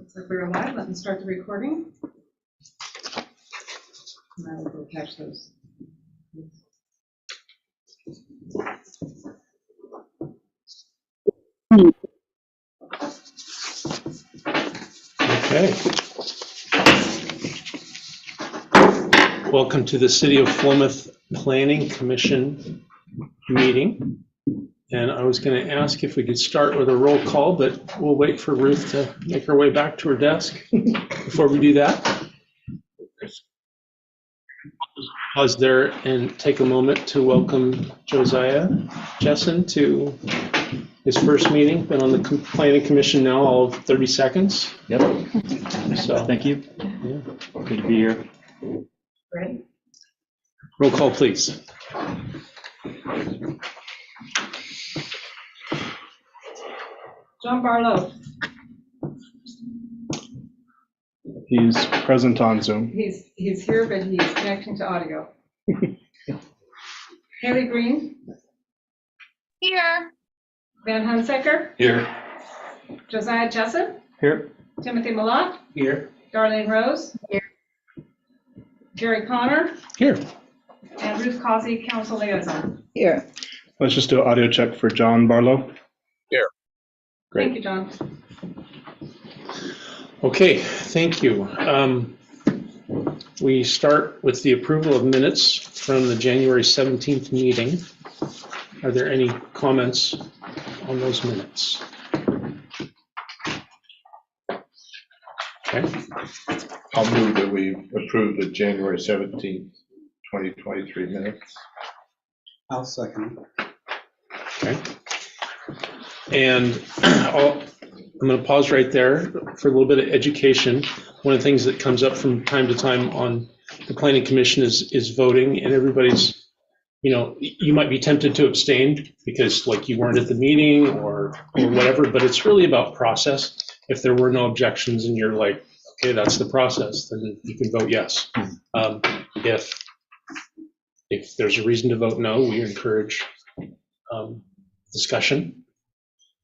Looks like we're live. Let me start the recording. And I will go catch those. Okay. Welcome to the City of Plymouth Planning Commission meeting. And I was going to ask if we could start with a roll call, but we'll wait for Ruth to make her way back to her desk before we do that. Pause there and take a moment to welcome Josiah Jessen to his first meeting. Been on the Planning Commission now all of 30 seconds. Yep. So thank you. Yeah. Good to be here. Great. Roll call, please. John Barlow. He's present on Zoom. He's here, but he's connecting to audio. Haley Green. Here. Van Hunsaker. Here. Josiah Jessen. Here. Timothy Malott. Here. Darlene Rose. Here. Gary Connor. Here. And Ruth Causey, Council Liaison. Here. Let's just do an audio check for John Barlow. Here. Great. Thank you, John. Okay, thank you. We start with the approval of minutes from the January 17th meeting. Are there any comments on those minutes? Okay. I'll move that we approve the January 17th, 2023 minutes. I'll second. Okay. And I'm going to pause right there for a little bit of education. One of the things that comes up from time to time on the Planning Commission is voting, and everybody's, you might be tempted to abstain because like you weren't at the meeting or whatever, but it's really about process. If there were no objections and you're like, okay, that's the process, then you can vote yes. If there's a reason to vote no, we encourage discussion.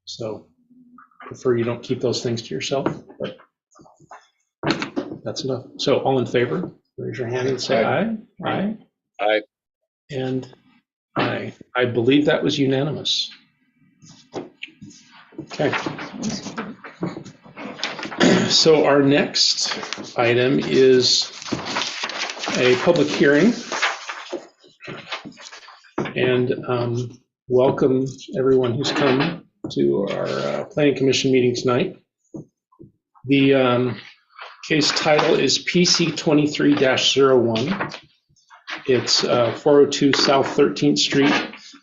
So prefer you don't keep those things to yourself, but that's enough. So all in favor, raise your hand and say aye. Aye. Aye. And aye. I believe that was unanimous. Okay. So our next item is a public hearing. And welcome everyone who's come to our Planning Commission meeting tonight. The case title is PC 23-01. It's 402 South 13th Street.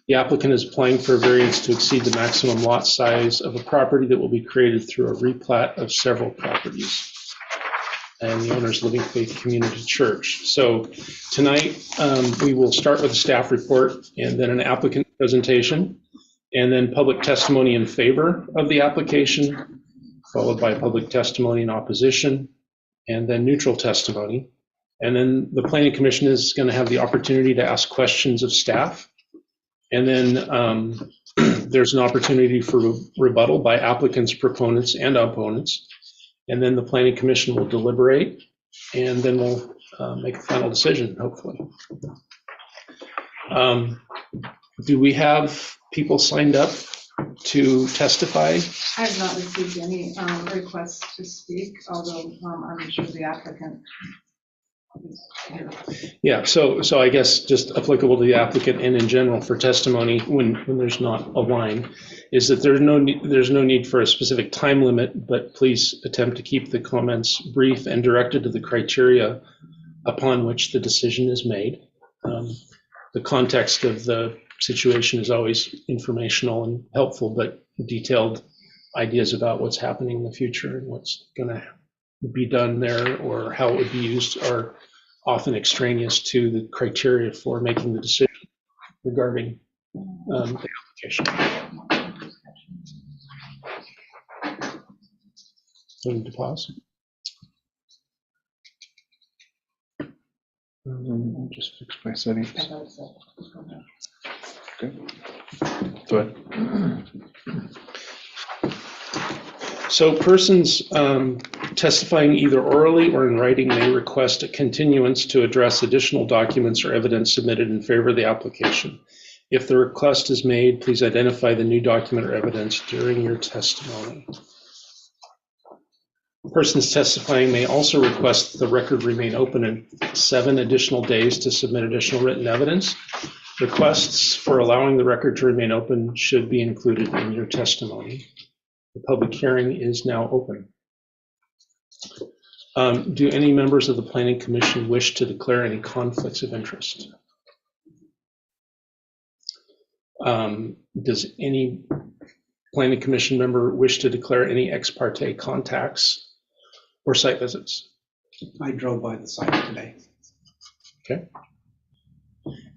The applicant is applying for a variance to exceed the maximum lot size of a property that will be created through a replat of several properties. And the owner's Living Faith Community Church. So tonight we will start with a staff report and then an applicant presentation, and then public testimony in favor of the application, followed by public testimony in opposition, and then neutral testimony. And then the Planning Commission is going to have the opportunity to ask questions of staff. And then there's an opportunity for rebuttal by applicants, proponents, and opponents. And then the Planning Commission will deliberate, and then we'll make a final decision, hopefully. Do we have people signed up to testify? I have not received any requests to speak, although I'm sure the applicant is here. Yeah, so I guess just applicable to the applicant and in general for testimony when there's not a line is that there's no need for a specific time limit, but please attempt to keep the comments brief and directed to the criteria upon which the decision is made. The context of the situation is always informational and helpful, but detailed ideas about what's happening in the future and what's going to be done there or how it would be used are often extraneous to the criteria for making the decision regarding the application. So we need to pause. I'll just fix my settings. I thought so. Okay. Go ahead. So persons testifying either orally or in writing may request a continuance to address additional documents or evidence submitted in favor of the application. If the request is made, please identify the new document or evidence during your testimony. Persons testifying may also request that the record remain open in 7 additional days to submit additional written evidence. Requests for allowing the record to remain open should be included in your testimony. The public hearing is now open. Do any members of the Planning Commission wish to declare any conflicts of interest? Does any Planning Commission member wish to declare any ex parte contacts or site visits? I drove by the site today. Okay.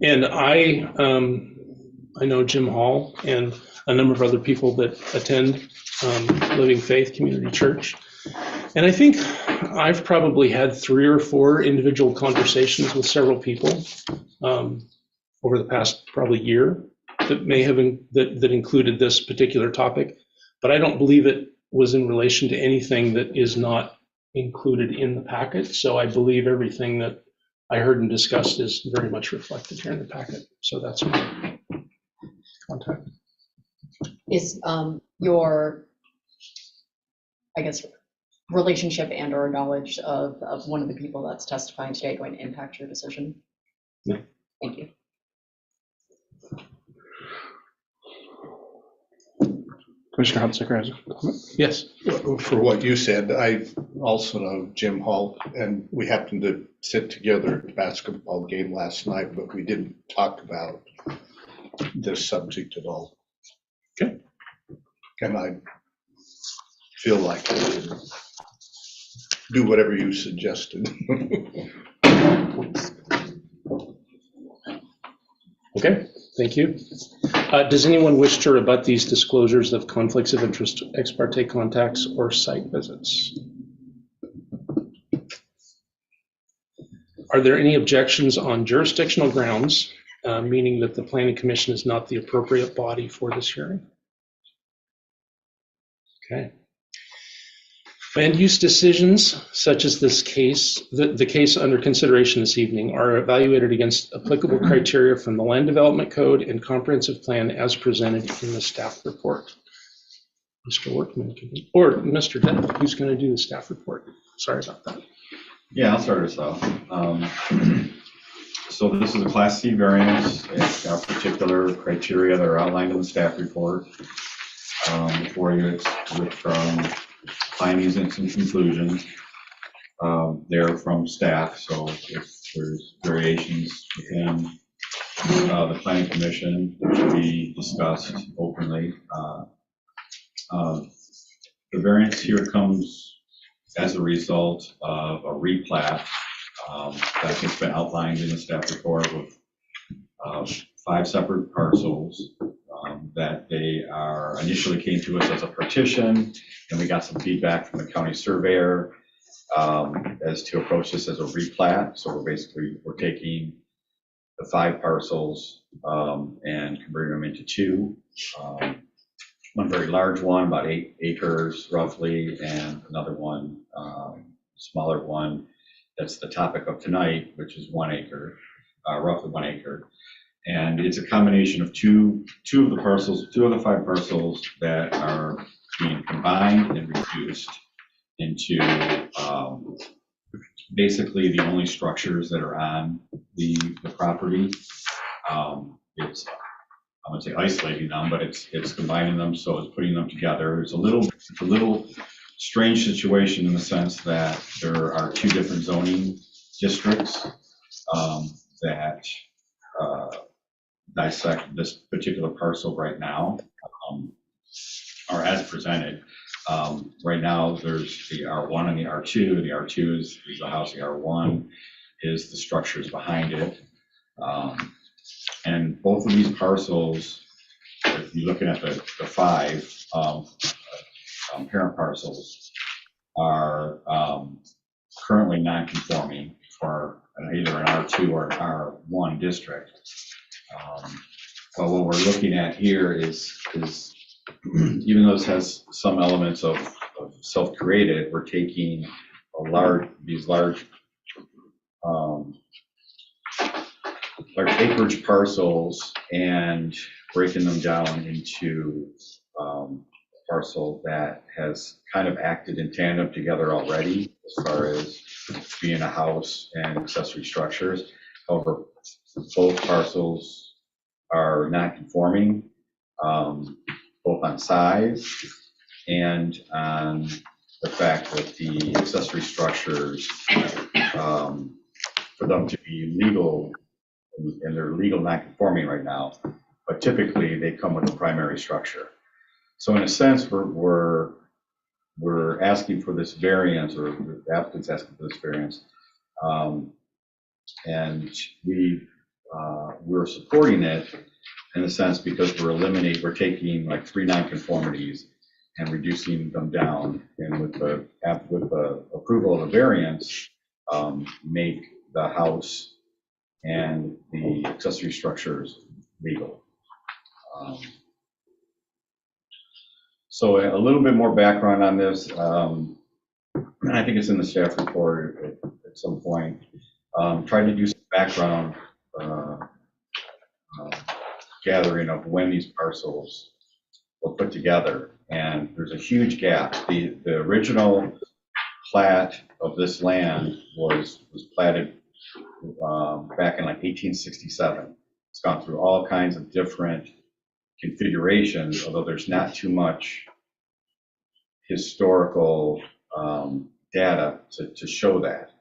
And I know Jim Hall and a number of other people that attend Living Faith Community Church. And I think I've probably had 3 or 4 individual conversations with several people over the past probably year that may have that included this particular topic, but I don't believe it was in relation to anything that is not included in the packet. So I believe everything that I heard and discussed is very much reflected here in the packet. So that's my contact. Is your, I guess, relationship and or knowledge of one of the people that's testifying today going to impact your decision? No. Thank you. Commissioner Hunsaker has a comment. Yes. For what you said, I also know Jim Hall, and we happened to sit together at the basketball game last night, but we didn't talk about this subject at all. Okay. And I feel like I can do whatever you suggested. Okay, thank you. Does anyone wish to rebut these disclosures of conflicts of interest, ex parte contacts, or site visits? Are there any objections on jurisdictional grounds, meaning that the Planning Commission is not the appropriate body for this hearing? Okay. Land use decisions, such as this case, the case under consideration this evening, are evaluated against applicable criteria from the Land Development Code and Comprehensive Plan as presented in the staff report. Mr. Workman, or Mr. Depp, who's going to do the staff report? Sorry about that. Yeah, I'll start us off. So this is a Class C variance. It's got particular criteria that are outlined in the staff report. Before you, it's from findings and some conclusions. They're from staff, so if there's variations within the Planning Commission, that should be discussed openly. The variance here comes as a result of a replat that has been outlined in the staff report with 5 separate parcels that they are initially came to us as a partition, and we got some feedback from the county surveyor as to approach this as a replat. So we're taking the 5 parcels and converting them into 2. One very large one, about 8 acres roughly, and another one, smaller one, that's the topic of tonight, which is 1 acre, roughly 1 acre. And it's a combination of two of the parcels, 2 of the 5 parcels that are being combined and reduced into basically the only structures that are on the property. It's, I would say isolating them, but it's combining them, so it's putting them together. It's a little strange situation in the sense that there are 2 different zoning districts that dissect this particular parcel right now, or as presented. Right now, there's the R1 and the R2. The R2 is the house, the R1 is the structures behind it. And both of these parcels, if you're looking at the 5 parent parcels, are currently non-conforming for either an R2 or an R1 district. But what we're looking at here is even though this has some elements of self-created. We're taking these large acreage parcels and breaking them down into a parcel that has kind of acted in tandem together already as far as being a house and accessory structures. However, both parcels are non-conforming, both on size and on the fact that the accessory structures, for them to be legal, and they're legal non-conforming right now, but typically they come with a primary structure. So in a sense, we're asking for this variance, or the applicant's asking for this variance, and we're supporting it in a sense because we're taking like 3 nonconformities and reducing them down, and with the approval of a variance, make the house and the accessory structures legal. So a little bit more background on this. And I think it's in the staff report at some point. Trying to do some background gathering of when these parcels were put together. And there's a huge gap. The original plat of this land was platted back in like 1867. It's gone through all kinds of different configurations, although there's not too much historical data to show that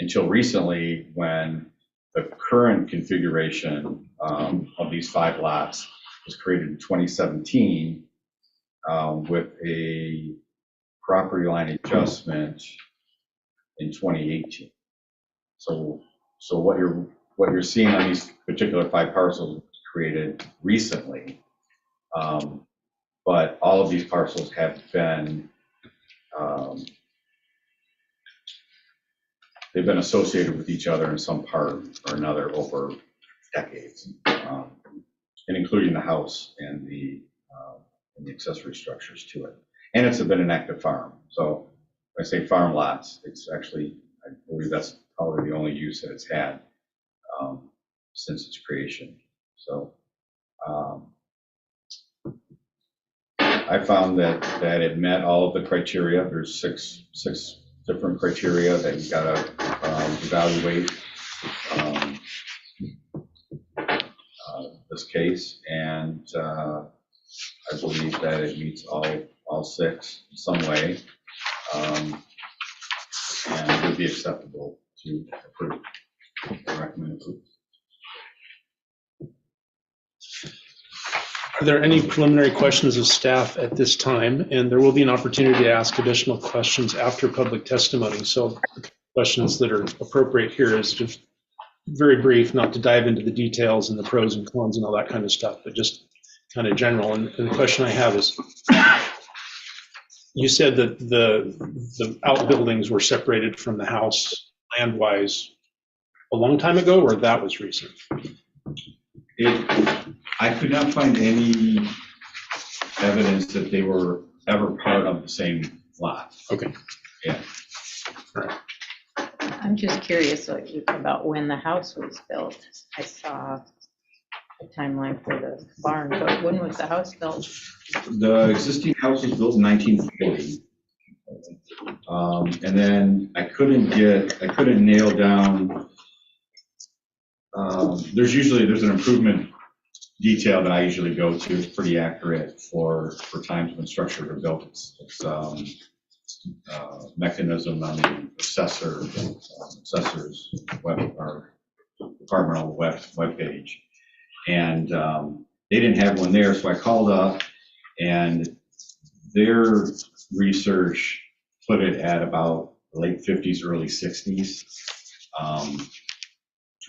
until recently, when the current configuration of these 5 lots was created in 2017 with a property line adjustment in 2018. So what you're seeing on these particular 5 parcels was created recently, but all of these parcels have been they've been associated with each other in some part or another over decades, and including the house and the accessory structures to it. And it's been an active farm. So when I say farm lots, it's actually, I believe that's probably the only use that it's had since its creation. So I found that it met all of the criteria. There's six different criteria that you gotta evaluate this case, and I believe that it meets all 6 in some way, and it would be acceptable to approve, recommend approval. Are there any preliminary questions of staff at this time? And there will be an opportunity to ask additional questions after public testimony. So questions that are appropriate here is just very brief, not to dive into the details and the pros and cons and all that kind of stuff, but just kind of general. And the question I have is, you said that the outbuildings were separated from the house land-wise a long time ago, or that was recent? I could not find any evidence that they were ever part of the same lot. Okay. Yeah. All right. I'm just curious about when the house was built. I saw a timeline for the barn, but when was the house built? The existing house was built in 1940. And then I couldn't nail down, there's an improvement detail that I usually go to. It's pretty accurate for times when structures are built. It's mechanism on the assessor's web or departmental web page, and they didn't have one there, so I called up, and their research put it at about late 50s, early 60s.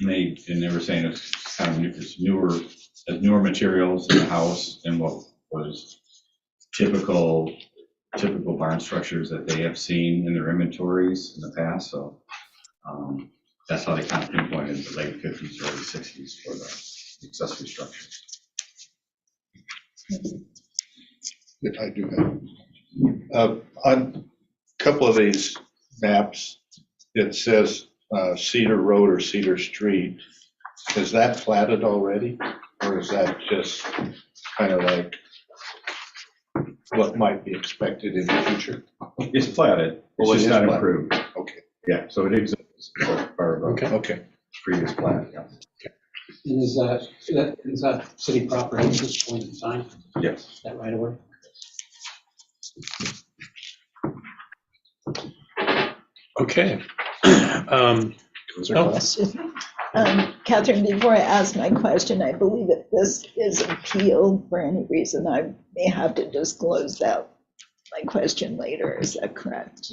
And they were saying it's kind of newer materials in the house than what was typical barn structures that they have seen in their inventories in the past. So that's how they kind of pinpointed the late 50s, early 60s for the accessory structures. I do have. couple of these maps, it says Cedar Road or Cedar Street. Is that platted already? Or is that just kind of like what might be expected in the future? It's platted, Well, it's it just is not platted. improved. Okay, Yeah, so it exists as part of Okay. a okay. previous plat, yeah. And is that city property at this point in time? Yes. Is that right away? Okay. Catherine, before I ask my question, I believe if this is appealed for any reason, I may have to disclose that my question later. Is that correct?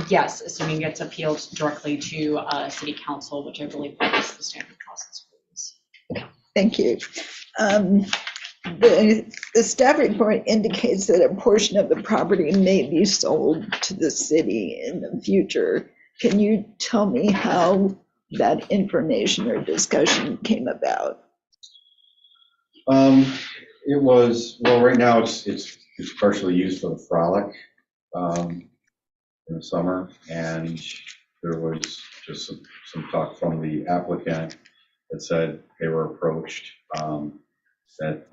Yes, assuming it's appealed directly to city council, which I believe is the standard process for this. Thank you. The staff report indicates that a portion of the property may be sold to the city in the future. Can you tell me how that information or discussion came about? It was, well, right now it's partially used for the frolic in the summer, and there was just some talk from the applicant that said they were approached, that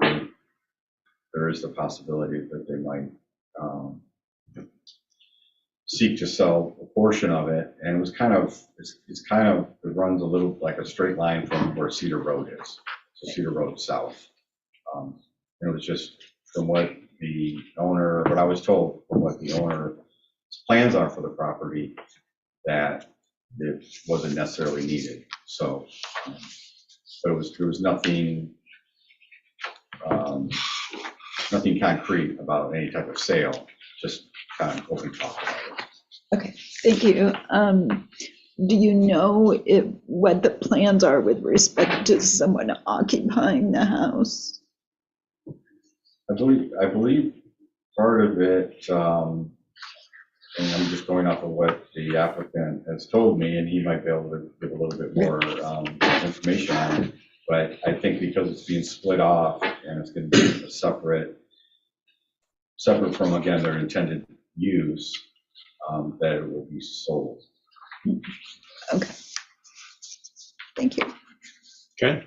there is the possibility that they might seek to sell a portion of it, and it was kind of, it runs a little like a straight line from where Cedar Road is, so Cedar Road south. And it was just from what the owner, what I was told from what the owner's plans are for the property, that it wasn't necessarily needed. So, but there was nothing, nothing concrete about any type of sale, just kind of open talk about it. Okay, thank you. Do you know what the plans are with respect to someone occupying the house? I believe part of it, and I'm just going off of what the applicant has told me, and he might be able to give a little bit more information on it, but I think because it's being split off and it's going to be a separate from, again, their intended use, that it will be sold. Okay. Thank you. Okay.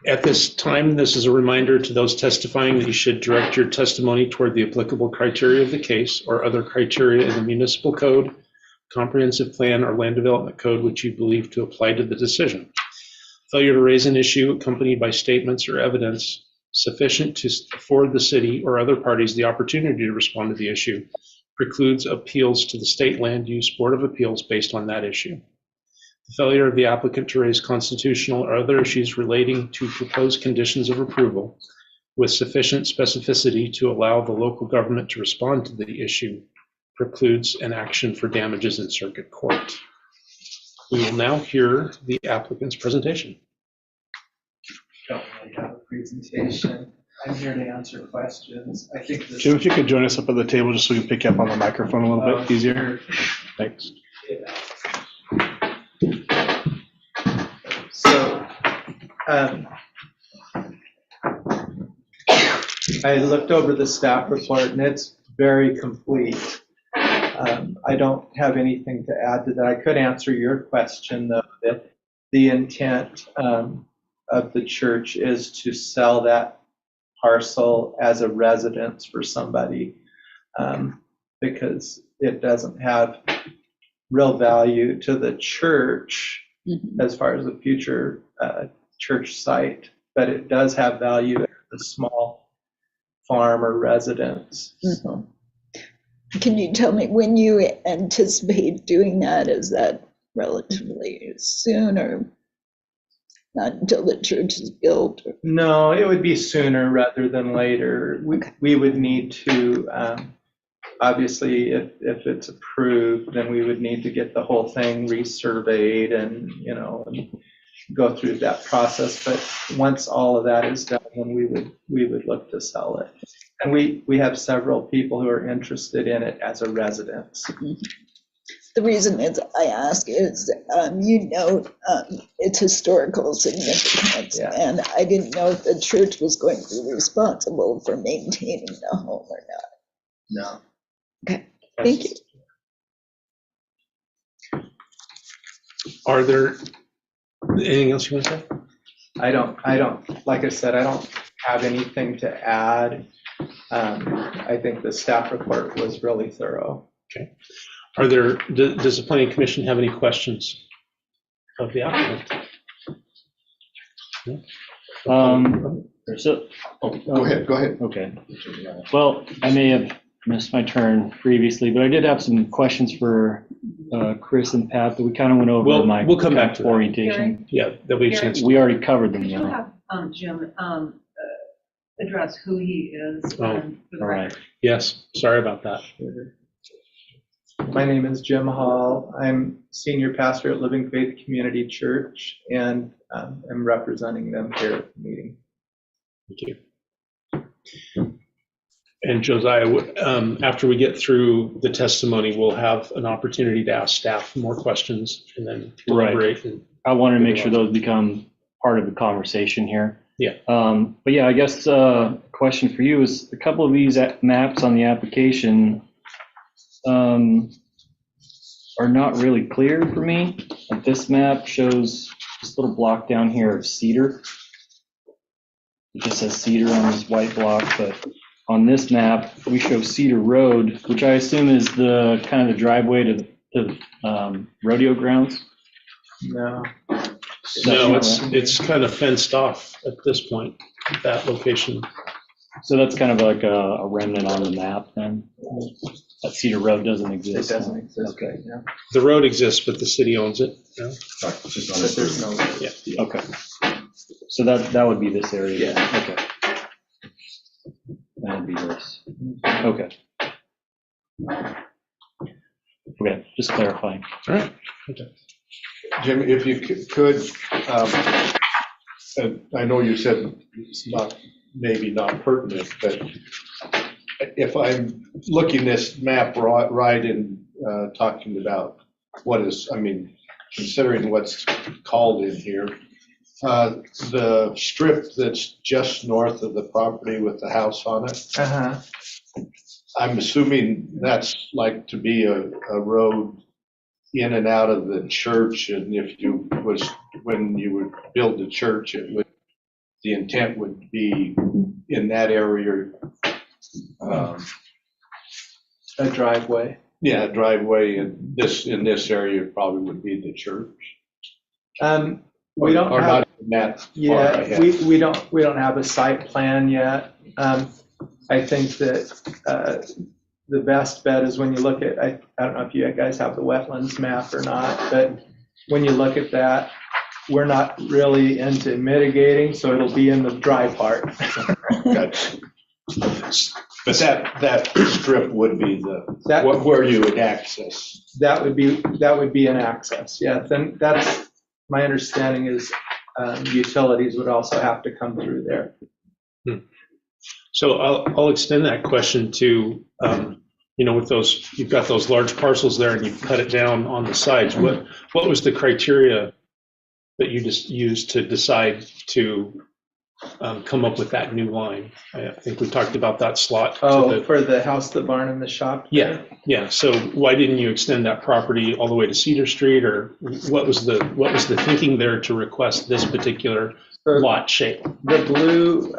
At this time, this is a reminder to those testifying that you should direct your testimony toward the applicable criteria of the case or other criteria in the municipal code, comprehensive plan, or land development code which you believe to apply to the decision. Failure to raise an issue accompanied by statements or evidence sufficient to afford the city or other parties the opportunity to respond to the issue precludes appeals to the State Land Use Board of Appeals based on that issue. The failure of the applicant to raise constitutional or other issues relating to proposed conditions of approval with sufficient specificity to allow the local government to respond to the issue precludes an action for damages in circuit court. We will now hear the applicant's presentation. Don't really have a presentation. I'm here to answer questions. I think this. Jim, if you could join us up at the table just so we can pick you up on the microphone a little bit easier. Thanks. So, I looked over the staff report and it's very complete. I don't have anything to add to that. I could answer your question though, that the intent of the church is to sell that parcel as a residence for somebody, because it doesn't have real value to the church as far as the future church site, but it does have value as a small farm or residence. So. Can you tell me when you anticipate doing that? Is that relatively soon or not until the church is built? No, it would be sooner rather than later. We would need to, obviously, if it's approved, then we would need to get the whole thing resurveyed and, and go through that process. But once all of that is done, then we would look to sell it. And we have several people who are interested in it as a residence. The reason is I ask is, its historical significance, and I didn't know if the church was going to be responsible for maintaining the home or not. No. Okay, thank you. Are there anything else you want to say? I don't, like I said, I don't have anything to add. I think the staff report was really thorough. Okay. Does the planning commission have any questions of the applicant? So, Go ahead. okay. Well, I may have missed my turn previously, but I did have some questions for Chris and Pat that we kind of went over in my We'll come back to that. orientation. Yeah, there'll be a chance. We already covered them, Could you though. have Jim address who he is? Oh, for the All right. record? Yes, sorry about that. My name is Jim Hall. I'm senior pastor at Living Faith Community Church, and I'm representing them here at the meeting. Thank you. And Josiah, after we get through the testimony, we'll have an opportunity to ask staff more questions and then deliberate. Right. I wanted to make sure those become part of the conversation here. Yeah. But yeah, I guess question for you is a couple of these maps on the application are not really clear for me. Like this map shows this little block down here of Cedar. It just says Cedar on this white block, but on this map, we show Cedar Road, which I assume is the kind of the driveway to the rodeo grounds. No. No, it's kind of fenced off at this point, that location. So that's kind of like a remnant on the map then? That Cedar Road doesn't It exist? doesn't exist. Okay. Right now. The road exists, but the city owns it. No? Right, it's just on But this there's no. Yeah. Okay. So that would be this area? Yeah. Okay. That would be this. Okay. Okay, just clarifying. All right. Jim, if you could, and I know you said it's not, maybe not pertinent, but if I'm looking this map right and talking about what is, I mean, considering what's called in here, the strip that's just north of the property with the house on it, Uh-huh. I'm assuming that's like to be a road in and out of the church, and if you was, when you would build the church, it would, the intent would be in that area. A driveway. Yeah, driveway, and in this area probably would be the church. We don't Or have, not in that far yeah, ahead. we don't have a site plan yet. I think that the best bet is when you look at, I don't know if you guys have the wetlands map or not, but when you look at that, we're not really into mitigating, so it'll be in the dry part. Gotcha. But that strip would be That- where you would access. That would be an access, yeah. Then that's, my understanding is utilities would also have to come through there. So I'll extend that question to, with those, you've got those large parcels there and you've cut it down on the sides. What was the criteria that you just used to decide to come up with that new line? I think we talked about that slot. For the house, the barn, and the shop? Yeah. So why didn't you extend that property all the way to Cedar Street, or what was the thinking there to request this particular lot shape? The blue,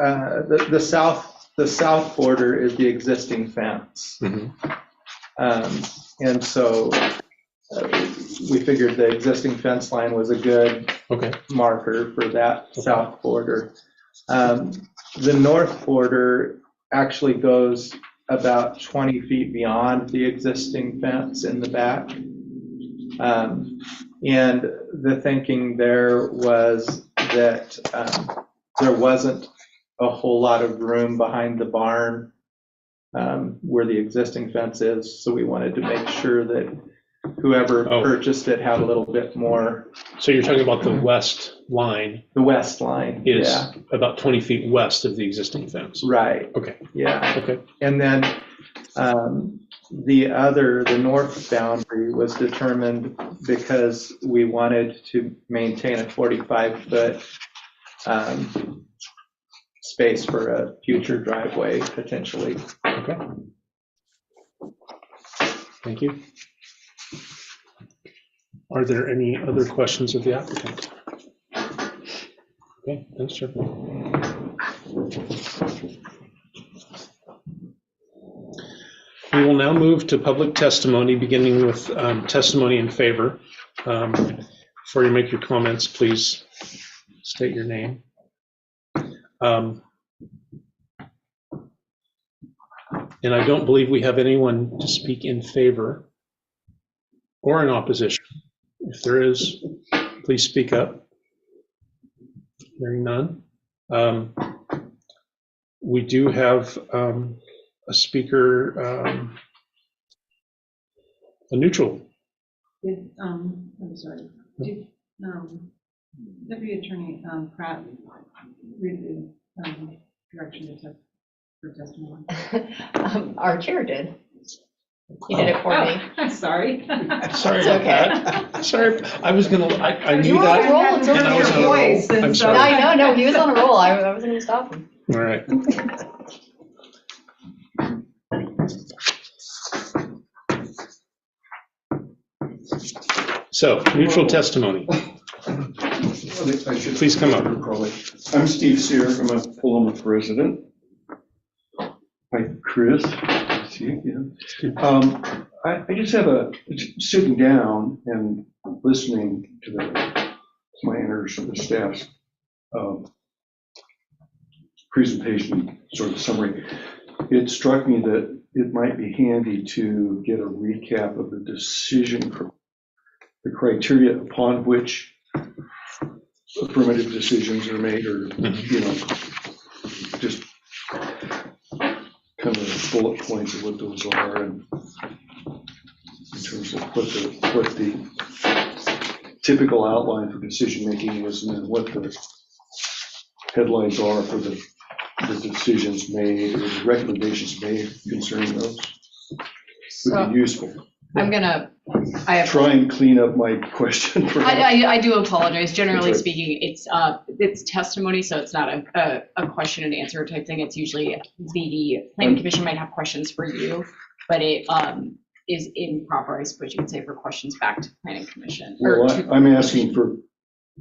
the south border is the existing fence. Mm-hmm. And so we figured the existing fence line was a good marker for that south border. The north border actually goes about 20 feet beyond the existing fence in the back. And the thinking there was that there wasn't a whole lot of room behind the barn where the existing fence is. So we wanted to make sure that whoever purchased it had a little bit more. So you're talking about the west line? The west line is about 20 feet west of the existing fence. Right. Okay. Yeah. Okay. And then the north boundary was determined because we wanted to maintain a 45-foot space for a future driveway potentially. Okay. Thank you. Are there any other questions of the applicant? Okay, thanks, Jeff. We will now move to public testimony, beginning with testimony in favor. Before you make your comments, please state your name. And I don't believe we have anyone to speak in favor or in opposition. If there is, please speak up. Hearing none. We do have a speaker, a neutral. I'm sorry. Did Deputy Attorney Pratt read the direction for testimony? Our chair did. He did it for me. I'm sorry. Sorry It's about okay. that. Sorry, I was gonna, I knew You were on a that. roll, it's and I was on a roll. voice, and I'm so- sorry. I know, no, he was on a roll. I wasn't gonna stop him. All right. So, neutral testimony. Please come up. I'm Steve Sear. I'm a Philomath resident. Hi, Chris. See you. I just have sitting down and listening to the planners or the staff's presentation, sort of summary. It struck me that it might be handy to get a recap of the decision, the criteria upon which affirmative decisions are made, or, just kind of bullet points of what those are, and in terms of what the typical outline for decision-making is, and then what the headlines are for the decisions made, or the recommendations made concerning those. Would be useful. I have. Try and clean up my question. I do apologize. Generally That's right. speaking, it's testimony, so it's not a question and answer type thing. It's usually the planning commission might have questions for you, but it is improper, I suppose you could say, for questions back to planning commission. Well, I'm asking for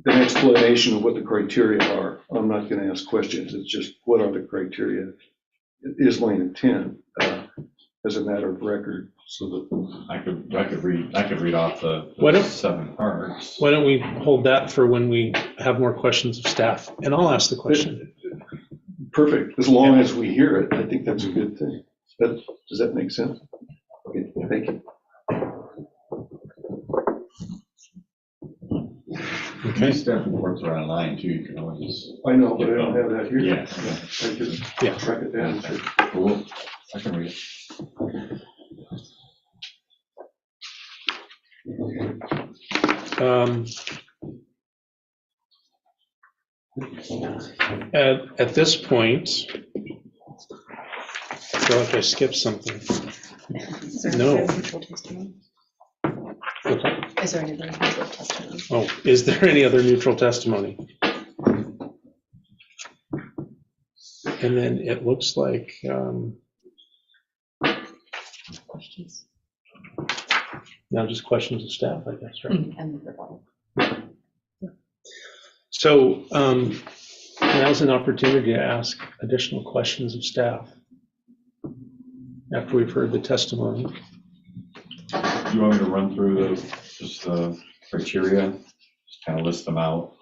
an explanation of what the criteria are. I'm not going to ask questions. It's just, what are the criteria? Is my intent as a matter of record, so that I could read off the Why don't- 7 parts. Why don't we hold that for when we have more questions of staff, and I'll ask the question. perfect. As long as we hear it, I think that's a good thing. Does that make sense? Okay, thank you. Okay. Staff reports are online too, you can always. I know, but I don't have that here. Yeah. I just Yeah. track it down. Cool. I can read it. At this point, I feel like I skipped something. No. Okay. Is there any other neutral testimony? Oh, is there any other neutral testimony? And then it looks like, Questions? now just questions of staff, I guess, right? And the rebuttal. So now's an opportunity to ask additional questions of staff after we've heard the testimony. Do you want me to run through the criteria, just kind of list them out?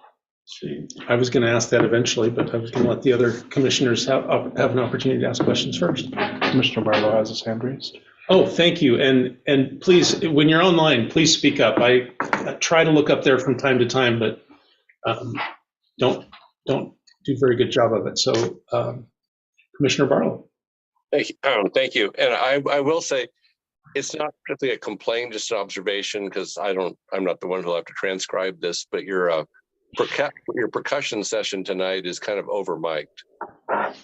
See. I was going to ask that eventually, but I was going to let the other commissioners have an opportunity to ask questions first. Commissioner Barlow has his hand raised. Oh, thank you. And please, when you're online, please speak up. I try to look up there from time to time, but don't do a very good job of it. So Commissioner Barlow. Thank you. Thank you. And I will say, it's not particularly a complaint, just an observation, because I'm not the one who'll have to transcribe this, but your percussion session tonight is kind of over mic'd.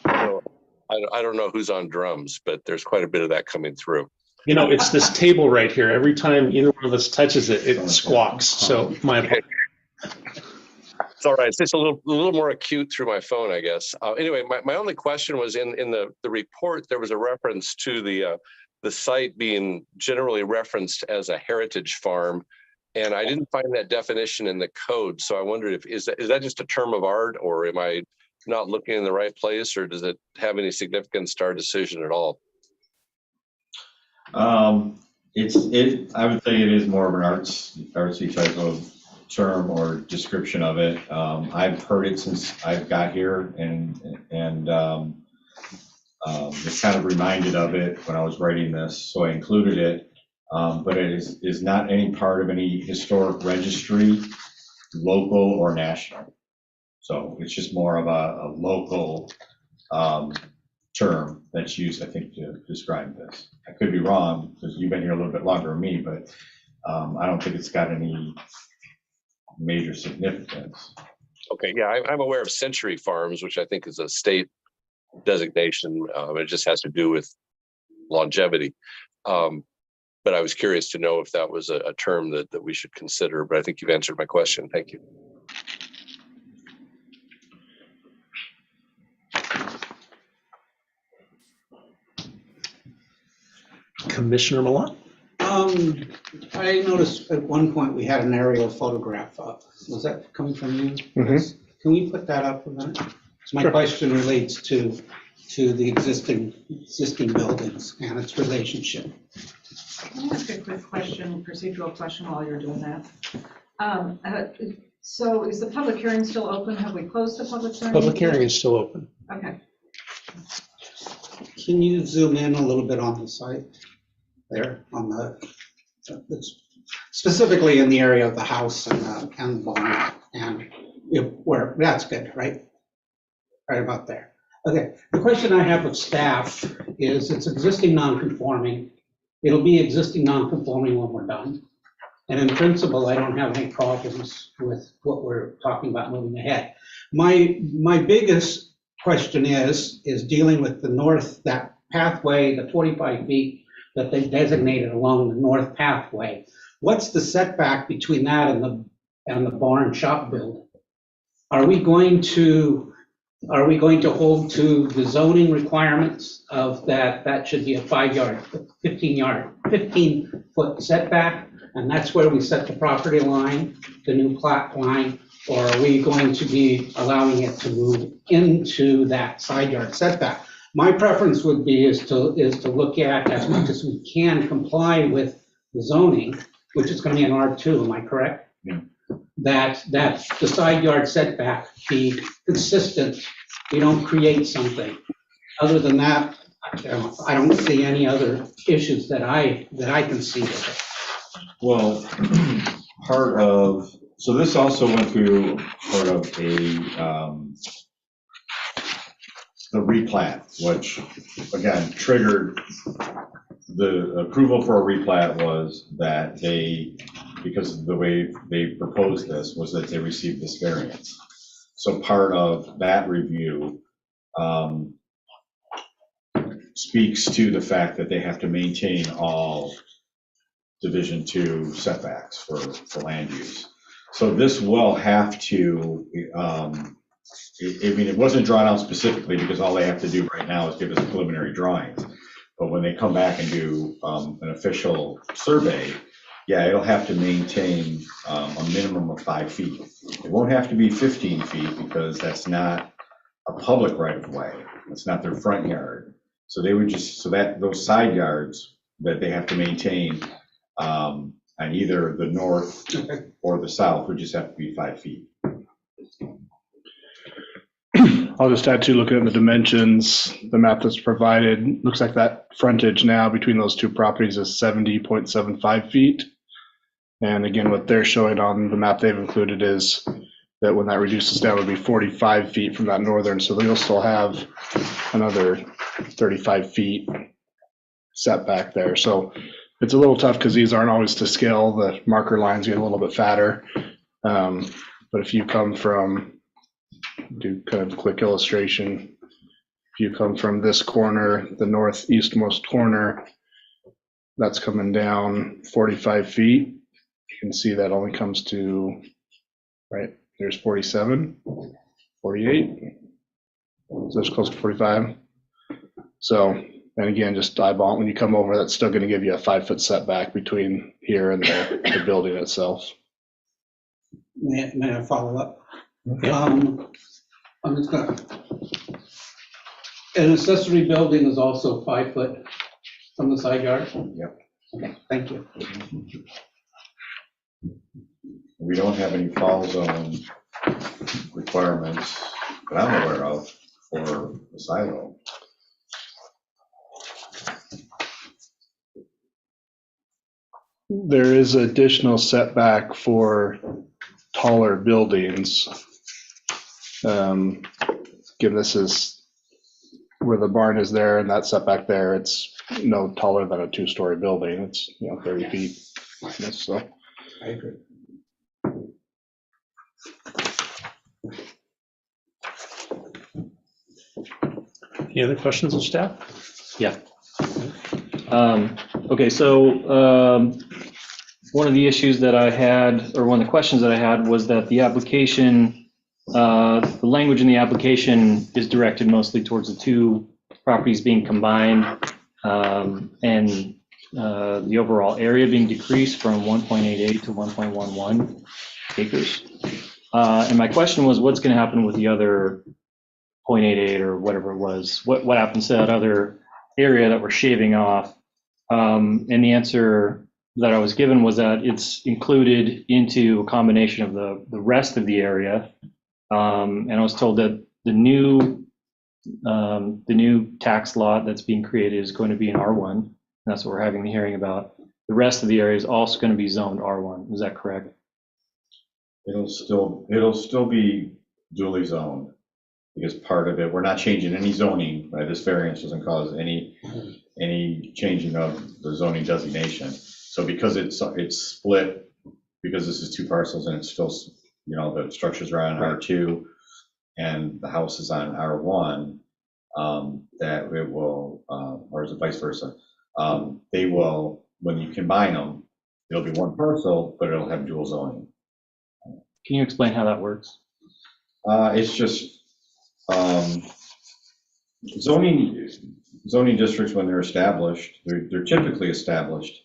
So I don't know who's on drums, but there's quite a bit of that coming through. You know, it's this table right here. Every time either one of us touches it, it squawks. So my apologies. It's all right. It's just a little more acute through my phone, I guess. Anyway, my only question was in the report, there was a reference to the the site being generally referenced as a heritage farm. And I didn't find that definition in the code. So I wondered if, is that just a term of art, or am I not looking in the right place, or does it have any significance to our decision at all? I would say it is more of an artsy type of term or description of it. I've heard it since I've got here, and was kind of reminded of it when I was writing this, so I included it. But it is not any part of any historic registry, local or national. So it's just more of a local term that's used, I think, to describe this. I could be wrong, because you've been here a little bit longer than me, but I don't think it's got any major significance. Okay, yeah, I'm aware of Century Farms, which I think is a state designation. It just has to do with longevity. But I was curious to know if that was a term that we should consider, but I think you've answered my question. Thank you. Commissioner Milan? I noticed at one point we had an aerial photograph up. Was that coming from you? Mhm. Can we put that up a minute? So my question relates to the existing buildings and its relationship. Can I ask a quick question, procedural question while you're doing that? So is the public hearing still open? Have we closed the public hearing? Public hearing is still open. Okay. Can you zoom in a little bit on the site there, on specifically in the area of the house and the barn, and where, that's good, right? Right about there. Okay, the question I have of staff is, it's existing non-conforming. It'll be existing non-conforming when we're done. And in principle, I don't have any problems with what we're talking about moving ahead. My biggest question is dealing with the north, that pathway, the 45 feet that they designated along the north pathway. What's the setback between that and the barn shop building? Are we going to hold to the zoning requirements of that should be a 15-foot setback, and that's where we set the property line, the new plot line, or are we going to be allowing it to move into that side yard setback? My preference would be is to look at, as much as we can, comply with the zoning, which is going to be an R2, am I correct? Yeah. That the side yard setback be consistent. We don't create something. Other than that, I don't see any other issues that I can see with it. Well, so this also went through part of the replat, which again triggered the approval for a replat was that because of the way they proposed this, was that they received this variance. So part of that review speaks to the fact that they have to maintain all Division 2 setbacks for land use. So this will have to, it wasn't drawn out specifically because all they have to do right now is give us preliminary drawings. But when they come back and do an official survey, yeah, it'll have to maintain a minimum of 5 feet. It won't have to be 15 feet because that's not a public right of way. It's not their front yard. So they would those side yards that they have to maintain on either the north or the south would just have to be 5 feet. I'll just add to looking at the dimensions, the map that's provided, looks like that frontage now between those two properties is 70.75 feet. And again, what they're showing on the map they've included is that when that reduces down, it would be 45 feet from that northern, so they'll still have another 35 feet setback there. So it's a little tough because these aren't always to scale. The marker lines get a little bit fatter. But if you come from, do kind of a quick illustration, if you come from this corner, the northeastmost corner, that's coming down 45 feet. You can see that only comes to, right, there's 47, 48, so it's close to 45. So And again, just eyeball, when you come over, that's still gonna give you a 5-foot setback between here and the building itself. May I follow up? Yeah. I'm just gonna, an accessory building is also 5 foot from the side yard? Yep. Okay, thank you. We don't have any fall zone requirements that I'm aware of for the silo. There is additional setback for taller buildings. Again, this is where the barn is there, and that setback there, it's no taller than a 2-story building. It's, 30 feet. So I agree. Any other questions of staff? Yeah. Okay, so one of the issues that I had, or one of the questions that I had, was that the application, the language in the application is directed mostly towards the 2 properties being combined, and the overall area being decreased from 1.88 to 1.11 acres. And my question was, what's going to happen with the other 0.88 or whatever it was? What happens to that other area that we're shaving off? And the answer that I was given was that it's included into a combination of the rest of the area. And I was told that the new tax lot that's being created is going to be an R1. And that's what we're having the hearing about. The rest of the area is also going to be zoned R1. Is that correct? It'll still be duly zoned, because part of it, we're not changing any zoning, right? This variance doesn't cause any changing of the zoning designation. So because it's split, because this is 2 parcels and it's still, the structures are on R2 and the house is on R1, that it will, or is it vice versa? They will, when you combine them, it'll be 1 parcel, but it'll have dual zoning. Can you explain how that works? It's just zoning districts, when they're established, they're typically established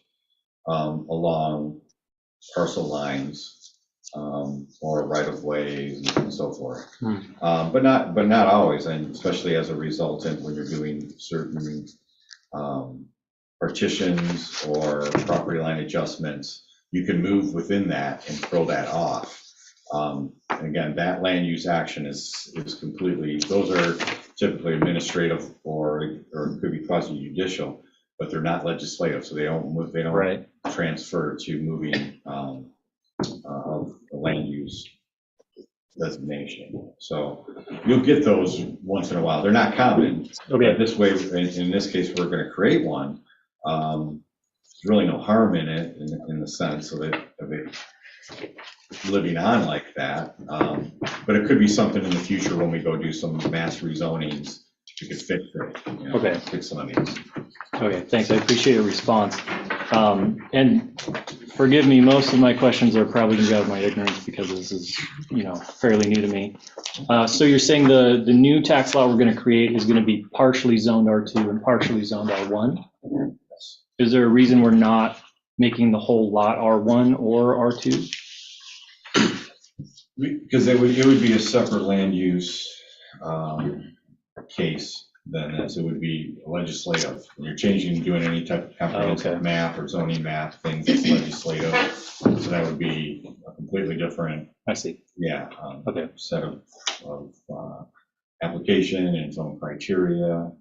along parcel lines or right-of-ways and so forth. But not always, and especially as a resultant when you're doing certain partitions or property line adjustments, you can move within that and throw that off. And again, that land use action is completely, those are typically administrative or it could be quasi-judicial, but they're not legislative, so they don't move, they don't transfer to moving of the land use designation. So you'll get those once in a while. They're not common. Okay. But this way, in this case, we're going to create one. There's really no harm in it in the sense of it living on like that. But it could be something in the future when we go do some mass rezonings, we could fix it. Okay. Fix some of these. Okay, thanks. I appreciate your response. And forgive me, most of my questions are probably going to be out of my ignorance because this is, fairly new to me. So you're saying the new tax law we're going to create is going to be partially zoned R2 and partially zoned R1? Yes. Is there a reason we're not making the whole lot R1 or R2? Because it would be a separate land use case than this. It would be legislative. When you're doing any type of comprehensive map or zoning map, things that's legislative. So that would be a completely different. I see. Yeah. Set of application and its own criteria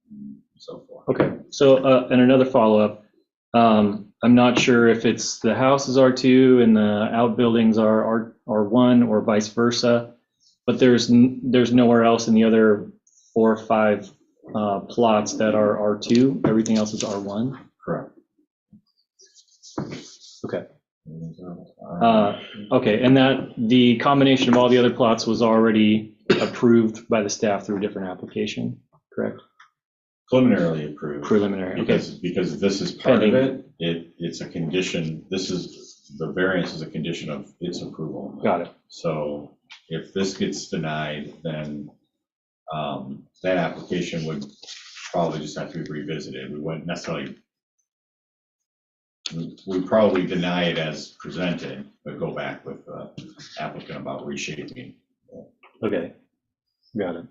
and so forth. Okay. So, and another follow-up. I'm not sure if it's the house is R2 and the outbuildings are R1 or vice versa, but there's nowhere else in the other 4 or 5 plots that are R2. Everything else is R1. Correct. Okay. Okay, and that the combination of all the other plots was already approved by the staff through a different application, correct? Preliminarily approved. Preliminary, okay. Because this is part of it. It's a condition. The variance is a condition of its approval. Got it. So if this gets denied, then that application would probably just have to be revisited. We wouldn't necessarily, we'd probably deny it as presented, but go back with the applicant about reshaping. Okay, got it.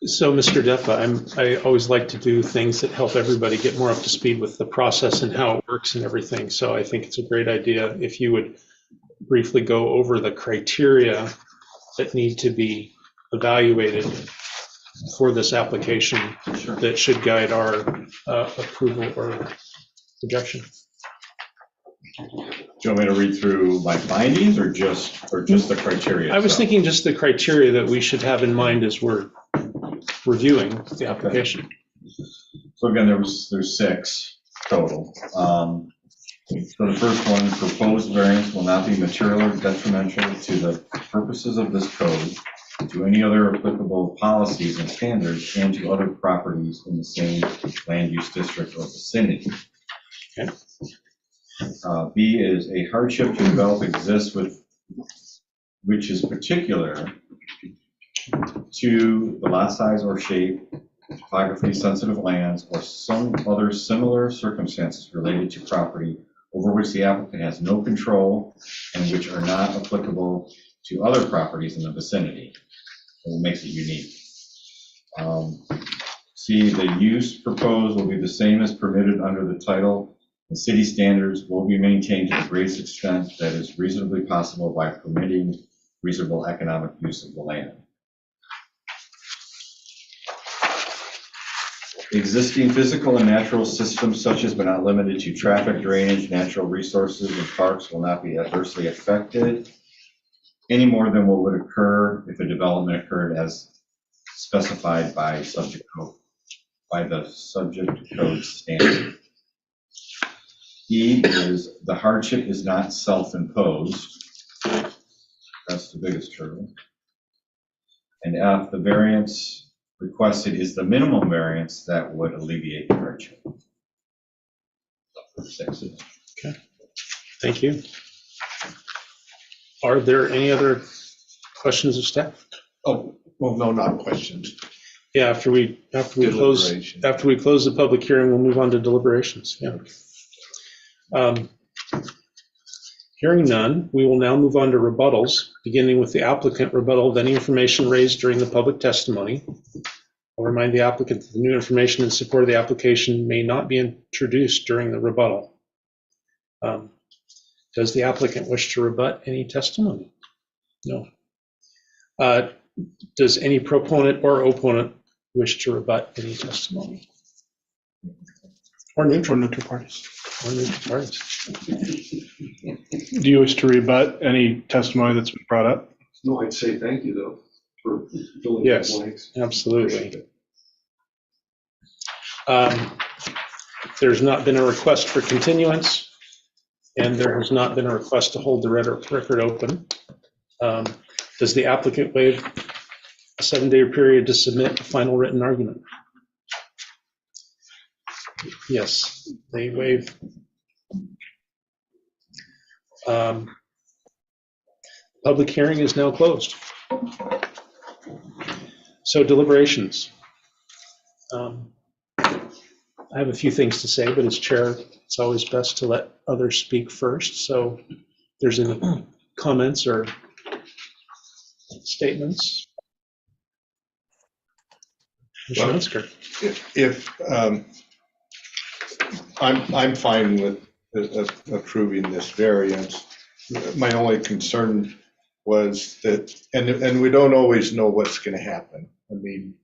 So, Mr. Deffa, I always like to do things that help everybody get more up to speed with the process and how it works and everything. So I think it's a great idea if you would briefly go over the criteria that need to be evaluated for this application that should guide our approval or rejection. Do you want me to read through my findings or just the criteria? I was thinking just the criteria that we should have in mind as we're reviewing the application. So again, there's 6 total. So the first one, proposed variance will not be material or detrimental to the purposes of this code, to any other applicable policies and standards, and to other properties in the same land use district or vicinity. Okay. B is a hardship to develop exists with which is particular to the lot size or shape, topography sensitive lands, or some other similar circumstances related to property over which the applicant has no control and which are not applicable to other properties in the vicinity. What makes it unique. C, the use proposed will be the same as permitted under the title. The city standards will be maintained to the greatest extent that is reasonably possible by permitting reasonable economic use of the land. Existing physical and natural systems such as but not limited to traffic, drainage, natural resources, and parks will not be adversely affected any more than what would occur if a development occurred as specified by the subject code standard. E is the hardship is not self-imposed. That's the biggest hurdle. And F, the variance requested is the minimum variance that would alleviate the hardship. Okay, thank you. Are there any other questions of staff? Oh, well, no, not questions. Yeah, after we close the public hearing, we'll move on to deliberations. Yeah. Hearing none, we will now move on to rebuttals, beginning with the applicant rebuttal of any information raised during the public testimony. I'll remind the applicant that the new information in support of the application may not be introduced during the rebuttal. Does the applicant wish to rebut any testimony? No. Does any proponent or opponent wish to rebut any testimony? Or neutral parties. Or neutral parties. Do you wish to rebut any testimony that's been brought up? No, I'd say thank you, though, for filling in Yes, the blanks. absolutely. There's not been a request for continuance, and there has not been a request to hold the record open. Does the applicant waive a 7-day period to submit a final written argument? Yes, they waive. Public hearing is now closed. So deliberations. I have a few things to say, but as chair, it's always best to let others speak first. So if there's any comments or statements. Well, if I'm fine with approving this variance. My only concern was that, and we don't always know what's going to happen. I mean,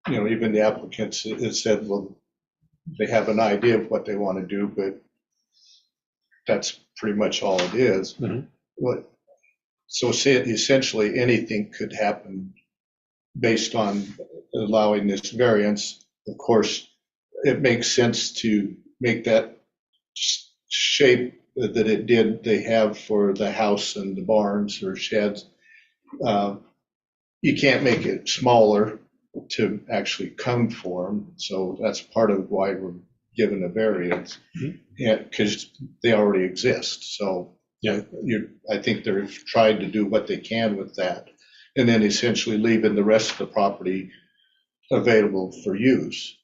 even the applicants has said, well, they have an idea of what they want to do, but that's pretty much all it is. Mm-hmm. So essentially anything could happen based on allowing this variance. Of course, it makes sense to make that shape that it did they have for the house and the barns or sheds. You can't make it smaller to actually conform, so that's part of why we're given a variance, because they already exist. So yeah, I think they've tried to do what they can with that. and then essentially leaving the rest of the property available for use.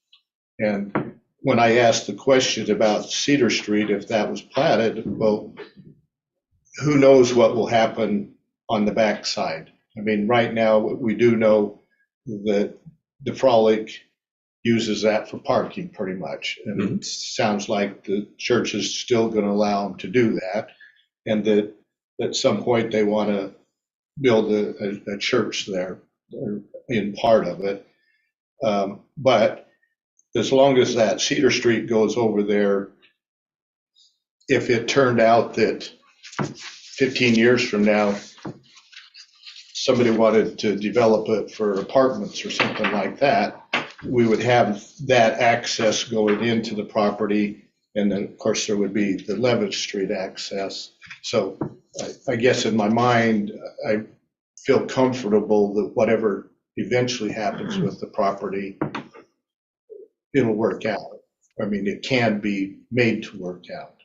And when I asked the question about Cedar Street, if that was platted, well, who knows what will happen on the backside? I mean, right now, we do know that the Frolic uses that for parking pretty much. And it sounds like the church is still going to allow them to do that. And that at some point they want to build a church there in part of it. But as long as that Cedar Street goes over there, if it turned out that 15 years from now, somebody wanted to develop it for apartments or something like that, we would have that access going into the property. And then, of course, there would be the 11th Street access. So I guess in my mind, I feel comfortable that whatever eventually happens with the property, it'll work out. I mean, it can be made to work out.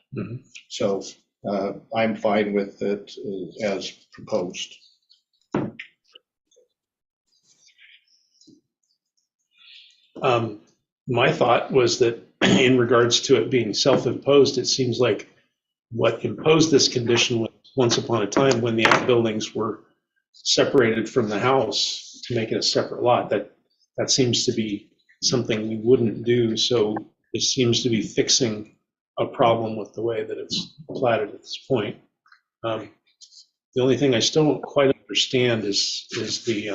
So I'm fine with it as proposed. My thought was that in regards to it being self-imposed, it seems like what imposed this condition was once upon a time when the outbuildings were separated from the house to make it a separate lot. That seems to be something we wouldn't do. So it seems to be fixing a problem with the way that it's platted at this point. The only thing I still don't quite understand is the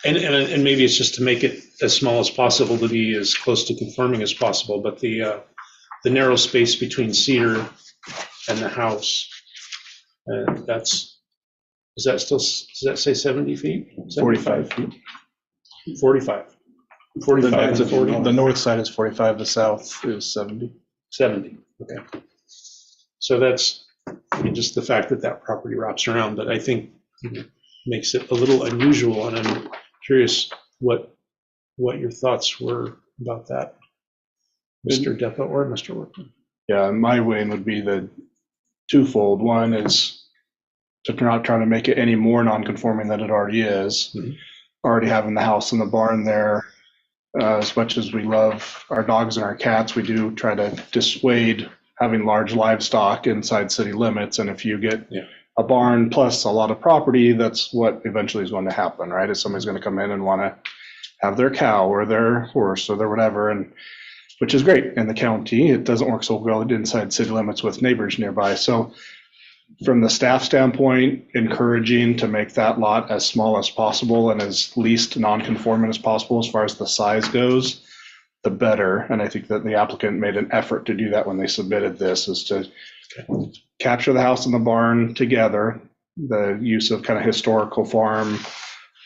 and maybe it's just to make it as small as possible to be as close to conforming as possible, but the narrow space between Cedar and the house, does that say 70 feet? 45 feet. 45. 45 to 40. The north side is 45, the south is 70. 70, okay. So that's just the fact that property wraps around, but I think makes it a little unusual, and I'm curious what your thoughts were about that, Mr. Deppa or Mr. Workman. Yeah, my weighing would be the twofold. One is to not trying to make it any more non-conforming than it already is. Already having the house and the barn there, as much as we love our dogs and our cats, we do try to dissuade having large livestock inside city limits. And if you get a barn plus a lot of property, that's what eventually is going to happen, right? Is somebody's going to come in and want to have their cow or their horse or their whatever, and which is great in the county. It doesn't work so well inside city limits with neighbors nearby. So from the staff standpoint, encouraging to make that lot as small as possible and as least non-conforming as possible as far as the size goes, the better. And I think that the applicant made an effort to do that when they submitted this, is to capture the house and the barn together. The use of kind of historical farm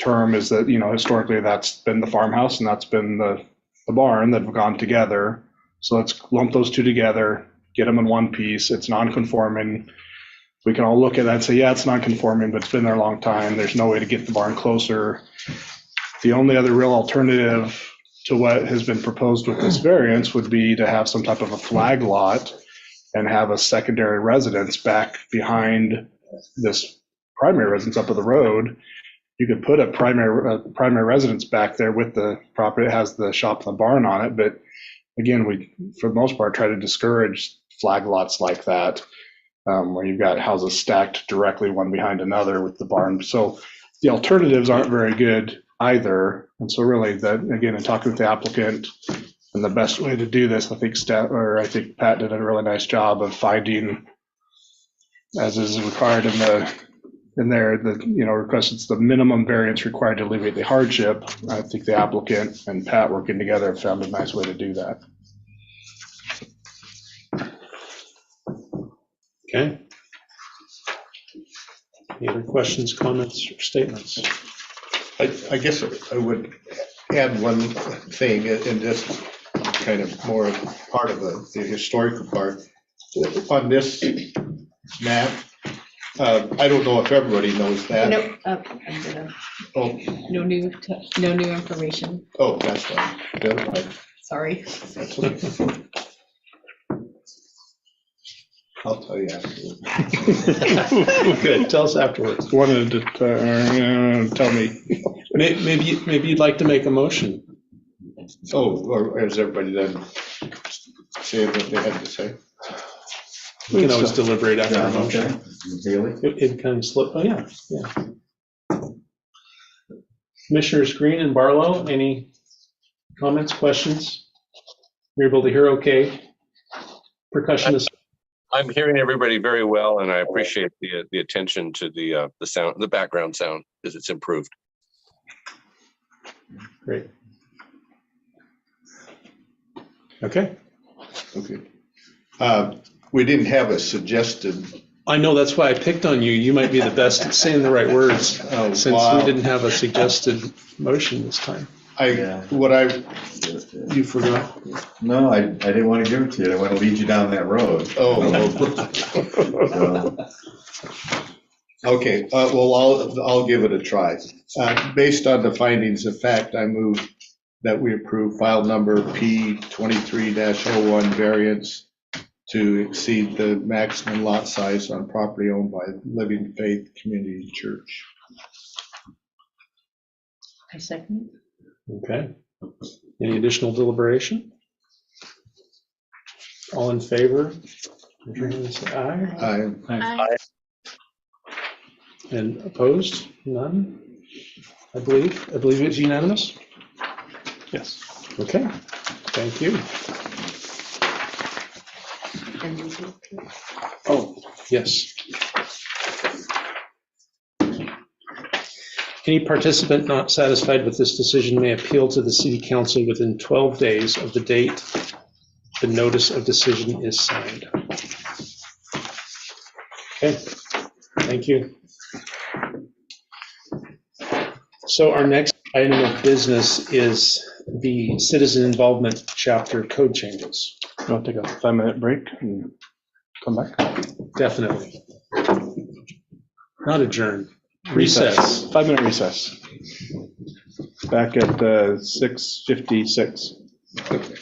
term is that, historically that's been the farmhouse and that's been the barn that have gone together. So let's lump those two together, get them in one piece. It's non-conforming. We can all look at that and say, yeah, it's non-conforming, but it's been there a long time. There's no way to get the barn closer. The only other real alternative to what has been proposed with this variance would be to have some type of a flag lot and have a secondary residence back behind this primary residence up of the road. You could put a primary residence back there with the property. It has the shop and the barn on it. But again, we, for the most part, try to discourage flag lots like that, where you've got houses stacked directly one behind another with the barn. So the alternatives aren't very good either. And so really, that again, in talking with the applicant, and the best way to do this, I think Pat did a really nice job of finding, as is required in there, request it's the minimum variance required to alleviate the hardship. I think the applicant and Pat working together have found a nice way to do that. Okay. Any other questions, comments, or statements? I guess I would add one thing, and this kind of more part of the historical part. On this map, I don't know if everybody knows that. Nope. I'm gonna. Oh. No new information. Oh, that's fine. Sorry. That's okay. I'll tell you afterwards. Good, tell us afterwards. Wanted to tell me. Maybe you'd like to make a motion. Oh, or has everybody done saying what they had to say? We can always deliberate after Yeah, a motion. Haley? It kind of slip, oh, yeah. Commissioners Green and Barlow, any comments, questions? You're able to hear okay? Percussionist. I'm hearing everybody very well, and I appreciate the attention to the sound, the background sound, because it's improved. Great. Okay. Okay. We didn't have a suggested. I know, that's why I picked on you. You might be the best at saying the right words, since wow. we didn't have a suggested motion this time. You forgot? No, I didn't want to give it to you. I want to lead you down that road. Oh. Okay, well, I'll give it a try. Based on the findings of fact, I move that we approve file number P23-01 variance to exceed the maximum lot size on property owned by Living Faith Community Church. I second. Okay. Any additional deliberation? All in favor? Raise your hand and say aye. Aye. And opposed? None? I believe it's unanimous? Yes. Okay, thank you. Oh, yes. Any participant not satisfied with this decision may appeal to the City Council within 12 days of the date the notice of decision is signed. Okay, thank you. So our next item of business is the citizen involvement chapter code changes. You want to take a 5-minute break and come back? Definitely. Not adjourn. Recess. 5-minute recess. Back at 6:56. Okay.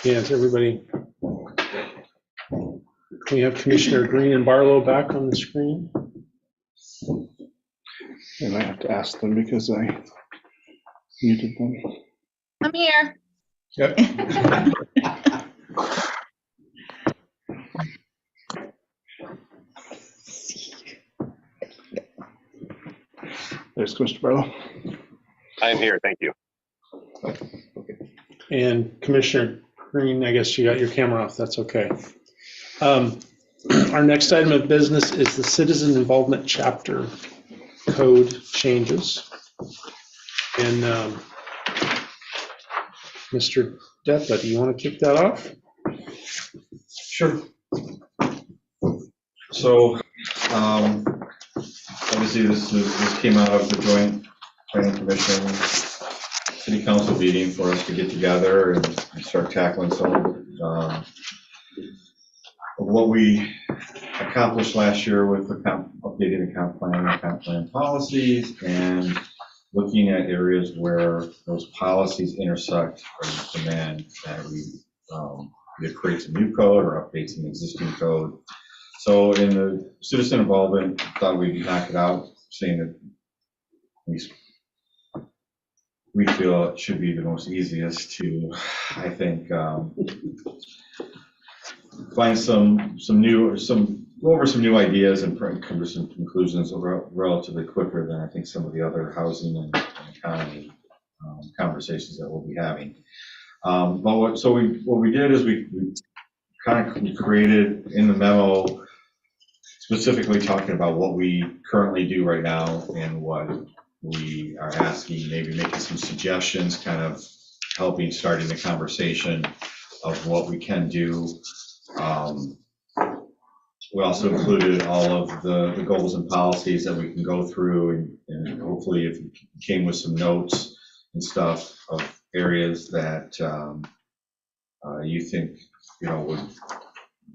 Yeah, is everybody? We have Commissioner Green and Barlow back on the screen. And I have to ask them because I muted them. I'm here. Yep. There's Commissioner Barlow. I'm here, thank you. And Commissioner Green, I guess you got your camera off, that's okay. Our next item of business is the Citizen Involvement Chapter Code changes. And Mr. Depa, do you want to kick that off? Sure. So, obviously this came out of the Joint Planning Commission City Council meeting for us to get together and start tackling some of what we accomplished last year with updating the comp plan policies and looking at areas where those policies intersect or demand that we either create a new code or updates an existing code. So in the citizen involvement, thought we'd knock it out, saying that we feel it should be the most easiest to, I think, find go over some new ideas and come to some conclusions relatively quicker than I think some of the other housing and economy conversations that we'll be having. But what we did is we kind of created in the memo specifically talking about what we currently do right now and what we are asking, maybe making some suggestions, kind of helping starting the conversation of what we can do. We also included all of the goals and policies that we can go through, and hopefully if you came with some notes and stuff of areas that you think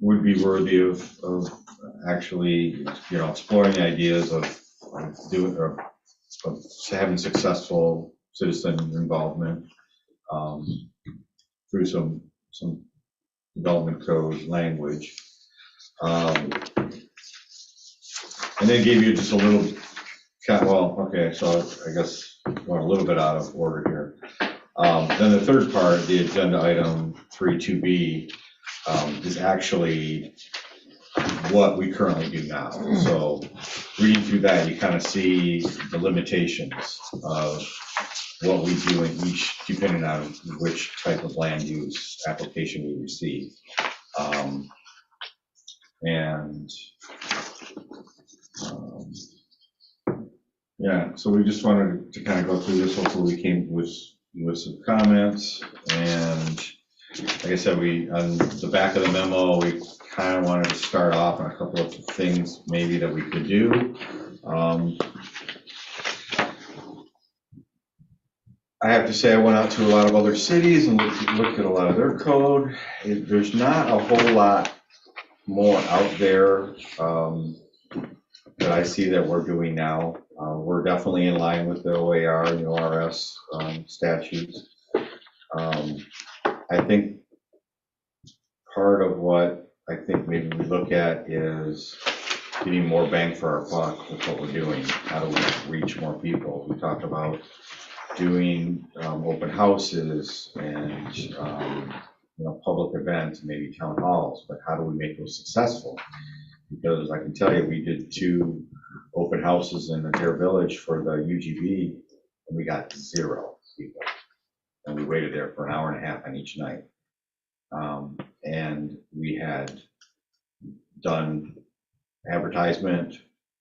would be worthy of actually exploring the ideas of doing or of having successful citizen involvement through some development code language. And then gave you just a little, so I guess we're a little bit out of order here. Then the third part, the agenda item 3.2b, is actually what we currently do now. So reading through that, you kind of see the limitations of what we do in each, depending on which type of land use application we receive. Yeah, so we just wanted to kind of go through this. Hopefully we came with some comments, and like I said, on the back of the memo, we kind of wanted to start off on a couple of things maybe that we could do. I have to say I went out to a lot of other cities and looked at a lot of their code. There's not a whole lot more out there that I see that we're doing now. We're definitely in line with the OAR and the ORS statutes. I think part of what I think maybe we look at is getting more bang for our buck with what we're doing. How do we reach more people? We talked about doing open houses and public events, maybe town halls, but how do we make those successful? Because I can tell you, we did 2 open houses in Adair Village for the UGB, and we got 0 people. And we waited there for an hour and a half on each night. And we had done advertisement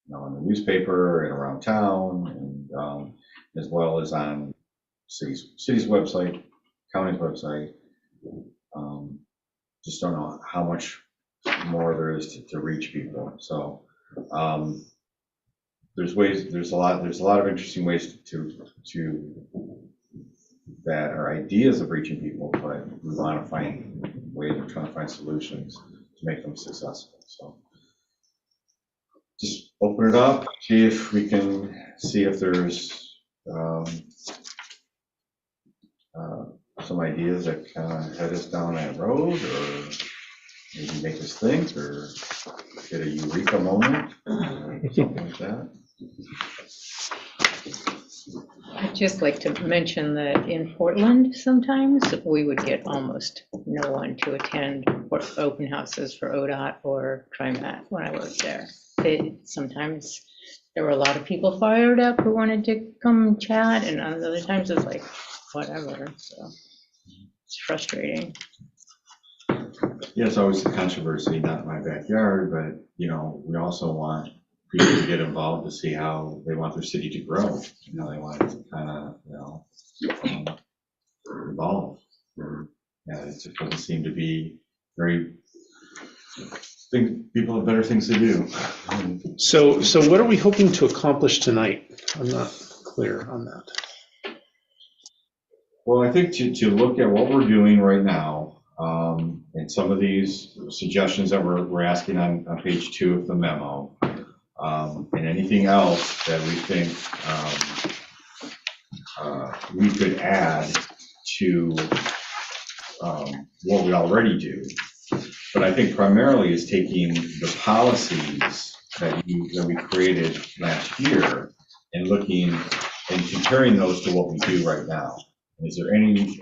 in the newspaper and around town, and as well as on city's website, county's website. Just don't know how much more there is to reach people. So there's a lot of interesting ways to that are ideas of reaching people, but we want to find ways of trying to find solutions to make them successful. So just open it up, see if we can see if there's some ideas that kind of head us down that road, or maybe make us think, or get a eureka moment, or something like that? I'd just like to mention that in Portland, sometimes we would get almost no one to attend open houses for ODOT or TriMet when I worked there. Sometimes there were a lot of people fired up who wanted to come chat, and other times it's like, whatever, so it's frustrating. Yeah, it's always the controversy, not my backyard, but, you know, we also want people to get involved to see how they want their city to grow. You know, they want to kind of, you know, evolve. Yeah, it just doesn't seem to be very, think people have better things to do. So what are we hoping to accomplish tonight? I'm not clear on that. Well, I think to look at what we're doing right now, and some of these suggestions that we're asking on page 2 of the memo, and anything else that we think we could add to what we already do. But I think primarily is taking the policies that we created last year and looking and comparing those to what we do right now. Is there any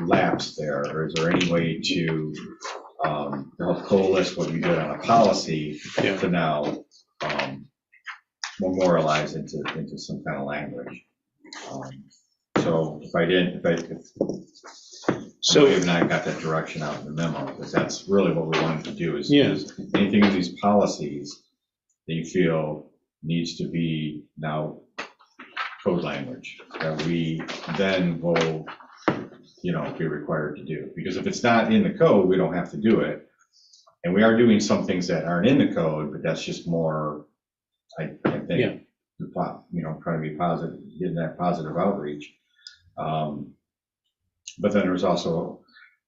lapse there, or is there any way to help coalesce what we did on a policy to now memorialize into some kind of language? So if I have not got that direction out in the memo, because that's really what we wanted to do is anything in these policies that you feel needs to be now code language that we then will, you know, be required to do. Because if it's not in the code, we don't have to do it. And we are doing some things that aren't in the code, but that's just more, I think, you know, trying to be positive, getting that positive outreach. But then there's also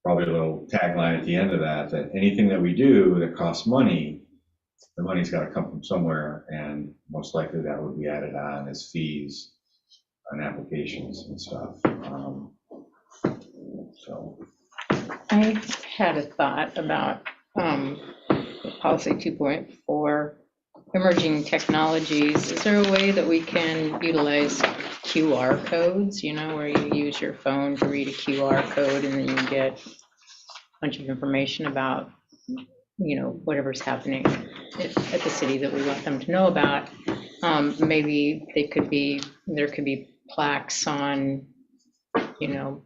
probably a little tagline at the end of that anything that we do that costs money, the money's got to come from somewhere, and most likely that would be added on as fees on applications and stuff. So I had a thought about policy 2.4, emerging technologies. Is there a way that we can utilize QR codes, you know, where you use your phone to read a QR code and then you get a bunch of information about, you know, whatever's happening at the city that we want them to know about? Maybe there could be plaques on, you know,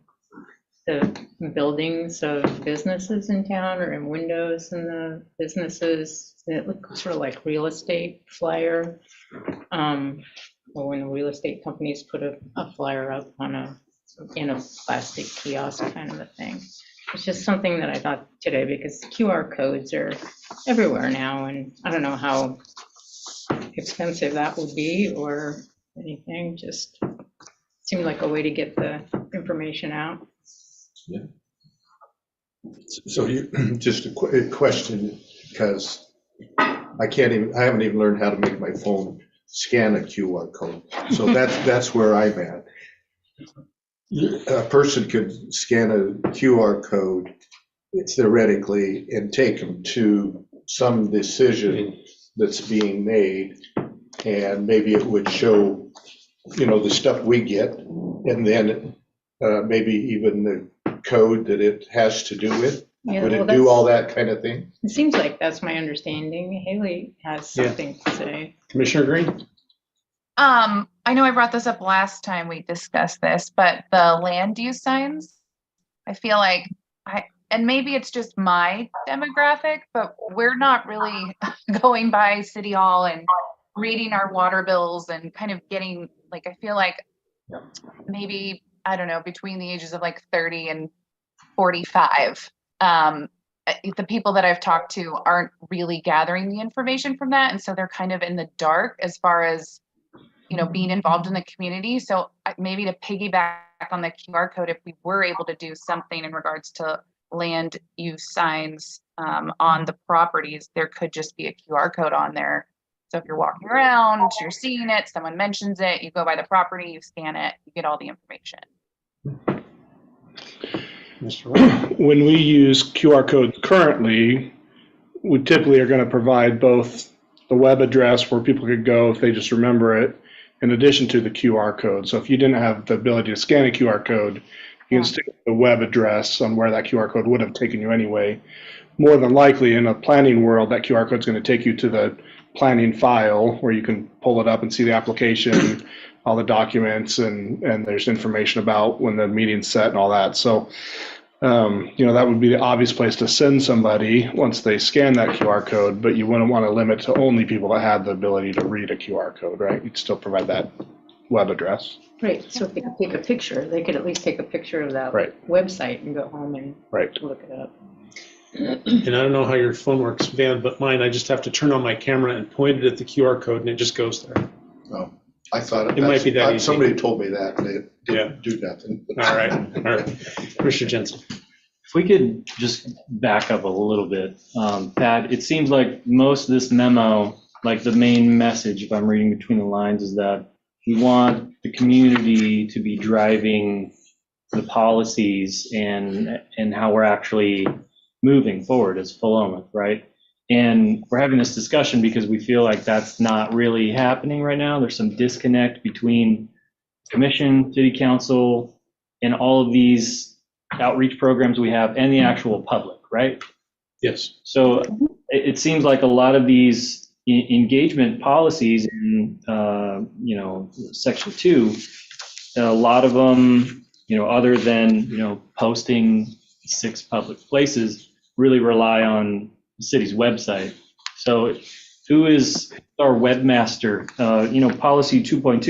the buildings of businesses in town or in windows in the businesses. It looks sort of like real estate flyer. Or when the real estate companies put a flyer up in a plastic kiosk kind of a thing. It's just something that I thought today, because QR codes are everywhere now, and I don't know how expensive that would be or anything. Just seemed like a way to get the information out. Yeah. So just a question, because I haven't even learned how to make my phone scan a QR code. So that's where I'm at. A person could scan a QR code theoretically and take them to some decision that's being made, and maybe it would show, you know, the stuff we get, and then maybe even the code that it has to do with. Yeah, would it do all that kind of thing? It seems like that's my understanding. Haley has something to say. Commissioner Green? I know I brought this up last time we discussed this, but the land use signs, I feel like and maybe it's just my demographic, but we're not really going by City Hall and reading our water bills and kind of getting, like, I feel like maybe, I don't know, between the ages of like 30 and 45, the people that I've talked to aren't really gathering the information from that. And so they're kind of in the dark as far as, you know, being involved in the community. So maybe to piggyback on the QR code, if we were able to do something in regards to land use signs on the properties, there could just be a QR code on there. So if you're walking around, you're seeing it, someone mentions it, you go by the property, you scan it, you get all the information. Mr. Wright. When we use QR codes currently, we typically are going to provide both the web address where people could go if they just remember it, in addition to the QR code. So if you didn't have the ability to scan a QR code, you can stick the web address on where that QR code would have taken you anyway. More than likely, in a planning world, that QR code is going to take you to the planning file where you can pull it up and see the application, all the documents, and there's information about when the meeting's set and all that. So, that would be the obvious place to send somebody once they scan that QR code, but you wouldn't want to limit to only people that had the ability to read a QR code, right? You'd still provide that web address. Right, so if they could take a picture, they could at least take a picture of that Right. website and go home and Right. look it up. And I don't know how your phone works, Van, but mine, I just have to turn on my camera and point it at the QR code and it just goes there. Oh, I thought It might be that easy. somebody told me that and it Yeah. didn't do nothing. All right. Commissioner Jensen. If we could just back up a little bit, Pat, it seems like most of this memo, like the main message, if I'm reading between the lines, is that we want the community to be driving the policies and how we're actually moving forward as Philomath, right? And we're having this discussion because we feel like that's not really happening right now. There's some disconnect between commission, city council, and all of these outreach programs we have and the actual public, right? Yes. So it seems like a lot of these engagement policies in, section 2, a lot of them, other than, posting 6 public places, really rely on the city's website. So who is our webmaster? Policy 2.2,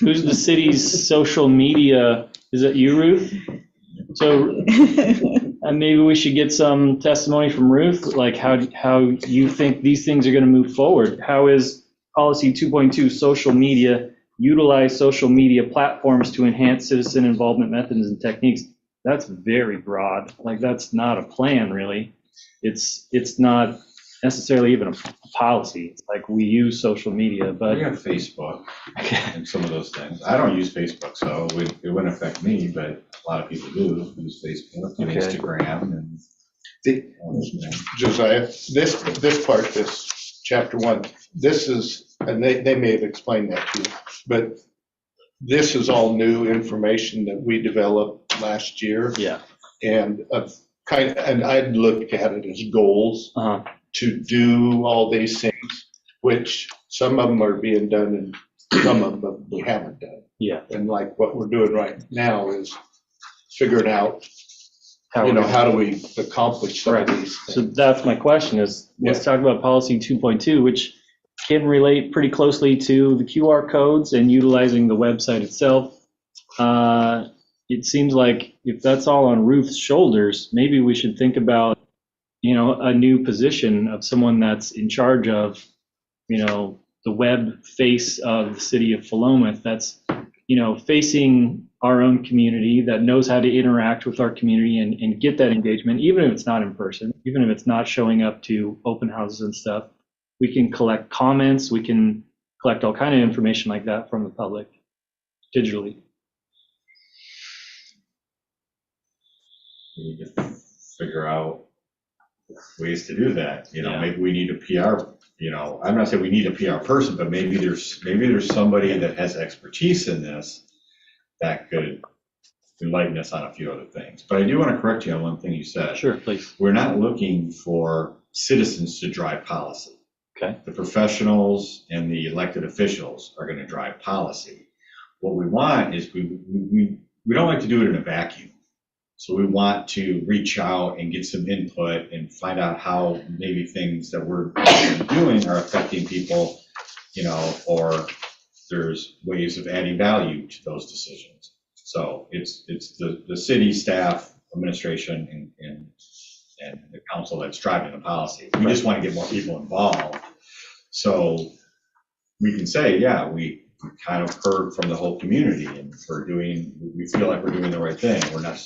who's the city's social media? Is that you, Ruth? So maybe we should get some testimony from Ruth, like how you think these things are going to move forward. How is policy 2.2 social media, utilize social media platforms to enhance citizen involvement methods and techniques? That's very broad. Like that's not a plan really. It's not necessarily even a policy. It's like we use social media, but We have Facebook and some of those things. I don't use Facebook, so it wouldn't affect me, but a lot of people do use Facebook and Okay. Instagram and. Josiah, this part, this chapter 1, this is, and they may have explained that to you, but this is all new information that we developed last year. yeah. And and I'd look at it as goals to do all these things, which some of them are being done and some of them we haven't done. Yeah. And like what we're doing right now is figuring out, How how do we accomplish some of these So things. that's my question is, let's talk about policy 2.2, which can relate pretty closely to the QR codes and utilizing the website itself. It seems like if that's all on Ruth's shoulders, maybe we should think about, a new position of someone that's in charge of, the web face of the city of Philomath that's, facing our own community, that knows how to interact with our community and get that engagement, even if it's not in person, even if it's not showing up to open houses and stuff. We can collect comments, we can collect all kind of information like that from the public digitally. We need to figure out ways to do that. Yeah. Maybe we need a PR, I'm not saying we need a PR person, but maybe there's somebody that has expertise in this that could enlighten us on a few other things. But I do want to correct you on one thing you said. Sure, please. We're not looking for citizens to drive policy. Okay. The professionals and the elected officials are going to drive policy. What we want is we don't like to do it in a vacuum. So we want to reach out and get some input and find out how maybe things that we're doing are affecting people, or there's ways of adding value to those decisions. So it's the city staff, administration, and the council that's driving the policy. We just want to get more people involved. So we can say, yeah, we kind of heard from the whole community and we feel like we're doing the right thing. We're not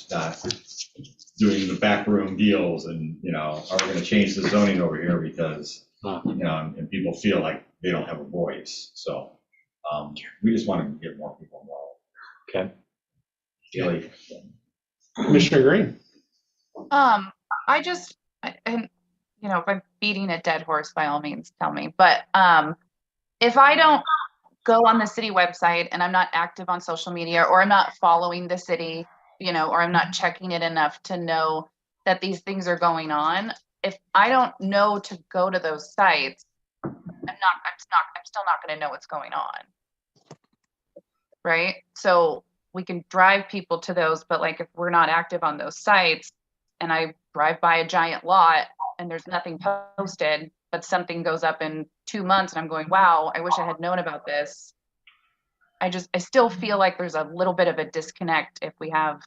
doing the backroom deals and, are we going to change the zoning over here because, and people feel like they don't have a voice. So we just want to get more people involved. Okay. Really. Commissioner Green? And if I'm beating a dead horse, by all means, tell me. But if I don't go on the city website and I'm not active on social media, or I'm not following the city, or I'm not checking it enough to know that these things are going on, if I don't know to go to those sites, I'm still not going to know what's going on. Right? So we can drive people to those, but like if we're not active on those sites and I drive by a giant lot and there's nothing posted, but something goes up in 2 months and I'm going, wow, I wish I had known about this. I still feel like there's a little bit of a disconnect if we have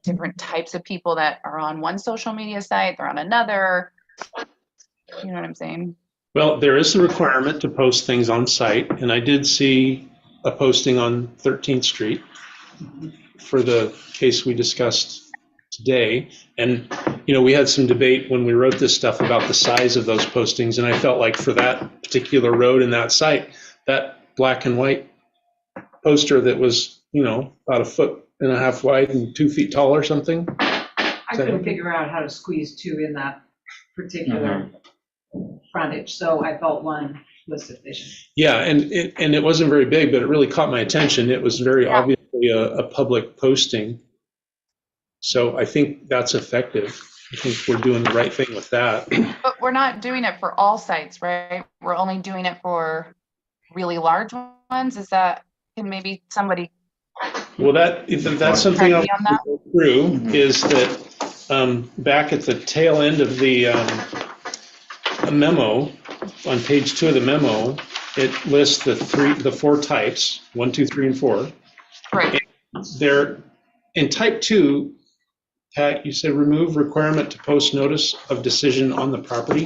different types of people that are on one social media site, they're on another. You know what I'm saying? Well, there is a requirement to post things on site, and I did see a posting on 13th Street for the case we discussed today. And, we had some debate when we wrote this stuff about the size of those postings, and I felt like for that particular road and that site, that black and white poster that was, about 1.5 feet wide and 2 feet tall or something. I couldn't figure out how to squeeze 2 in that particular frontage, so I felt 1 was sufficient. Yeah, and it wasn't very big, but it really caught my attention. It was very obviously a public posting. So I think that's effective. I think we're doing the right thing with that. But we're not doing it for all sites, right? We're only doing it for really large ones. Can maybe somebody? Well, that's something I'll go through, is that back at the tail end of the memo, on page 2 of the memo, it lists the 4 types, 1, 2, 3, and 4. Right. And they're in type 2. Pat, you said remove requirement to post notice of decision on the property.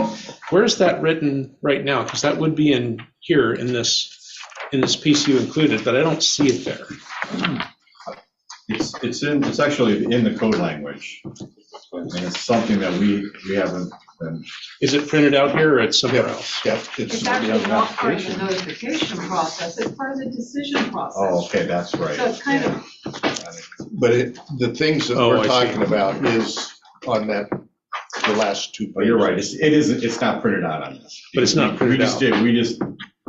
Where is that written right now? Because that would be in here in this piece you included, but I don't see it there. It's actually in the code language, and it's something that we haven't been. Is it printed out here, or it's somewhere else? Yeah, It's actually not part of the notification process, it's part of the decision process. Oh, okay, that's right. So it's kind of. But the things that we're talking about is on the last 2 pages. Oh, you're right, it's not printed out on this. But it's not printed out. We just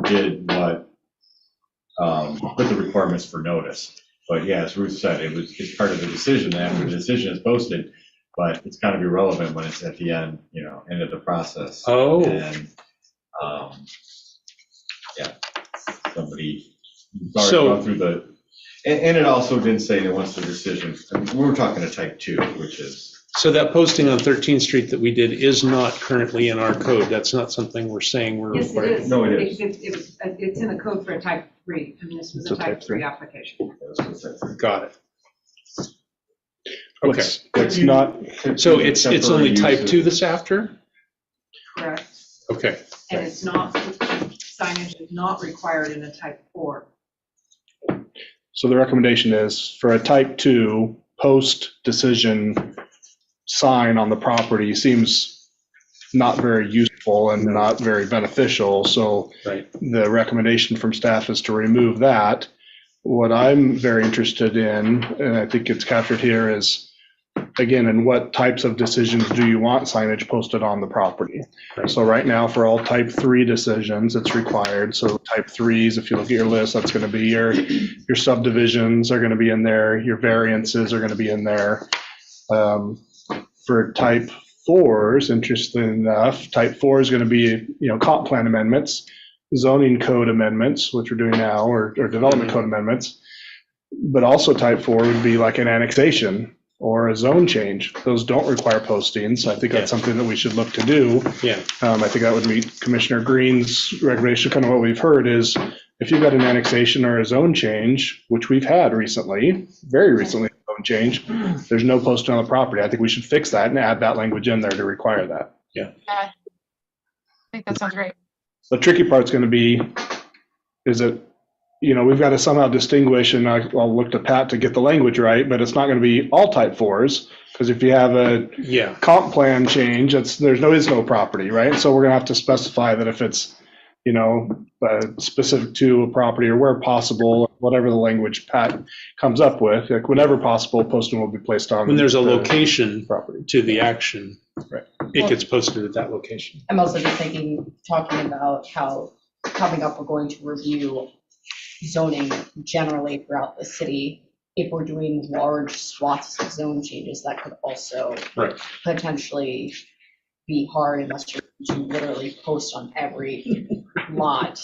did what, put the requirements for notice. But yeah, as Ruth said, it's part of the decision after the decision is posted, but it's kind of irrelevant when it's at the end, end of the process. Oh. And, somebody gone through the, and it also didn't say that once the decision, we were talking to type 2, which is. So that posting on 13th Street that we did is not currently in our code. That's not something we're saying we're. Yes, it is. No, it is. It's in the code for a type 3, and this was a type 3 application. Got it. Okay. It's not. So it's only type 2 that's after? Correct. Okay. And it's not, signage is not required in a type 4. So the recommendation is for a type 2 post decision sign on the property seems not very useful and not very beneficial. So the recommendation from staff is to remove that. What I'm very interested in, and I think it's captured here, is again, in what types of decisions do you want signage posted on the property? So right now for all type 3 decisions, it's required. So type 3s, if you look at your list, that's going to be your subdivisions are going to be in there. Your variances are going to be in there. For type 4s, interestingly enough, type 4 is going to be, comp plan amendments, zoning code amendments, which we're doing now, or development code amendments. But also type 4 would be like an annexation or a zone change. Those don't require postings. I think that's something that we should look to do. Yeah. I think that would meet Commissioner Green's recommendation. Kind of what we've heard is if you've got an annexation or a zone change, which we've had recently, very recently, zone change, there's no posting on the property. I think we should fix that and add that language in there to require that. Yeah. I think that sounds great. The tricky part's going to be, is it, we've got to somehow distinguish, and I'll look to Pat to get the language right, but it's not going to be all type 4s, because if you have a comp plan change, is no property, right? So we're going to have to specify that if it's, specific to a property or where possible, whatever the language Pat comes up with, like whenever possible, posting will be placed on. When there's a the location property. to the action, Right. it gets posted at that location. I'm also just talking about how coming up, we're going to review zoning generally throughout the city. If we're doing large swaths of zone changes, that could also Right. potentially be hard unless you're to literally post on every lot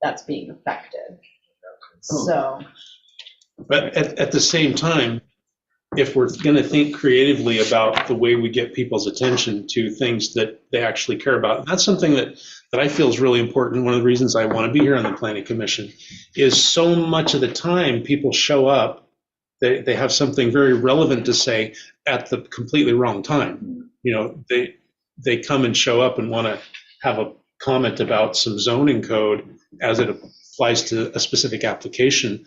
that's being affected. So, But at the same time, if we're going to think creatively about the way we get people's attention to things that they actually care about, that's something that I feel is really important. One of the reasons I want to be here on the Planning Commission is so much of the time people show up, they have something very relevant to say at the completely wrong time. You know, they come and show up and want to have a comment about some zoning code as it applies to a specific application.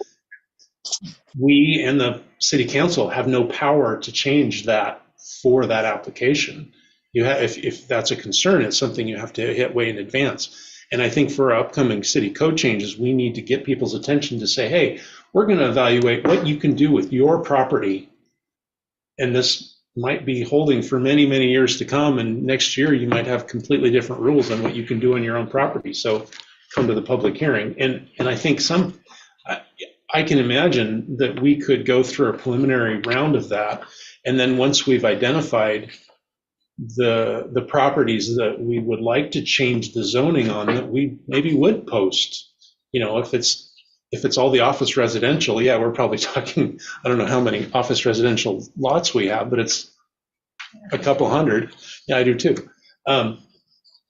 We and the city council have no power to change that for that application. You have, if that's a concern, it's something you have to hit way in advance. And I think for our upcoming city code changes, we need to get people's attention to say, hey, we're going to evaluate what you can do with your property. And this might be holding for many, many years to come. And next year you might have completely different rules on what you can do on your own property. So come to the public hearing. And I think I can imagine that we could go through a preliminary round of that. And then once we've identified the properties that we would like to change the zoning on, that we maybe would post, you know, if it's all the office residential, yeah, we're probably talking, I don't know how many office residential lots we have, but it's a couple hundred. Yeah, I do too.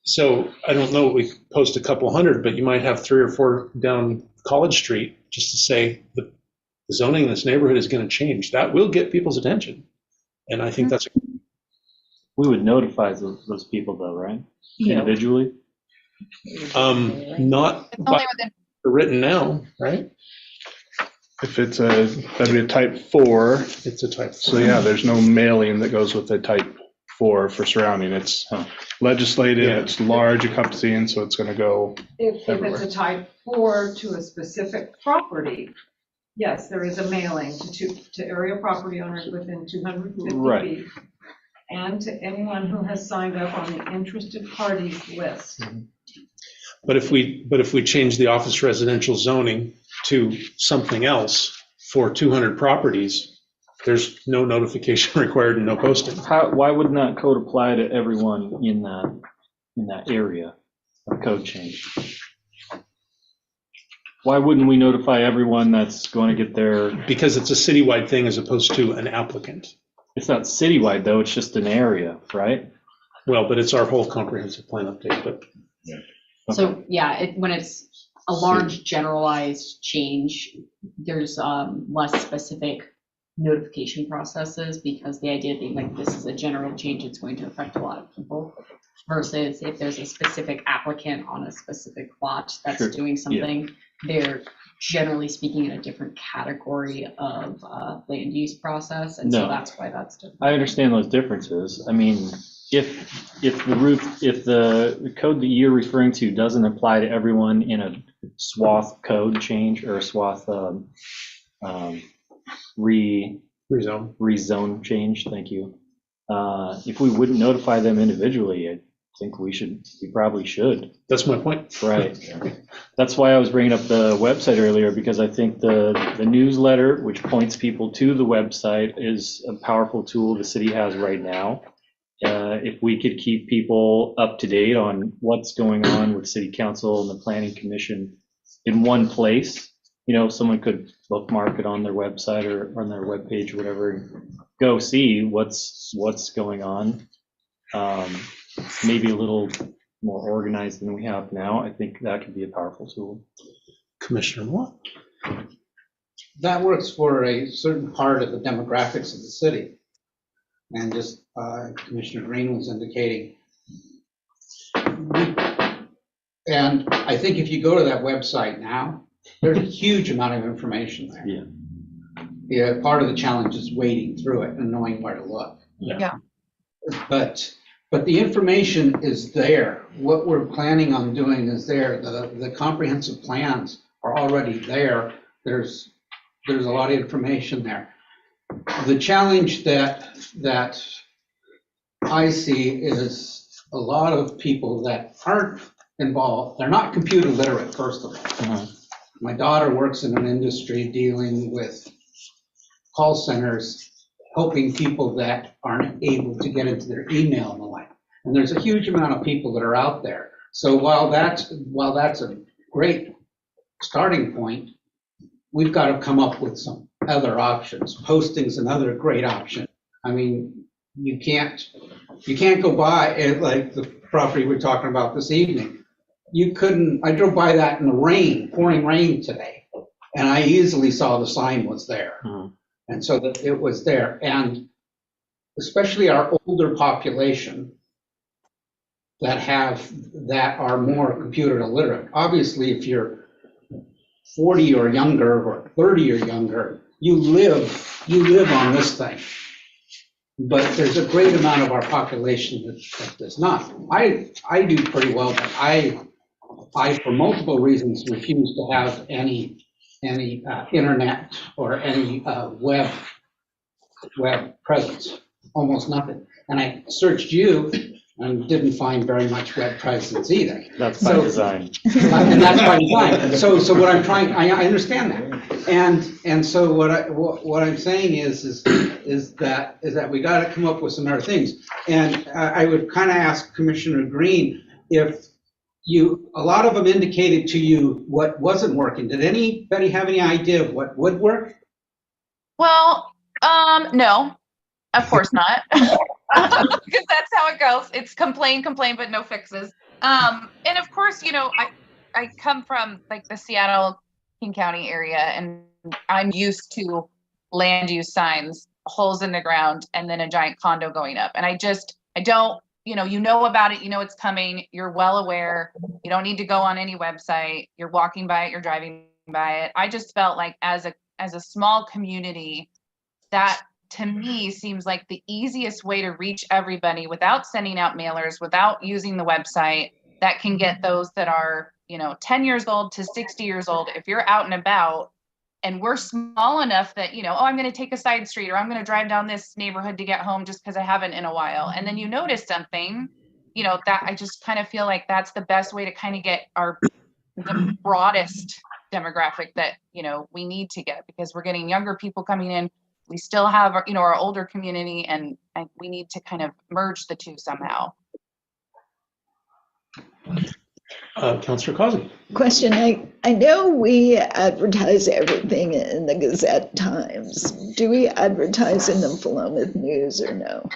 So I don't know, we post a couple hundred, but you might have 3 or 4 down College Street just to say the zoning in this neighborhood is going to change. That will get people's attention. And I think that's. We would notify those people though, right? Yeah. Individually? Not It's by only within, written now, right? If it's that'd be a type 4. It's a type. So yeah, there's no mailing that goes with a type 4 for surrounding. It's legislative, Yeah. it's large encompassing, so it's going to go. If everywhere. it's a type 4 to a specific property, yes, there is a mailing to area property owners within 250 Right. feet, and to anyone who has signed up on the interested parties list. But if we change the office residential zoning to something else for 200 properties, there's no notification required and no posting. Why wouldn't that code apply to everyone in that area of code change? Why wouldn't we notify everyone that's going to get their? Because it's a citywide thing as opposed to an applicant. It's not citywide though, it's just an area, right? Well, but it's our whole comprehensive plan update, but. So, yeah, when it's a large generalized change, there's less specific notification processes, because the idea being like, this is a general change, it's going to affect a lot of people, versus if there's a specific applicant on a specific lot that's Sure. doing something, they're generally speaking in a different category of land use process, and so No. that's why that's different. I understand those differences. I mean, if the code that you're referring to doesn't apply to everyone in a swath code change or a swath rezone change, thank you. If we wouldn't notify them individually, I think we probably should. That's my point. Right. That's why I was bringing up the website earlier, because I think the newsletter, which points people to the website, is a powerful tool the city has right now. If we could keep people up to date on what's going on with city council and the planning commission in one place, you know, someone could bookmark it on their website or on their webpage or whatever, and go see what's going on. Maybe a little more organized than we have now. I think that could be a powerful tool. Commissioner Moore? That works for a certain part of the demographics of the city. And just Commissioner Green was indicating. And I think if you go to that website now, there's a huge amount of information there. Yeah. Yeah, part of the challenge is wading through it and knowing where to look. Yeah. But the information is there. What we're planning on doing is there. The comprehensive plans are already there. There's a lot of information there. The challenge that I see is a lot of people that aren't involved, they're not computer literate, first of all. My daughter works in an industry dealing with call centers, helping people that aren't able to get into their email and the like. And there's a huge amount of people that are out there. So while that's a great starting point, we've got to come up with some other options. Posting's another great option. I mean, you can't go by it like the property we're talking about this evening. I drove by that in the rain, pouring rain today, and I easily saw the sign was there. And so that it was there. And especially our older population that are more computer illiterate. Obviously, if you're 40 or younger or 30 or younger, you live on this thing. But there's a great amount of our population that does not. I do pretty well, but I for multiple reasons refuse to have any internet or any web presence, almost nothing. And I searched you and didn't find very much web presence either. That's by design. And that's by design. So what I'm trying, I understand that. And so what I'm saying is that we got to come up with some other things. And I would kind of ask Commissioner Green if a lot of them indicated to you what wasn't working. Did anybody have any idea of what would work? Well, no, of course not. Because that's how it goes. It's complain, but no fixes. And of course, I come from like the Seattle, King County area, and I'm used to land use signs, holes in the ground, and then a giant condo going up. And I don't, you know about it, it's coming, you're well aware, you don't need to go on any website, you're walking by it, you're driving by it. I just felt like as a small community, that to me seems like the easiest way to reach everybody without sending out mailers, without using the website, that can get those that are, 10 years old to 60 years old. If you're out and about and we're small enough that, I'm going to take a side street or I'm going to drive down this neighborhood to get home just because I haven't in a while. And then you notice something, that I just kind of feel like that's the best way to kind of get the broadest demographic that, we need to get, because we're getting younger people coming in. We still have our older community, and we need to kind of merge the two somehow. Councilor Causey. Question, I know we advertise everything in the Gazette Times. Do we advertise in the Philomath News or no?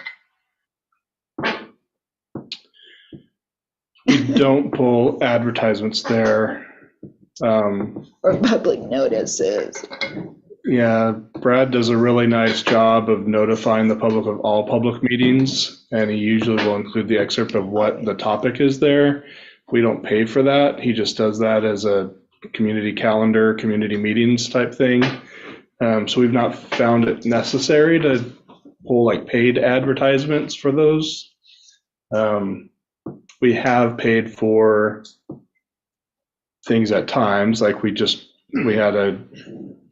We don't pull advertisements there. Or public notices? Yeah, Brad does a really nice job of notifying the public of all public meetings, and he usually will include the excerpt of what the topic is there. We don't pay for that. He just does that as a community calendar, community meetings type thing. So we've not found it necessary to pull like paid advertisements for those. We have paid for things at times, like we had a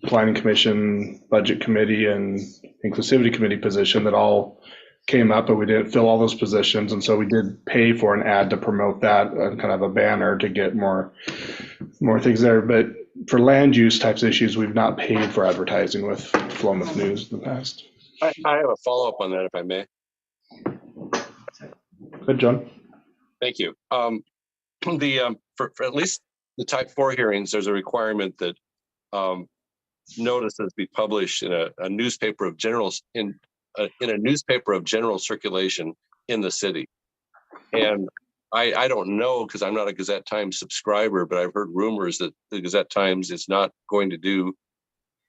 planning commission, budget committee, and inclusivity committee position that all came up, but we didn't fill all those positions, and so we did pay for an ad to promote that, kind of a banner to get more things there. But for land use types of issues, we've not paid for advertising with Philomath News in the past. I have a follow-up on that, if I may. Good, John. Thank you. For at least the type 4 hearings, there's a requirement that notices be published in a newspaper of general circulation in the city. And I don't know, because I'm not a Gazette Times subscriber, but I've heard rumors that the Gazette Times is not going to do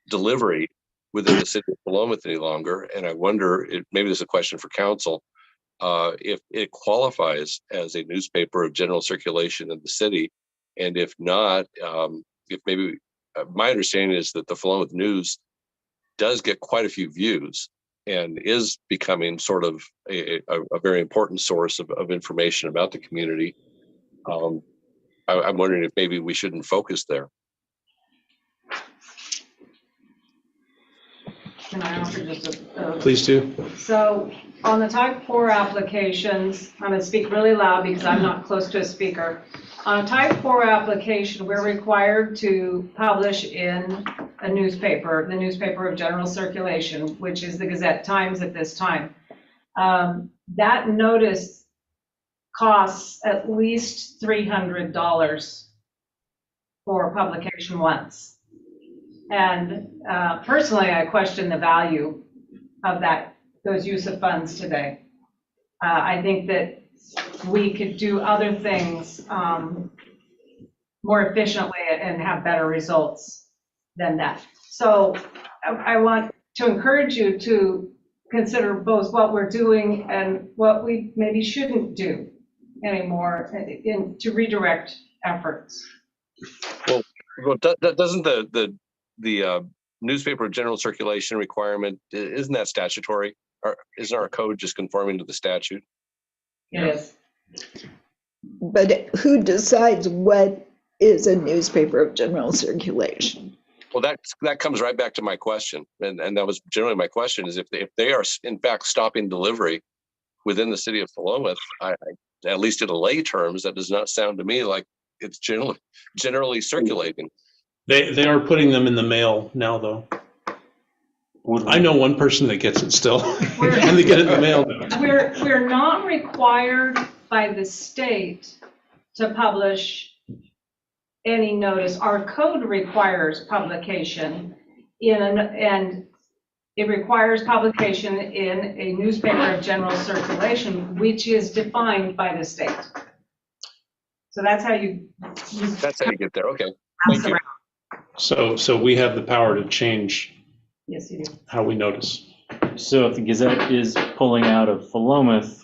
delivery within the city of Philomath any longer. And I wonder, maybe this is a question for council, if it qualifies as a newspaper of general circulation in the city. And if not, if maybe, my understanding is that the Philomath News does get quite a few views and is becoming sort of a very important source of information about the community. I'm wondering if maybe we shouldn't focus there. Can I offer just a Please do. So on the type 4 applications, I'm going to speak really loud because I'm not close to a speaker. On a type 4 application, we're required to publish in a newspaper, the newspaper of general circulation, which is the Gazette-Times at this time. That notice costs at least $300 for publication once. And personally, I question the value of those use of funds today. I think that we could do other things more efficiently and have better results than that. So I want to encourage you to consider both what we're doing and what we maybe shouldn't do anymore to redirect efforts. Well, doesn't the newspaper general circulation requirement, isn't that statutory? Or isn't our code just conforming to the statute? It is. But who decides what is a newspaper of general circulation? Well, that comes right back to my question, and that was generally my question: is if they are in fact stopping delivery within the city of Philomath, at least in lay terms, that does not sound to me like it's generally circulating. They are putting them in the mail now, though. I know one person that gets it still, and they get it in the mail. We're not required by the state to publish any notice. Our code requires publication and it requires publication in a newspaper of general circulation, which is defined by the state. So that's how you get there. Okay. Thank you. So we have the power to change. Yes, you do. How we notice. So if the Gazette is pulling out of Philomath,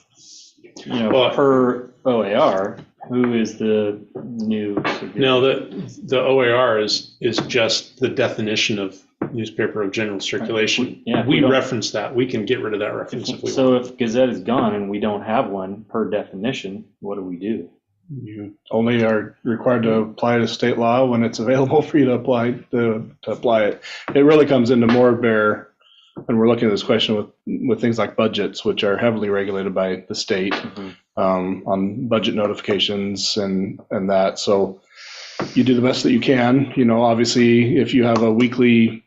per OAR, who is the new? No, the OAR is just the definition of newspaper of general circulation. Right. Yeah, we reference that. We can get rid of that reference if we want. So if Gazette is gone and we don't have one per definition, what do we do? You only are required to apply to state law when it's available for you to apply it. It really comes into more bear when we're looking at this question with things like budgets, which are heavily regulated by the state, on budget notifications and that. So you do the best that you can. Obviously, if you have a weekly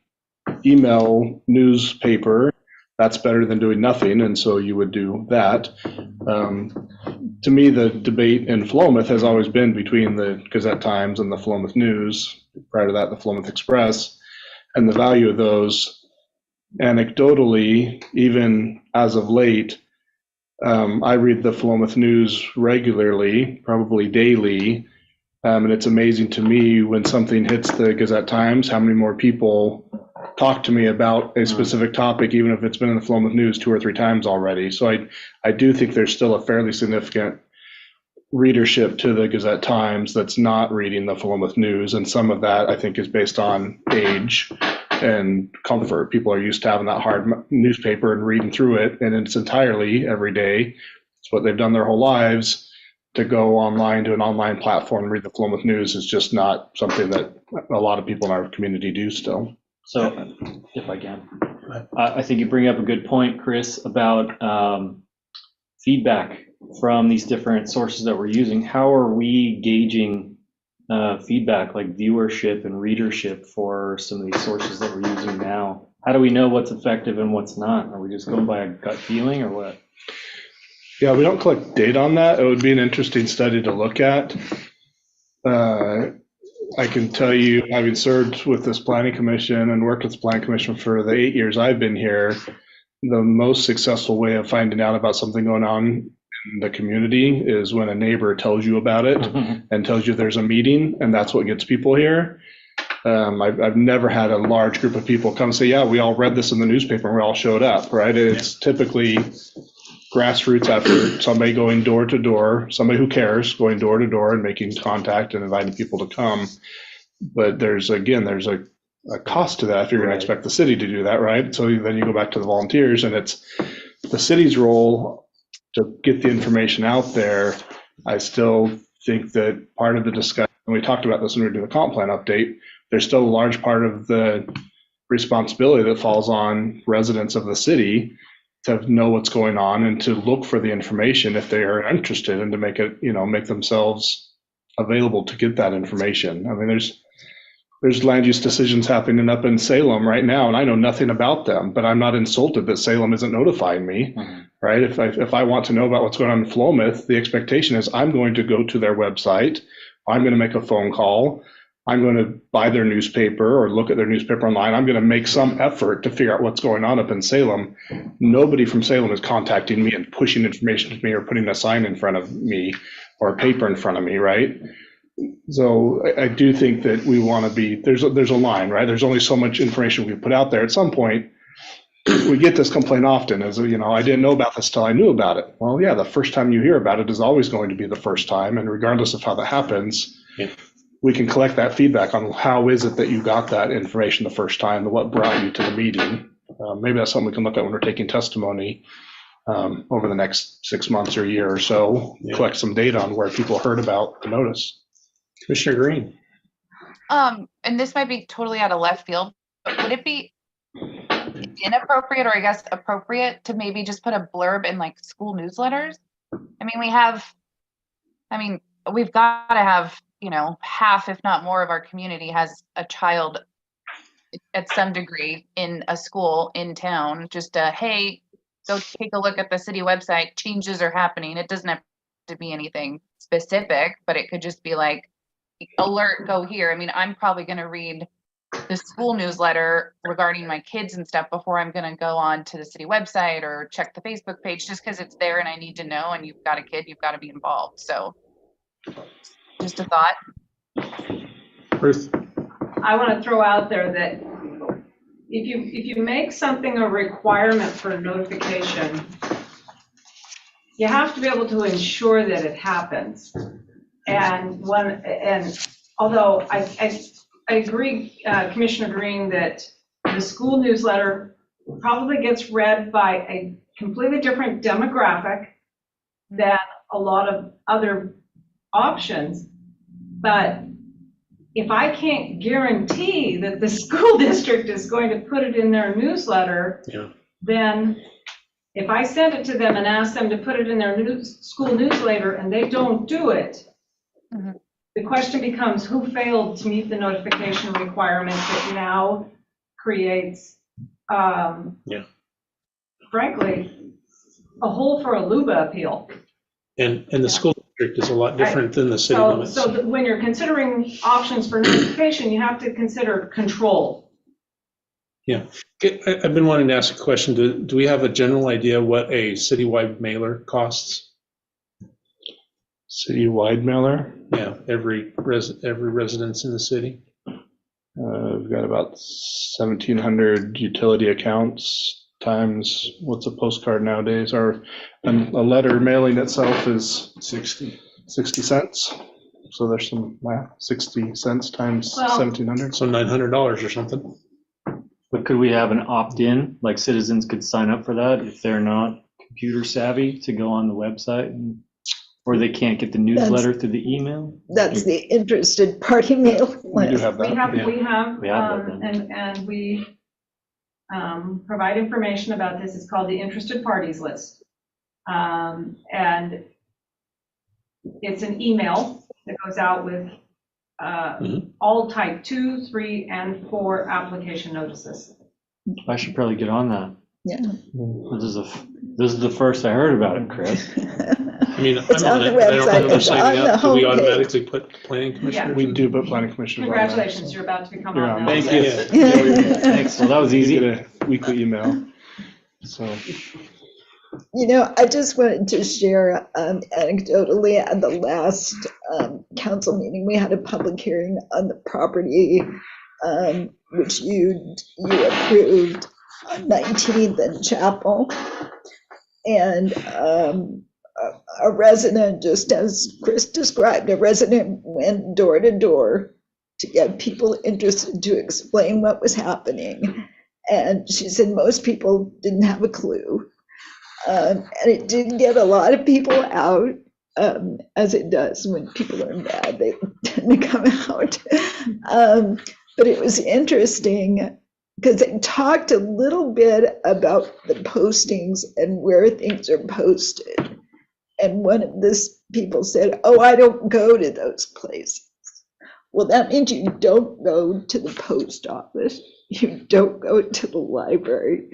email newspaper, that's better than doing nothing, and so you would do that. To me, the debate in Philomath has always been between the Gazette-Times and the Philomath News, prior to that, the Philomath Express, and the value of those. Anecdotally, even as of late, I read the Philomath News regularly, probably daily, and it's amazing to me when something hits the Gazette-Times, how many more people talk to me about a specific topic, even if it's been in the Philomath News 2 or 3 times already. So I do think there's still a fairly significant readership to the Gazette-Times that's not reading the Philomath News, and some of that I think is based on age and comfort. People are used to having that hard newspaper and reading through it, and it's entirely every day. It's what they've done their whole lives. To go online to an online platform and read the Philomath News is just not something that a lot of people in our community do still. So, if I can, I think you bring up a good point, Chris, about feedback from these different sources that we're using. How are we gauging feedback like viewership and readership for some of these sources that we're using now? How do we know what's effective and what's not? Are we just going by a gut feeling or what? Yeah, we don't collect data on that. It would be an interesting study to look at. I can tell you, having served with this planning commission and worked with the planning commission for the 8 years I've been here, the most successful way of finding out about something going on in the community is when a neighbor tells you about it and tells you there's a meeting, and that's what gets people here. I've never had a large group of people come and say, yeah, we all read this in the newspaper and we all showed up, right? It's typically grassroots effort, somebody going door to door, somebody who cares, going door to door and making contact and inviting people to come. But there's a cost to that if you're going to expect the city to do that, right? So then you go back to the volunteers, and it's the city's role to get the information out there. I still think that part of the discussion, and we talked about this when we were doing the comp plan update, there's still a large part of the responsibility that falls on residents of the city to know what's going on and to look for the information if they are interested, and to make it, make themselves available to get that information. I mean, there's land use decisions happening up in Salem right now, and I know nothing about them, but I'm not insulted that Salem isn't notifying me, right? If I want to know about what's going on in Philomath, the expectation is I'm going to go to their website, I'm going to make a phone call, I'm going to buy their newspaper or look at their newspaper online. I'm going to make some effort to figure out what's going on up in Salem. Nobody from Salem is contacting me and pushing information to me or putting a sign in front of me or a paper in front of me, right? So I do think that we want to be, there's a line, right? There's only so much information we put out there. At some point, we get this complaint often as, I didn't know about this till I knew about it. Well, yeah, the first time you hear about it is always going to be the first time. And regardless of how that happens, we can collect that feedback on how is it that you got that information the first time, what brought you to the meeting. Maybe that's something we can look at when we're taking testimony over the next 6 months or a year or so, collect some data on where people heard about the notice. Commissioner Green. And this might be totally out of left field, but would it be inappropriate, or I guess appropriate, to maybe just put a blurb in like school newsletters? I mean, we've got to have, half, if not more, of our community has a child at some degree in a school in town. Just hey, go take a look at the city website. Changes are happening. It doesn't have to be anything specific, but it could just be like, alert, go here. I mean, I'm probably going to read the school newsletter regarding my kids and stuff before I'm going to go on to the city website or check the Facebook page, just because it's there and I need to know, and you've got a kid, you've got to be involved. So just a thought. Ruth. I want to throw out there that if you make something a requirement for notification, you have to be able to ensure that it happens. And although I agree, Commissioner Green, that the school newsletter probably gets read by a completely different demographic than a lot of other options. But if I can't guarantee that the school district is going to put it in their newsletter, then if I send it to them and ask them to put it in their school newsletter and they don't do it, the question becomes, who failed to meet the notification requirement that now creates, frankly, a hole for a LUBA appeal. And the school district is a lot different than the city limits. So when you're considering options for notification, you have to consider control. Yeah, I've been wanting to ask a question. Do we have a general idea what a citywide mailer costs? Citywide mailer? Yeah, every residence in the city. We've got about 1,700 utility accounts times, what's a postcard nowadays? Or a letter mailing itself is 60 cents. So there's some math, 60 cents times 1,700. So $900 or something. But could we have an opt-in, like citizens could sign up for that if they're not computer savvy, to go on the website, or they can't get the newsletter through the email? That's the interested party mail list. We do have that. And we provide information about this. It's called the interested parties list. And it's an email that goes out with all type 2, 3, and 4 application notices. I should probably get on that. Yeah. This is the first I heard about it, Chris. I mean, It's on the website. It's on the do we homepage. automatically put planning commissioners? Yeah. We do, but planning commissioners. Congratulations, you're about to become You're on on. now. Thank you. Thanks. Well, that was easy. Get a weekly email. So. I just wanted to share anecdotally at the last council meeting, we had a public hearing on the property which you approved on 19th and Chapel. And a resident, just as Chris described, a resident went door to door to get people interested to explain what was happening. And she said most people didn't have a clue. And it did get a lot of people out, as it does when people are mad, they tend to come out. But it was interesting because they talked a little bit about the postings and where things are posted. And one of the people said, oh, I don't go to those places. Well, that means you don't go to the post office. You don't go to the library.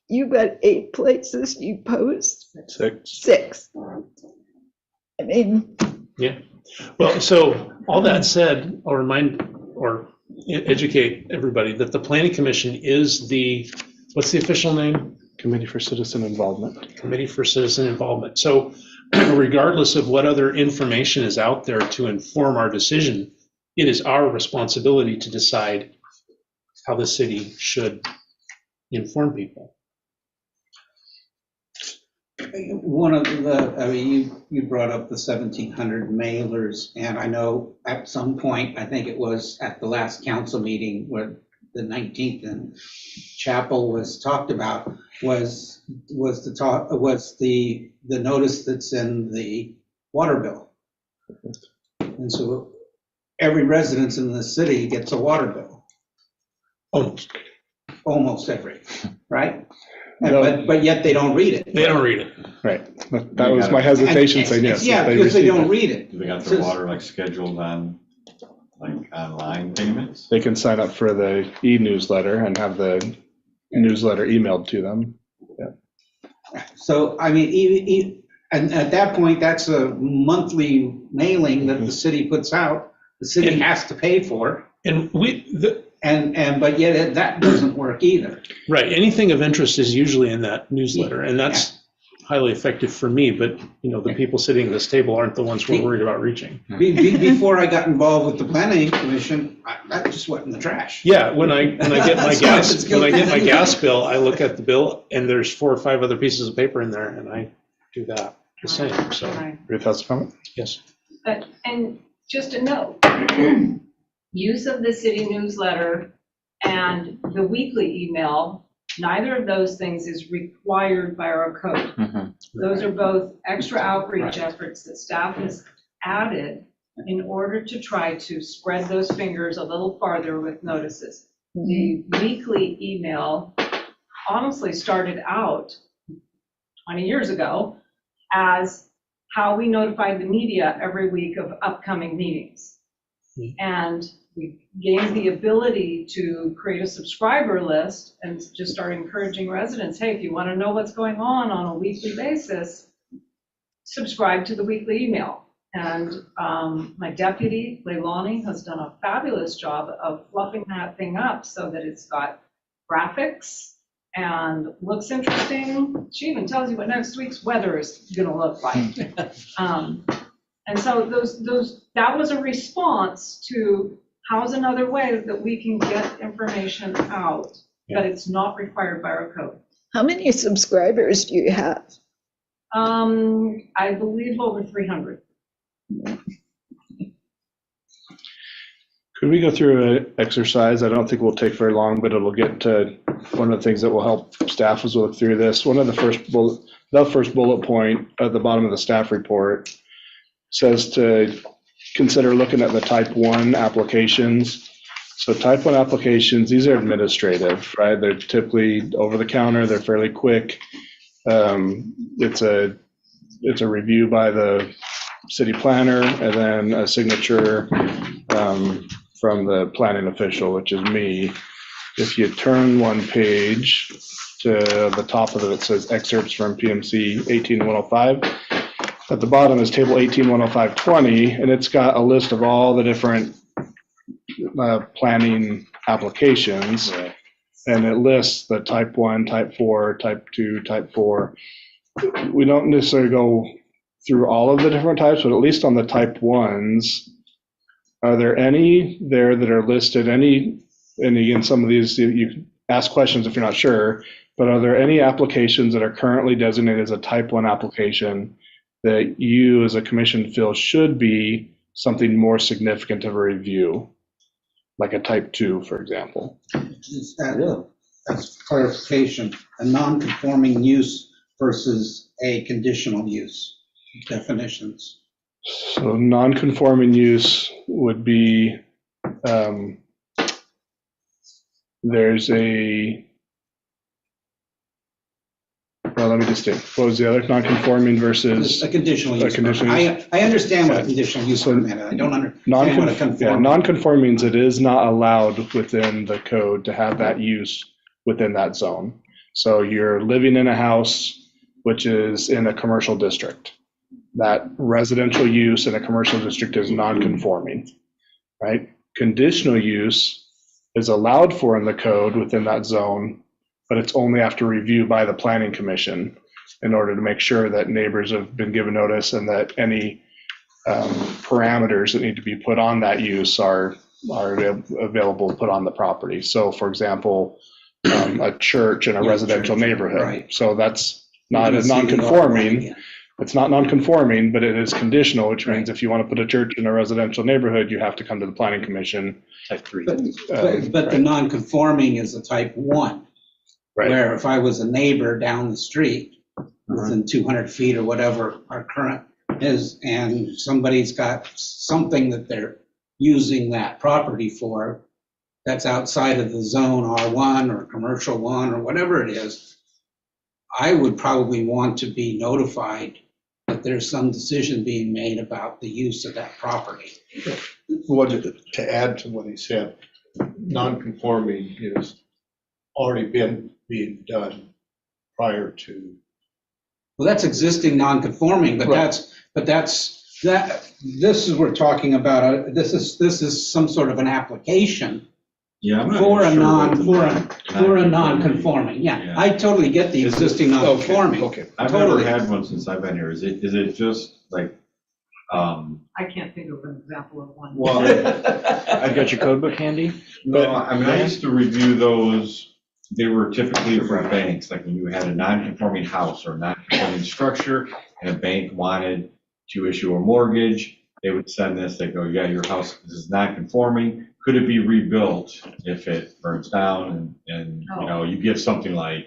You've got 8 places you post. 6. I mean. Yeah. Well, so all that said, I'll remind or educate everybody that the Planning Commission is what's the official name? Committee for Citizen Involvement. Committee for Citizen Involvement. So regardless of what other information is out there to inform our decision, it is our responsibility to decide how the city should inform people. One of I mean, you brought up the 1,700 mailers, and I know at some point, I think it was at the last council meeting where the 19th in Chapel was talked about, was the notice that's in the water bill. And so every resident in the city gets a water bill. Almost every, right? But yet they don't read it. They don't read it. Right. That was my hesitation saying yes. Yeah, because they don't read it. Do they got their water like scheduled on like online payments? They can sign up for the e-newsletter and have the newsletter emailed to them. Yeah. So, I mean, and at that point, that's a monthly mailing that the city puts out. The city has to pay for. And but yet that doesn't work either. Right. Anything of interest is usually in that newsletter, and that's highly effective for me. But the people sitting at this table aren't the ones we're worried about reaching. Before I got involved with the Planning Commission, that just went in the trash. Yeah. When I get my gas bill, I look at the bill, and there's 4 or 5 other pieces of paper in there, and I do that the same. So, Ruth has a comment? Yes. And just a note. Use of the city newsletter and the weekly email, neither of those things is required by our code. Mm-hmm. Those are both extra outreach efforts that staff has added in order to try to spread those fingers a little farther with notices. The weekly email honestly started out 20 years ago as how we notified the media every week of upcoming meetings. And we gained the ability to create a subscriber list and just start encouraging residents, hey, if you want to know what's going on a weekly basis, subscribe to the weekly email. And my deputy, Leilani, has done a fabulous job of fluffing that thing up so that it's got graphics and looks interesting. She even tells you what next week's weather is going to look like. And so that was a response to how's another way that we can get information out, but it's not required by our code. How many subscribers do you have? I believe over 300. Could we go through an exercise? I don't think we'll take very long, but it'll get to one of the things that will help staff as we look through this. One of the first bullet point at the bottom of the staff report says to consider looking at the type 1 applications. So type 1 applications, these are administrative, right? They're typically over the counter, they're fairly quick. It's a review by the city planner and then a signature from the planning official, which is me. If you turn one page to the top of it, it says excerpts from PMC 18105. At the bottom is table 1810520, and it's got a list of all the different planning applications. Right. And it lists the type 1, type 4, type 2, type 4. We don't necessarily go through all of the different types, but at least on the type 1s, are there any there that are listed? And again, some of these, you ask questions if you're not sure, but are there any applications that are currently designated as a type 1 application that you as a commission feel should be something more significant of a review, like a type 2, for example? That's clarification, a non-conforming use versus a conditional use definitions. So non-conforming use would be there's well, let me just think. What was the other non-conforming versus? A conditional use. A conditional use. I understand what a Yeah. conditional use So permit is. I don't understand what a conforming. Non-conformings, it is not allowed within the code to have that use within that zone. So you're living in a house which is in a commercial district. That residential use in a commercial district is non-conforming, right? Conditional use is allowed for in the code within that zone, but it's only after review by the planning commission in order to make sure that neighbors have been given notice and that any parameters that need to be put on that use are available to put on the property. So for example, a church in a residential neighborhood. Right. So that's not as non-conforming. It's not non-conforming, but it is conditional, which means if you want to put a church in a residential neighborhood, you have to come to the planning commission. Type 3. But the non-conforming is a type 1. Right. Where if I was a neighbor down the street, within 200 feet or whatever our current is, and somebody's got something that they're using that property for that's outside of the zone R1 or commercial 1 or whatever it is, I would probably want to be notified that there's some decision being made about the use of that property. To add to what he said, non-conforming is already been being done prior to. Well, that's existing non-conforming, but this is, we're talking about, this is some sort of an application Yeah, I'm not for a even sure for a non-conforming, yeah. I totally get the existing non-conforming. Okay. I've Totally. never had one since I've been here. Is it just like, I can't think of an example of one. well, I've got your code book handy. no, I mean, I used to review those. They were typically for banks, like when you had a non-conforming house or a non-conforming structure and a bank wanted to issue a mortgage, they would send this, they go, yeah, your house is non-conforming. Could it be rebuilt if it burns down? And you know, you give something like,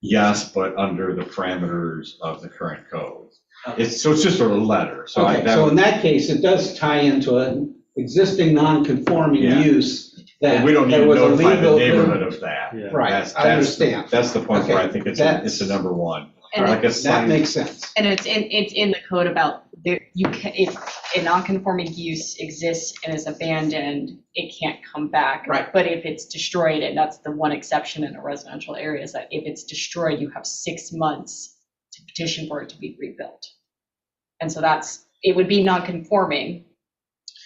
yes, but under the parameters of the current code. It's just a letter. So Okay, so in that case, it does tie into an existing non-conforming Yeah. use that But we don't need there to was a notify the legal. neighborhood of that. Yeah. Right, I understand. That's the point where I Okay, think it's that's- a number one. And Like a That sign. makes sense. And it's in the code about there, if a non-conforming use exists and is abandoned, it can't come back. Right. But if it's destroyed, and that's the one exception in a residential area, is that if it's destroyed, you have 6 months to petition for it to be rebuilt. And so it would be non-conforming,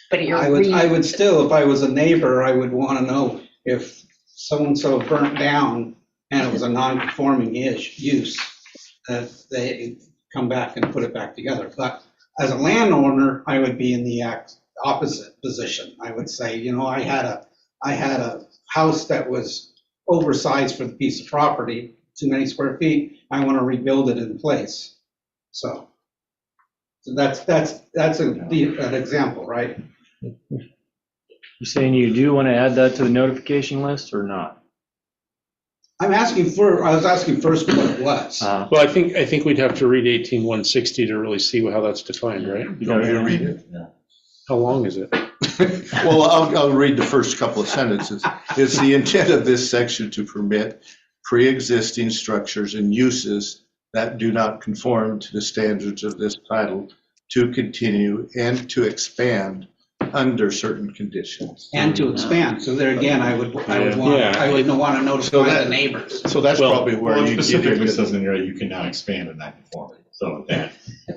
but you're. I would still, if I was a neighbor, I would want to know if so-and-so burnt down and it was a non-conforming use, that they come back and put it back together. But as a landowner, I would be in the opposite position. I would say, you know, I had a house that was oversized for the piece of property, too many square feet. I want to rebuild it in place. So that's an example, right? You saying you do want to add that to the notification list or not? I was asking first what it was. Well, I think we'd have to read 18-160 to really see how that's defined, right? You want me to read it? How long is it? Well, I'll read the first couple of sentences. It's the intent of this section to permit pre-existing structures and uses that do not conform to the standards of this title to continue and to expand under certain conditions. And to expand, so there again, I would want to notify the neighbors. So that's probably where Well, you get specifically into says in there, you cannot expand a non-conformity. So that,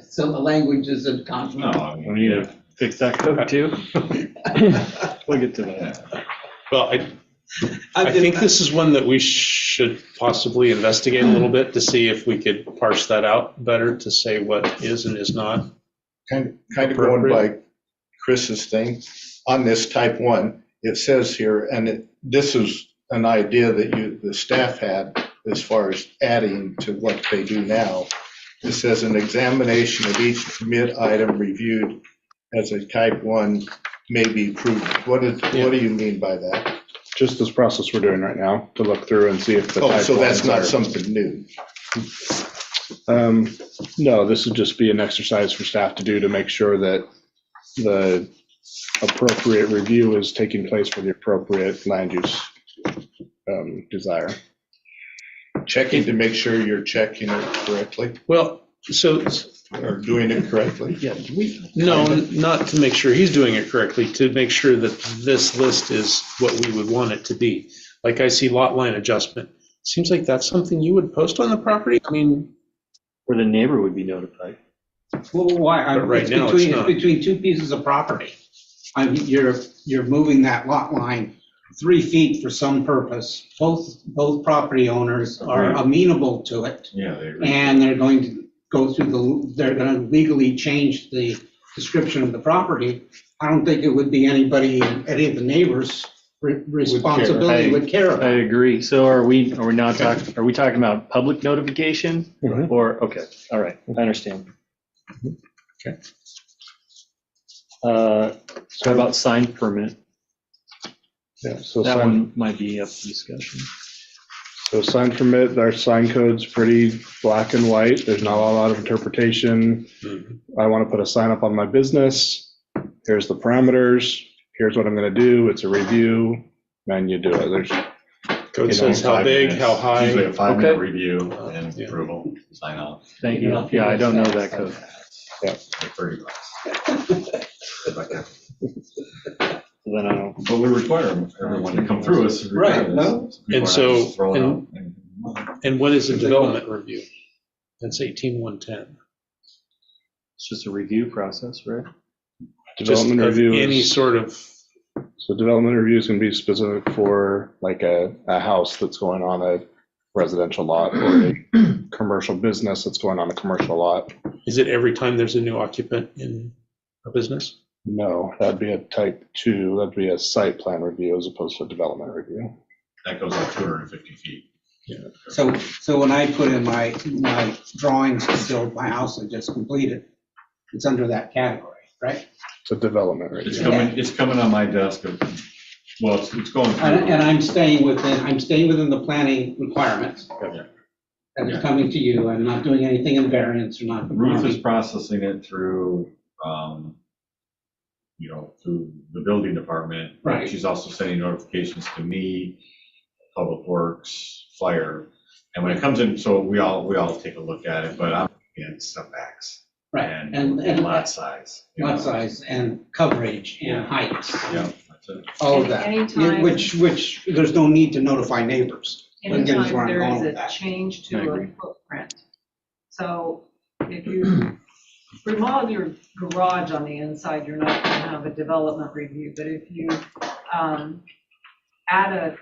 So the language is in conflict. no, I mean, We need to fix that code too. We'll get to that. Well, I think this is one that we should possibly investigate a little bit to see if we could parse that out better to say what is and is not. kind of going by Chris's thing, on this type 1, it says here, and this is an idea that the staff had as far as adding to what they do now. It says an examination of each permit item reviewed as a type 1 may be approved. What do you mean by that? Just this process we're doing right now to look through and see if the type So that's ones not are- something new. No, this would just be an exercise for staff to do to make sure that the appropriate review is taking place for the appropriate land use desire. Checking to make sure you're checking it correctly Well, so, or doing it correctly. yeah, no, not to make sure he's doing it correctly, to make sure that this list is what we would want it to be. Like I see lot line adjustment. Seems like that's something you would post on the property? I mean, Or the neighbor would be notified. Well, why? But right It's now, it's between, not. it's between two pieces of property. I mean, you're moving that lot line 3 feet for some purpose. Both property owners are amenable to it, Yeah, they agree. and they're going to go through they're gonna legally change the description of the property. I don't think it would be any of the neighbors' responsibility would care I about. agree. So are we talking about public notification? Mhm. Or, okay, all right, I understand. Okay. How about sign permit? Yeah, so That sign, one might be up for discussion. so sign permit, our sign code's pretty black and white. There's not a lot of interpretation. I want to put a sign up on my business. Here's the parameters. Here's what I'm going to do. It's a review, and you do it. There's, code know, says how 5 big, minutes. how high. Usually a 5-minute Okay. review and Yeah. approval, sign off. Thank you. Yeah, I don't know that code. Yeah. Like $30. Then I don't. But we require everyone to come through us. Right, no? And so, Throw it out. And what is a development review? That's 18-110. It's just a review process, right? Just development of review any is, sort of, so development reviews can be specific for like a house that's going on a residential lot or a commercial business that's going on a commercial lot. is it every time there's a new occupant in a business? No, that'd be a type 2, that'd be a site plan review as opposed to a development review. That goes up 250 feet. So when I put in my drawings to build my house I just completed, it's under that category, right? It's a development It's review. coming on my desk. Well, it's going through. And I'm staying within the planning requirements. Yeah. And it's coming to you. I'm not doing anything in variance or not. Ruth is processing it through, through the building department. Right. She's also sending notifications to me, Public Works, Fire. And when it comes in, so we all take a look at it, but I'm in setbacks. Right, And lot size. you lot know. size and coverage and height, Yeah, that's it. all of that. Anytime- Which there's no need to notify neighbors. Again, is where Anytime I'm there going is with a that. change I to agree. a footprint. So if you remodel your garage on the inside, you're not going to have a development review. But if you add a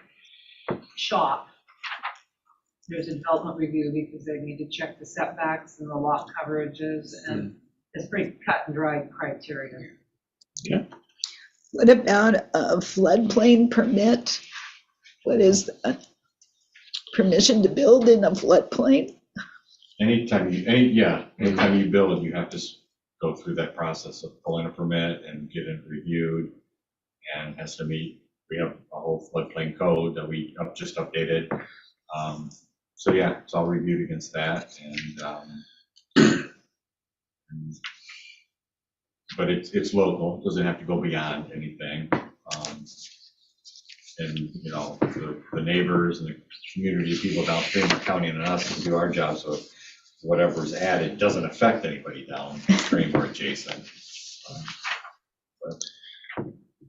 shop, there's a development review because they need to check the setbacks and the lot coverages, and it's pretty cut and dried criteria. What about a floodplain permit? What is that? Permission to build in a floodplain? Anytime you build, you have to go through that process of pulling a permit and get it reviewed, and has to meet, we have a whole floodplain code that we just updated. So yeah, it's all reviewed against that, but it's local, doesn't have to go beyond anything. And the neighbors and the community, people downstream are counting on us to do our job, so whatever's added doesn't affect anybody downstream or adjacent.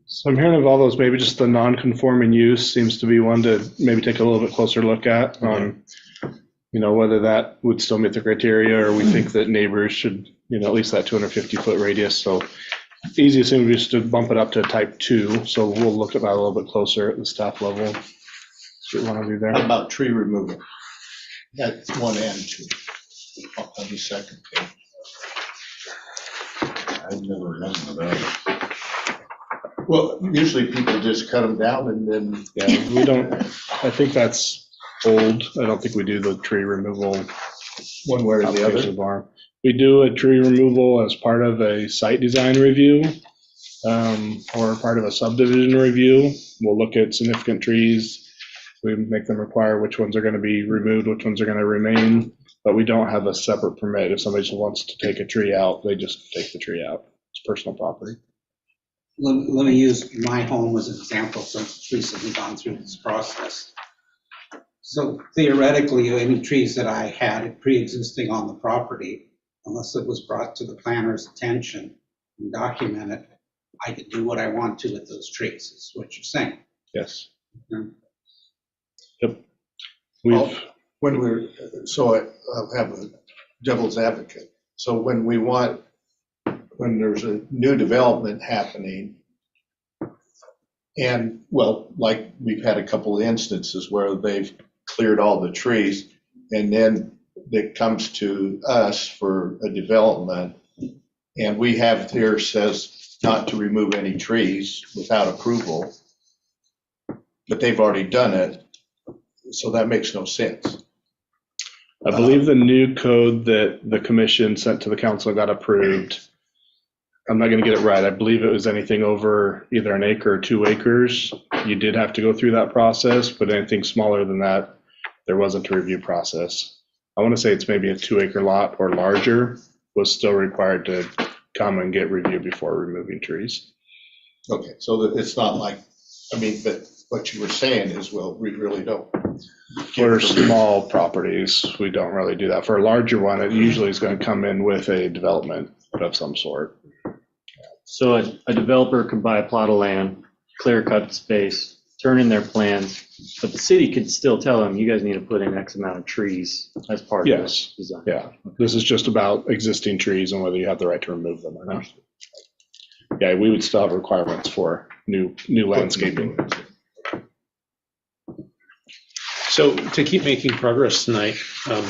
So I'm hearing of all those, maybe just the non-conforming use seems to be one to maybe take a little bit closer look at. Whether that would still meet the criteria, or we think that neighbors should, at least that 250-foot radius. So easiest thing would be just to bump it up to type 2. So we'll look at that a little bit closer at the staff level. See what we want to do there. How about tree removal? That's 1 and 2 on the second page. I've never done that. Well, usually people just cut them down and then. Yeah, we don't, I think that's old. I don't think we do the tree removal One way or the application other. of our. We do a tree removal as part of a site design review, or part of a subdivision review. We'll look at significant trees. We make them require which ones are going to be removed, which ones are going to remain, but we don't have a separate permit. If somebody just wants to take a tree out, they just take the tree out. It's personal property. Let me use my home as an example since it's recently gone through this process. So theoretically, any trees that I had pre-existing on the property, unless it was brought to the planner's attention and documented, I could do what I want to with those trees, is what you're saying. Yes. Yeah. Yep. We've, When we're, so I'll have a devil's advocate. So when there's a new development happening, and, well, like we've had a couple of instances where they've cleared all the trees, and then it comes to us for a development, and we have here says not to remove any trees without approval, but they've already done it, so that makes no sense. I believe the new code that the commission sent to the council got approved. I'm not going to get it right. I believe it was anything over either an acre or 2 acres. You did have to go through that process, but anything smaller than that, there wasn't a review process. I want to say it's maybe a 2-acre lot or larger was still required to come and get reviewed before removing trees. Okay, so that it's not like, I mean, but what you were saying is, well, we really don't. For small properties, we don't really do that. For a larger one, it usually is going to come in with a development of some sort. So a developer could buy a plot of land, clear cut the space, turn in their plans, but the city could still tell them, you guys need to put in X amount of trees as part of this design. Yeah, this is just about existing trees and whether you have the right to remove them or not. Yeah, we would still have requirements for new landscaping. So to keep making progress tonight, I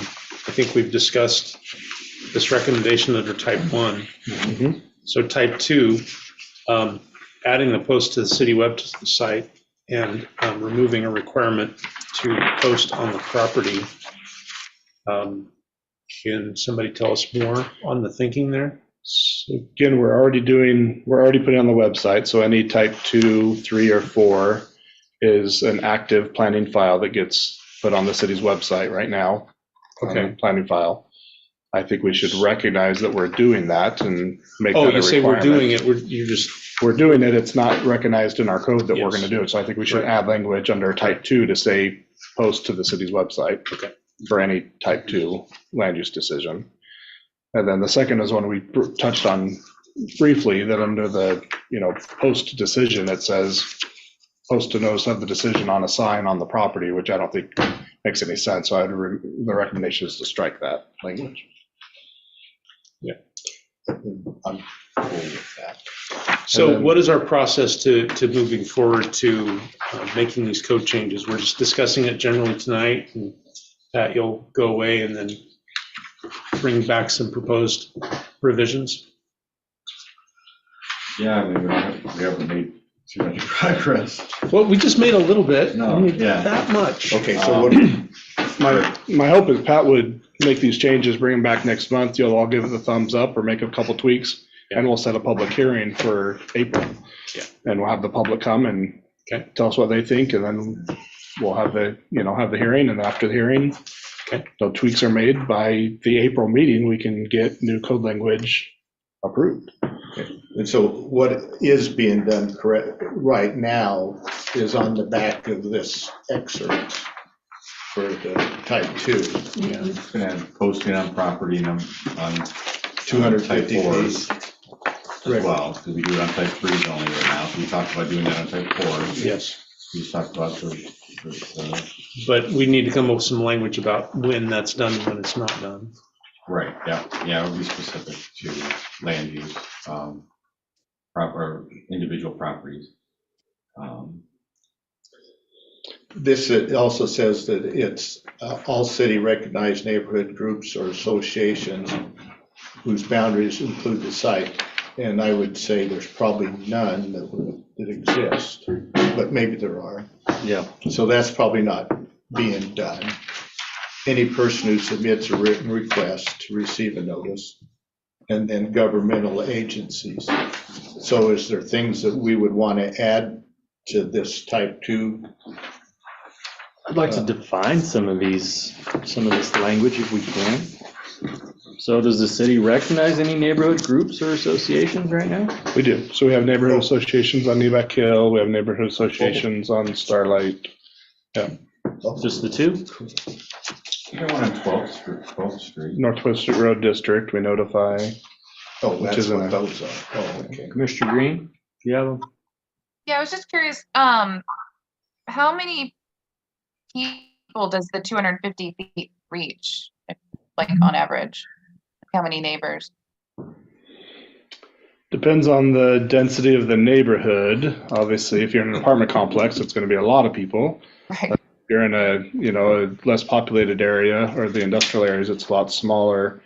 think we've discussed this recommendation under type 1. Mm-hmm. So type 2, adding the post to the city website and removing a requirement to post on the property. Can somebody tell us more on the thinking there? So again, we're already putting on the website. So any type 2, 3, or 4 is an active planning file that gets put on the city's website right now. Okay. Planning file. I think we should recognize that we're doing that and make that a requirement. Oh, you say we're doing it, we're doing it. It's not recognized in our code that we're Yes. going to do it. So I think we should add language under type 2 to say post to the city's website. Okay. For any type 2 land use decision. And then the second is one we touched on briefly, that under the, post decision, it says post a notice of the decision on a sign on the property, which I don't think makes any sense. So the recommendation is to strike that language. Yeah. I'm cool with that. So what is our process to moving forward to making these code changes? We're just discussing it generally tonight, and Pat, you'll go away and then bring back some proposed revisions? Yeah, I mean, we haven't made too much progress. Well, we just made a little bit. No, I mean, yeah. That much. Okay, so what, My hope is Pat would make these changes, bring them back next month. You'll all give it the thumbs up or make a couple tweaks, and we'll set a public hearing for April. Yeah. And we'll have the public come and tell us what they think, and then we'll have the hearing, and after the hearing, the tweaks are made. By the April meeting, we can get new code language approved. and so what is being done right now is on the back of this excerpt for the type 2. Yeah. And posting on property and on 250 type 4s feet. as well, because we do it on type 3s only right now. So we talked about doing that on type 4. Yes. We just talked about But we need to come up with some language about when that's done and when it's not done. right, yeah, it would be specific to land use, proper individual properties. This also says that it's all city recognized neighborhood groups or associations whose boundaries include the site. And I would say there's probably none that exist, but maybe there are. Yeah. So that's probably not being done. Any person who submits a written request to receive a notice, and then governmental agencies. So is there things that we would want to add to this type 2? I'd like to define some of this language if we can. So does the city recognize any neighborhood groups or associations right now? We do. So we have neighborhood associations on Nevack Hill. We have neighborhood associations on Starlight. Yeah. Just the two? Got one on 12th Street. Northwest Road District, we notify. Oh, Which that's isn't what a- those are. Oh, okay. Commissioner Green, do you have them? Yeah, I was just curious, how many people does the 250 feet reach, like on average? How many neighbors? Depends on the density of the neighborhood. Obviously, if you're in an apartment complex, it's going to be a lot of people. Right. If you're in a less populated area or the industrial areas, it's a lot smaller.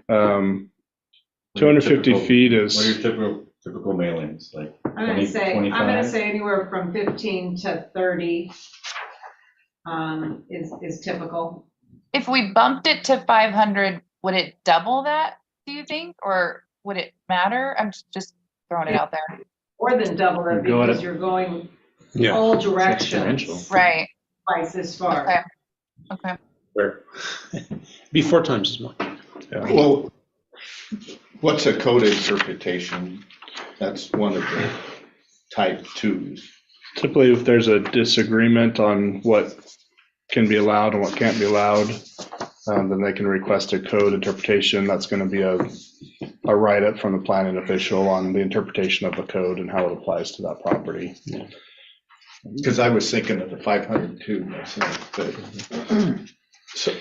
250 feet What are is, your typical mailings, like I'm 20, gonna 25? say anywhere from 15 to 30 is typical. If we bumped it to 500, would it double that, do you think? Or would it matter? I'm just throwing it out there. More than double it Go because ahead. you're going Yeah. all Exponential. directions Right, twice as far. okay, okay. Where? Be 4 times as much. Well, what's a code interpretation? That's one of the type 2s. typically if there's a disagreement on what can be allowed and what can't be allowed, then they can request a code interpretation. That's going to be a write-up from the planning official on the interpretation of the code and how it applies to that property. Because I was thinking of the 502 myself, but so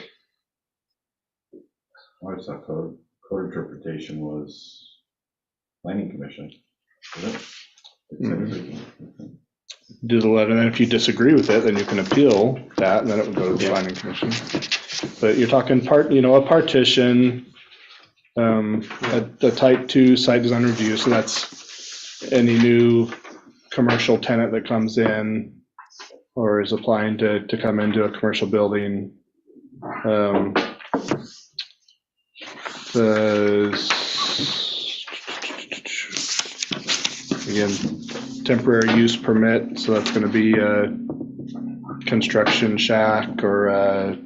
What is that code? Code interpretation was planning commission, is it? Do the letter, and then if you disagree with it, then you can appeal that, and then it would go to the planning commission. But you're talking a partition, a type 2 site design review, so that's any new commercial tenant that comes in or is applying to come into a commercial building. Again, temporary use permit, so that's going to be a construction shack or a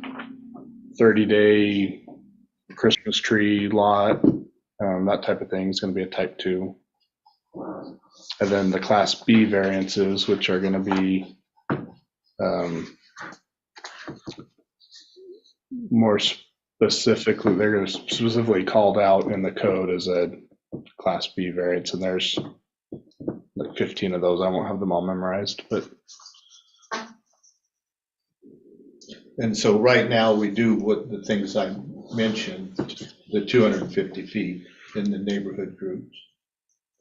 30-day Christmas tree lot, that type of thing is going to be a type 2. And then the Class B variances, which are going to be more specifically, they're going to specifically called out in the code as a Class B variance, and there's like 15 of those. I won't have them all memorized, but. and so right now we do what the things I mentioned, the 250 feet in the neighborhood groups.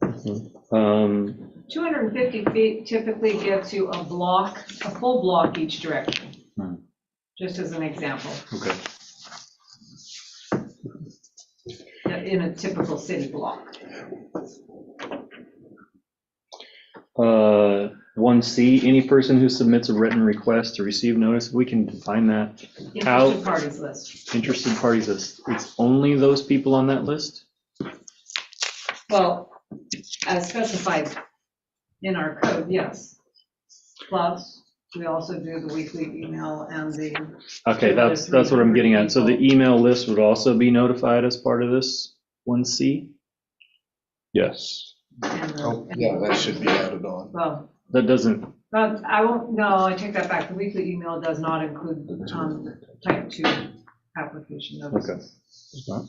250 feet typically gives you a full block each direction, just as an example. Okay. In a typical city block. 1C, any person who submits a written request to receive notice, we can define that. Interested parties list. Interested parties list, it's only those people on that list? Well, as specified in our code, yes. Plus, we also do the weekly email and the. Okay, that's what I'm getting at. So the email list would also be notified as part of this 1C? Yes. Oh, yeah, that should be added on. Well, That doesn't, I won't, no, I take that back. The weekly email does not include type 2 application notices. Okay.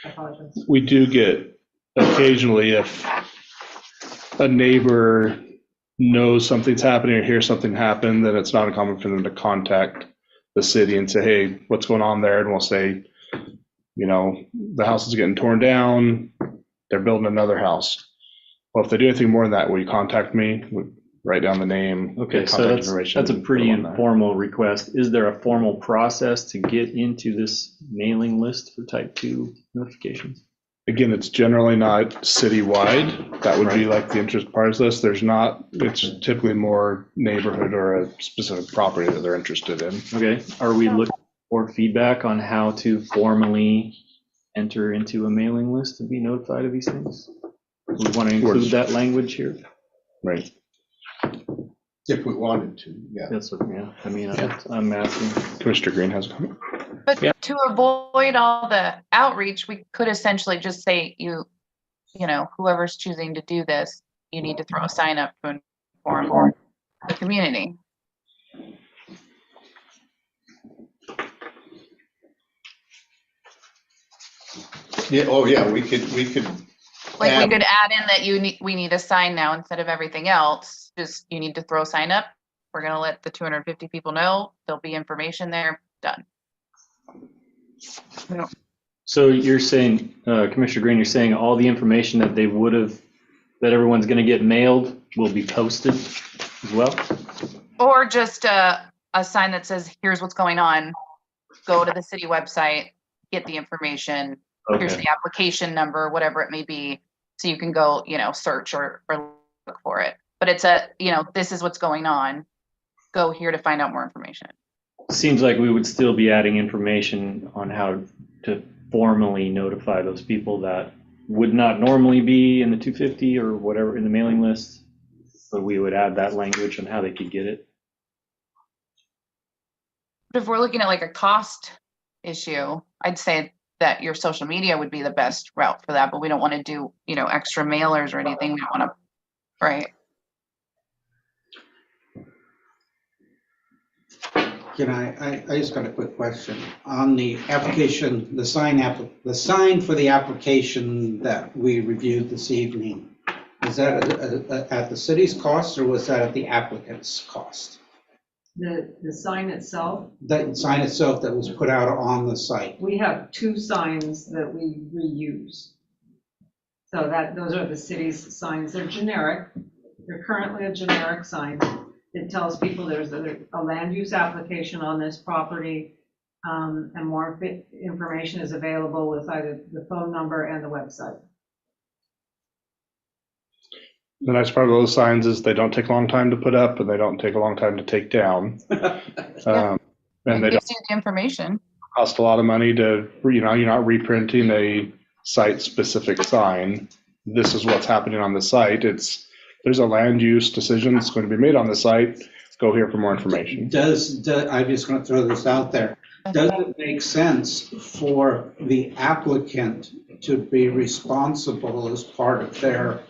I apologize. We do get occasionally if a neighbor knows something's happening or hears something happen, then it's not uncommon for them to contact the city and say, hey, what's going on there? And we'll say, the house is getting torn down, they're building another house. Well, if they do anything more than that, will you contact me? Write down the name. okay, so contact that's information, a pretty put them on there. informal request. Is there a formal process to get into this mailing list for type 2 notifications? Again, it's generally not citywide. That would be like the interest parties list. It's typically more neighborhood or a specific property that they're interested in. Okay, are we looking for feedback on how to formally enter into a mailing list to be notified of these things? We want to include that language here? Right. If we wanted to, yeah. That's what, I'm asking. Commissioner Green has a comment. But to avoid all the outreach, we could essentially just say, whoever's choosing to do this, you need to throw a sign up to inform the community. Yeah, oh, yeah, we could, Like we add- could add in that we need a sign now instead of everything else. Just you need to throw a sign up. We're gonna let the 250 people know. There'll be information there. Done. So you're saying, Commissioner Green, you're saying all the information that they would have, that everyone's gonna get mailed will be posted as well? Or just a sign that says, here's what's going on. Go to the city website, get the information. Here's Okay. the application number, whatever it may be. So you can go, search or look for it. But it's this is what's going on. Go here to find out more information. Seems like we would still be adding information on how to formally notify those people that would not normally be in the 250 or whatever in the mailing list. But we would add that language on how they could get it. But if we're looking at like a cost issue, I'd say that your social media would be the best route for that, but we don't want to do, extra mailers or anything. We want to, right? Can I just got a quick question. On the application, the sign for the application that we reviewed this evening, is that at the city's cost or was that at the applicant's cost? The sign itself, The sign itself that was put out on the site? we have 2 signs that we reuse. So those are the city's signs. They're generic. They're currently a generic sign. It tells people there's a land use application on this property, and more information is available with either the phone number and the website. The nice part of those signs is they don't take a long time to put up and they don't take a long time to take down. And they It don't gives you the information. cost a lot of money to, you're not reprinting a site-specific sign. This is what's happening on the site. There's a land use decision that's going to be made on the site. Go here for more information. I'm just going to throw this out there. Does it make sense for the applicant to be responsible as part of their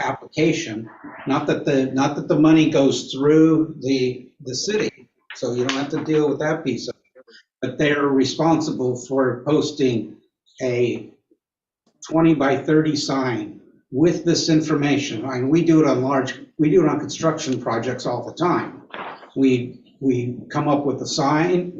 application? Not that the money goes through the city, so you don't have to deal with that piece of it, but they're responsible for posting a 20 by 30 sign with this information. I mean, we do it on construction projects all the time. We come up with a sign,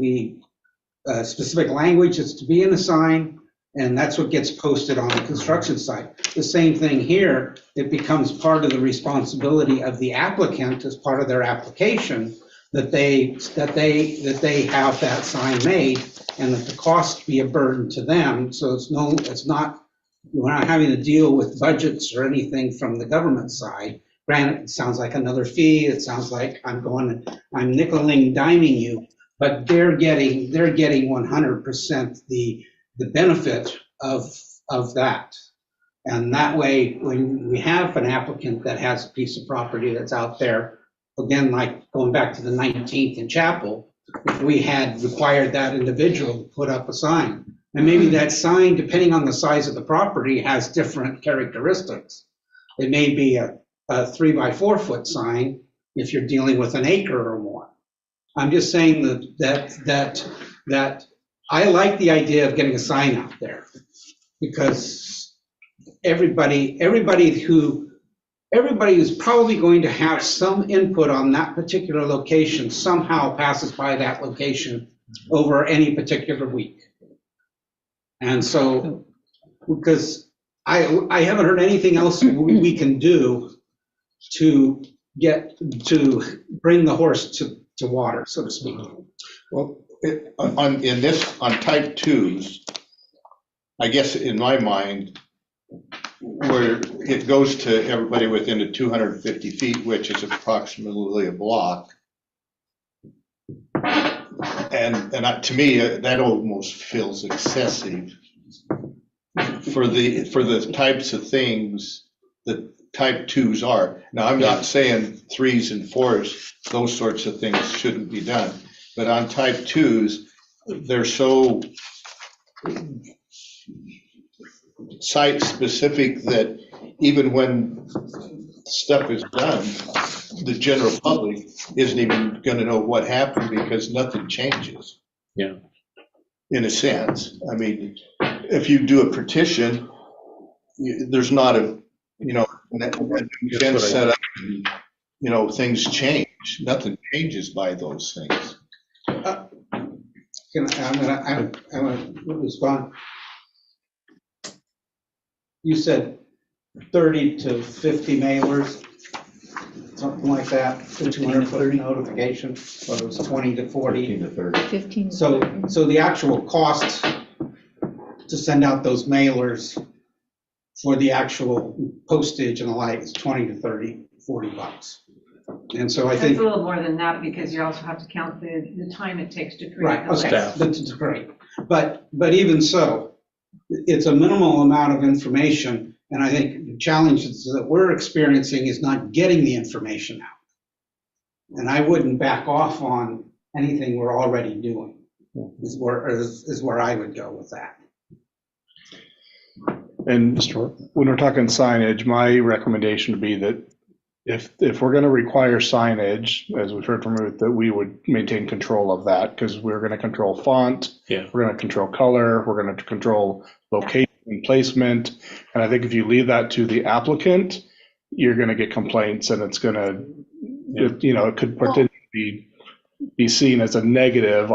specific language is to be in the sign, and that's what gets posted on the construction site. The same thing here, it becomes part of the responsibility of the applicant as part of their application that they have that sign made and that the cost be a burden to them. So we're not having to deal with budgets or anything from the government side. Granted, it sounds like another fee. It sounds like I'm nickeling, diming you, but they're getting 100% the benefit of that. And that way, when we have an applicant that has a piece of property that's out there, again, like going back to the 19th in Chapel, if we had required that individual to put up a sign, and maybe that sign, depending on the size of the property, has different characteristics. It may be a 3 by 4 foot sign if you're dealing with an acre or more. I'm just saying that I like the idea of getting a sign out there because everybody who's probably going to have some input on that particular location somehow passes by that location over any particular week. And so, because I haven't heard anything else we can do to bring the horse to water, so to speak. Well, on type 2s, I guess in my mind, where it goes to everybody within the 250 feet, which is approximately a block. And to me, that almost feels excessive for the types of things that type 2s are. Now, I'm not saying 3s and 4s, those sorts of things shouldn't be done. But on type 2s, they're so site specific that even when stuff is done, the general public isn't even going to know what happened because nothing changes. Yeah. in a sense. I mean, if you do a petition, there's not a, fence set up, things change. Nothing changes by those things. I'm gonna respond. You said 30 to 50 mailers, something like that, 200-foot notification, or it was 20 to 40. 15 to 30. 15. So the actual cost to send out those mailers for the actual postage and the like is 20 to 30, $40. And so I think. It's a little more than that because you also have to count the time it takes to create. Right, the okay, list. that's great. But even so, it's a minimal amount of information. And I think the challenge that we're experiencing is not getting the information out. And I wouldn't back off on anything we're already doing, is where I would go with that. And when we're talking signage, my recommendation would be that if we're going to require signage, as we've heard from Ruth, that we would maintain control of that, because we're going to control font, we're going to control color, we're going to control location and placement. And I think if you leave that to the applicant, you're going to get complaints, and it's going to, it could potentially be seen as a negative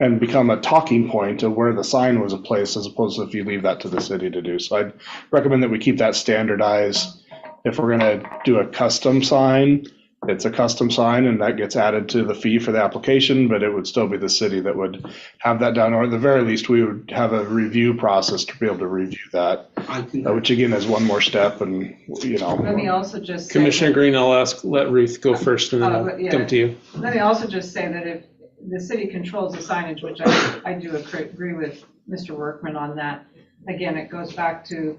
and become a talking point of where the sign was placed, as opposed to if you leave that to the city to do. So I'd recommend that we keep that standardized. If we're going to do a custom sign, it's a custom sign, and that gets added to the fee for the application, but it would still be the city that would have that done, or at the very least, we would have a review process to be able to review that, which again is one more step, and, Let me also just say. Commissioner Green, let Ruth go first, and then I'll come to you. Let me also just say that if the city controls the signage, which I do agree with Mr. Workman on that, again, it goes back to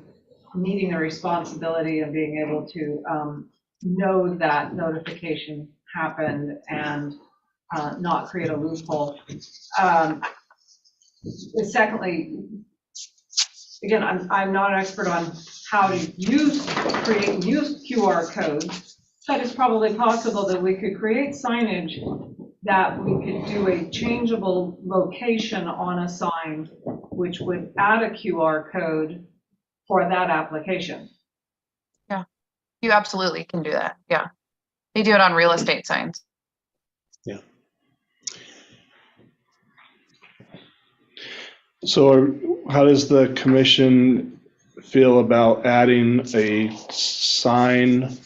meeting the responsibility of being able to know that notification happened and not create a loophole. Secondly, again, I'm not an expert on how to create and use QR codes, but it's probably possible that we could create signage that we could do a changeable location on a sign, which would add a QR code for that application. Yeah, you absolutely can do that. Yeah. They do it on real estate signs. Yeah. So how does the commission feel about adding a sign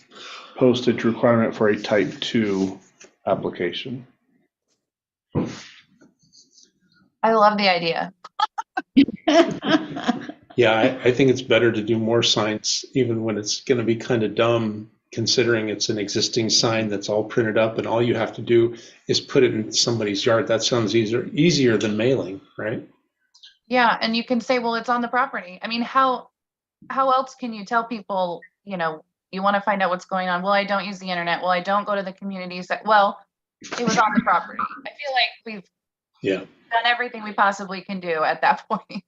postage requirement for a type 2 application? I love the idea. Yeah, I think it's better to do more signs, even when it's going to be kind of dumb, considering it's an existing sign that's all printed up and all you have to do is put it in somebody's yard. That sounds easier than mailing, right? Yeah, and you can say, well, it's on the property. I mean, how else can you tell people, you want to find out what's going on? Well, I don't use the internet. Well, I don't go to the community. Well, it was on the property. I feel like we've done everything we possibly can do at that point.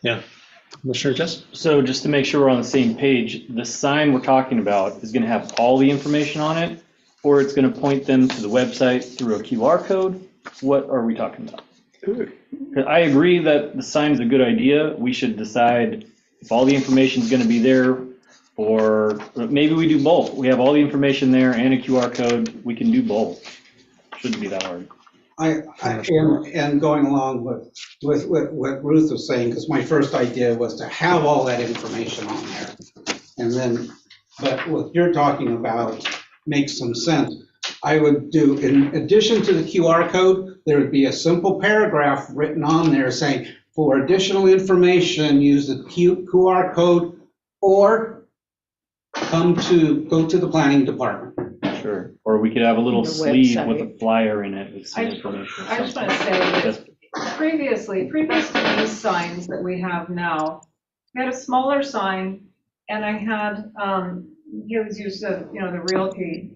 Yeah. Commissioner Jess? So just to make sure we're on the same page, the sign we're talking about is going to have all the information on it, or it's going to point them to the website through a QR code? What are we talking about? I agree that the sign's a good idea. We should decide if all the information is going to be there, or maybe we do both. We have all the information there and a QR code. We can do both. Shouldn't be that hard. And going along with what Ruth was saying, because my first idea was to have all that information on there. And then, but what you're talking about makes some sense. I would do, in addition to the QR code, there would be a simple paragraph written on there saying, for additional information, use the QR code or go to the planning department. Sure. Or we could have a little sleeve with a flyer in it with some information. I just want to say that previous to these signs that we have now, we had a smaller sign, and I had, he was used to, the realty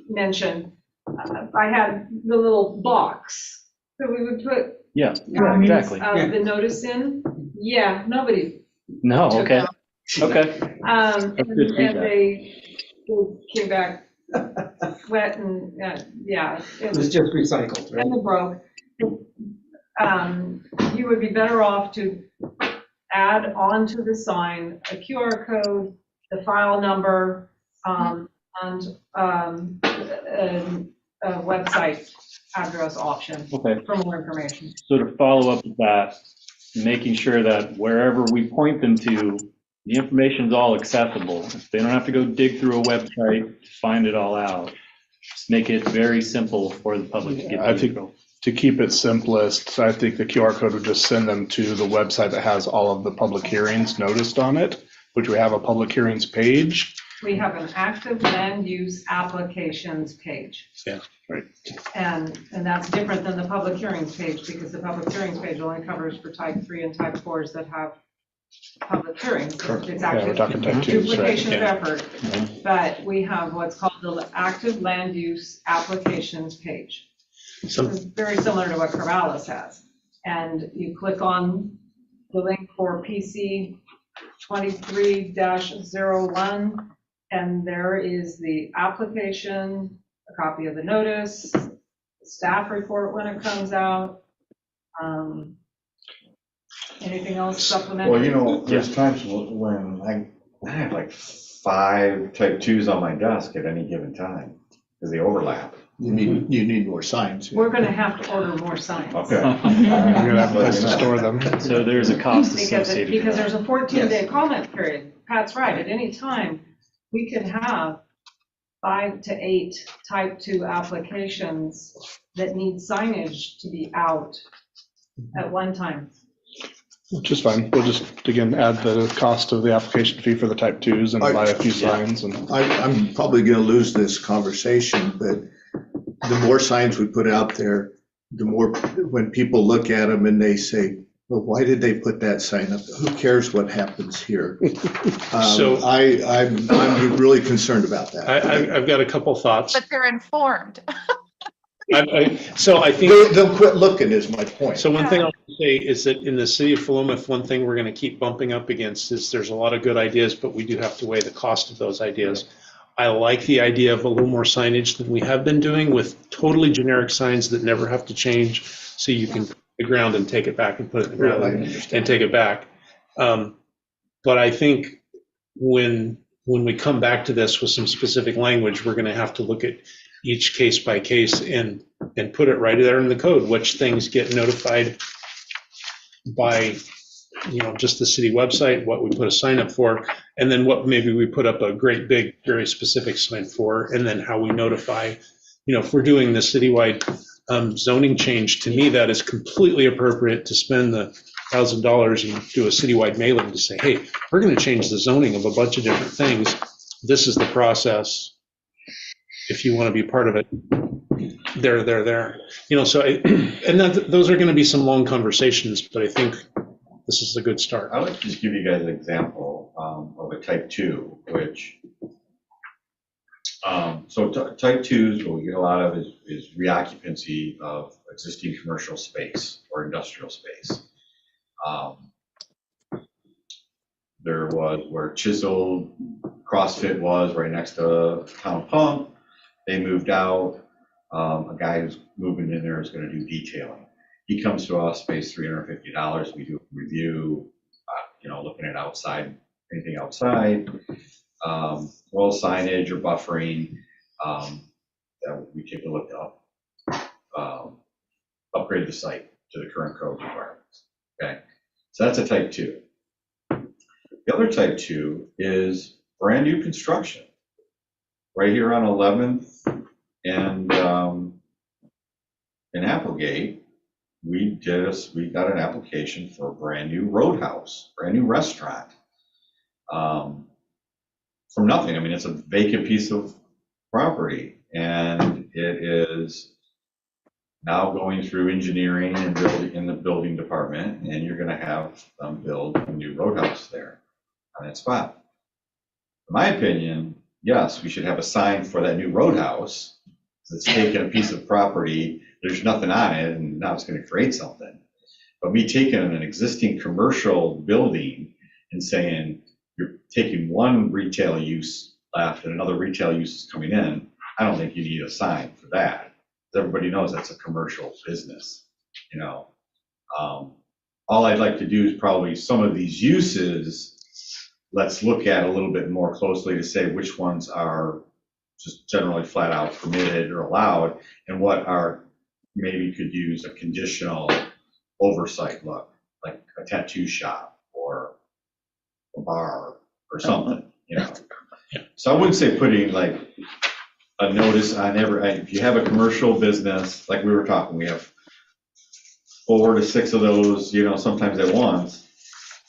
mentioned, I had the little box that we would put exactly. The notice in. Yeah, nobody. No, okay. Okay. And they came back wet and it was just recycled, right? And it broke. you would be better off to add onto the sign a QR code, the file number, and a website address option Okay, for more information. so to follow up with that, making sure that wherever we point them to, the information's all accessible. They don't have to go dig through a website to find it all out. Just make it very simple for the public to get I the think info. to keep it simplest, I think the QR code would just send them to the website that has all of the public hearings noticed on it, which we have a public hearings page. We have an active land use applications page. Yeah, right. And that's different than the public hearings page, because the public hearings page only covers for type 3 and type 4s that have public hearings. It's Yeah, we're talking type 2s, right? duplication of Yeah. effort. But we have what's called the active land use applications page. Some, It's very similar to what Corvallis has. And you click on the link for PC 23-01, and there is the application, a copy of the notice, the staff report when it comes out. Anything else supplementary? Well, you know, there's times when I have like 5 type 2s on my desk at any given time, because they overlap. You need more signs. We're gonna have to order more signs. Okay. You're gonna have a place to store them. So there's a cost Because associated. because there's a 14-day comment period. Pat's right, at any time, we could have 5 to 8 type 2 applications that need signage to be out at one time. Which is fine. We'll just, again, add the cost of the application fee for the type 2s and buy a few signs. And I'm probably gonna lose this conversation, but the more signs we put out there, the more, when people look at them and they say, well, why did they put that sign up? Who cares what happens here? So- I'm really concerned about that. I've got a couple thoughts. But they're informed. So I think. They'll quit looking is my point. So one thing I'll say is that in the city of Philomath, one thing we're going to keep bumping up against is there's a lot of good ideas, but we do have to weigh the cost of those ideas. I like the idea of a little more signage than we have been doing, with totally generic signs that never have to change, so you can put it in the ground and take it back and put it in the ground and take it back. But I think when we come back to this with some specific language, we're going to have to look at each case by case and put it right there in the code, which things get notified by, just the city website, what we put a sign up for, and then what maybe we put up a great big, very specific sign for, and then how we notify, if we're doing the citywide zoning change, to me, that is completely appropriate to spend the $1,000 and do a citywide mailing to say, hey, we're going to change the zoning of a bunch of different things. This is the process. If you want to be part of it, there. So those are going to be some long conversations, but I think this is a good start. I'd like to just give you guys an example of a type 2, which, type 2s, what we get a lot of is reoccupancy of existing commercial space or industrial space. There was where Chisel CrossFit was right next to Town Pump. They moved out. A guy who's moving in there is going to do detailing. He comes to us, pays $350. We do a review, looking at outside, anything outside, well, signage or buffering. That we take a look up, upgrade the site to the current code requirements. Okay, so that's a type 2. The other type 2 is brand new construction. Right here on 11th and in Applegate, we got an application for a brand new roadhouse, brand new restaurant. From nothing. I mean, it's a vacant piece of property, and it is now going through engineering and building in the building department, and you're going to have them build a new roadhouse there on that spot. In my opinion, yes, we should have a sign for that new roadhouse. It's taking a piece of property, there's nothing on it, and now it's going to create something. But me taking an existing commercial building and saying you're taking one retail use left and another retail use is coming in, I don't think you need a sign for that. Everybody knows that's a commercial business, All I'd like to do is probably some of these uses, let's look at a little bit more closely to say which ones are just generally flat out permitted or allowed, and what are, maybe could use a conditional oversight look, like a tattoo shop or a bar or something, you know? So I wouldn't say putting like a notice on if you have a commercial business, like we were talking, we have 4 to 6 of those, you know, sometimes at once,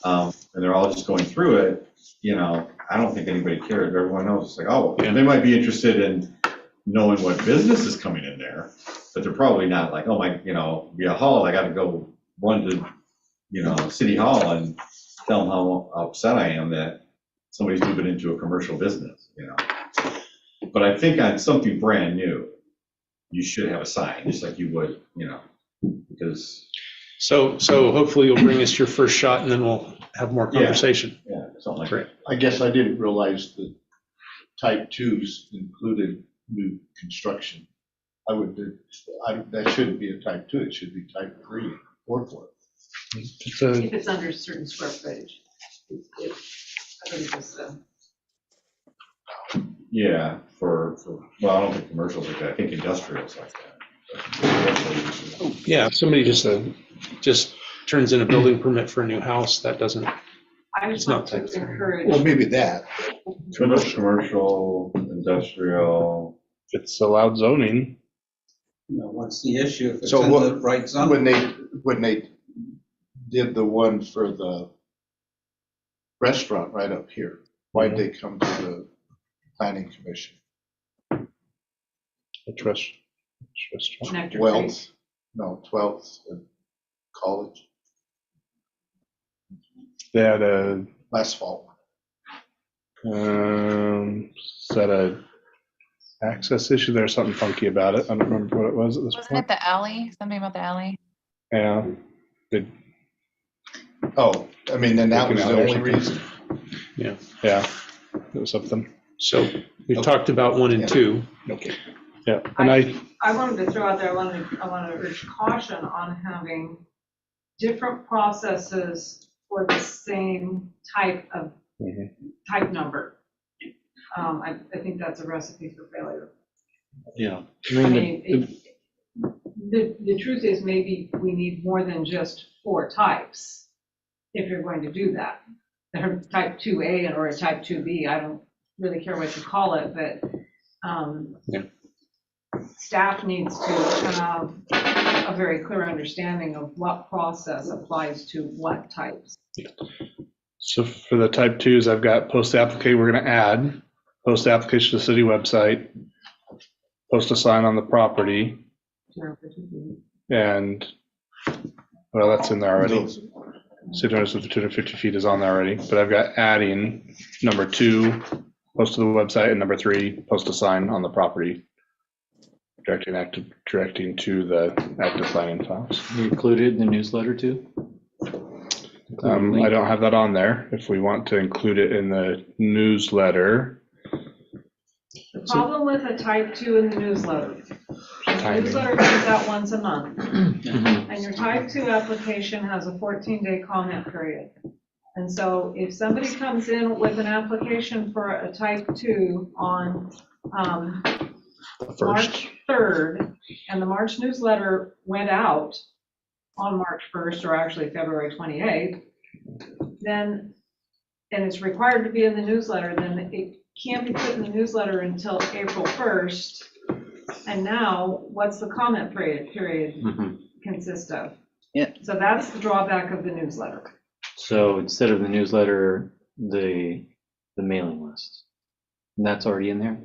and they're all just going through it, you know, I don't think anybody cares. Everyone knows. It's like, oh, they might be interested in knowing what business is coming in there, but they're probably not like, oh my, you know, be a hall, I got to go run to, you know, City Hall and tell them how upset I am that somebody's moving into a commercial business, you know. But I think on something brand new, you should have a sign, just like you would, you know, because. So hopefully you'll bring us your first shot and then we'll have more conversation. Yeah, something like that. I guess I didn't realize that type 2s included new construction. That shouldn't be a type 2, it should be type 3 or 4. If it's under a certain square footage. I think it's, Yeah, well, I don't think commercials like that, I think industrials like that. Yeah, if somebody just turns in a building permit for a new house, that doesn't, I just want to encourage. Well, maybe that. Commercial, industrial. It's allowed zoning. You know, what's the issue if it's So in what- the right zone? When they did the one for the restaurant right up here, why'd they come to the planning commission? A trust restaurant. Nectar 12th, no, 12th and College They had a, last fall. is that a access issue? There's something funky about it. I don't remember what it was at this Wasn't point. it the alley? Something about the alley? Yeah. They- Oh, I mean, then that was Looking the out or only something. reason. Yeah, it was something. so we've talked about 1 and 2. Okay. Yeah, and I wanted to throw out there, I want to urge caution on having different processes for the same type of, Mhm. type number. I think that's a recipe for failure. Yeah. I mean, the truth is maybe we need more than just 4 types if you're going to do that. Type 2A or a type 2B, I don't really care what you call it, but staff needs to have a very clear understanding of what process applies to what types. so for the type 2s, I've got post application, we're going to add post application to the city website, post a sign on the property, and, well, that's in there already. City notice of 250 feet is on there already, but I've got adding number 2, post to the website, and number 3, post a sign on the property. Directing to the active planning files. You included in the newsletter too? I don't have that on there. If we want to include it in the newsletter. The problem with a type 2 in the newsletter, the Timing. newsletter comes out once a month, Mhm. and your type 2 application has a 14-day comment period. And so if somebody comes in with an application for a type 2 on March 3rd, and the March newsletter went out on March 1st, or actually February 28th, then, and it's required to be in the newsletter, then it can't be put in the newsletter until April 1st. And now, what's the comment period Mhm. consist of? Yeah. So that's the drawback of the newsletter. So instead of the newsletter, the mailing list. And that's already in there?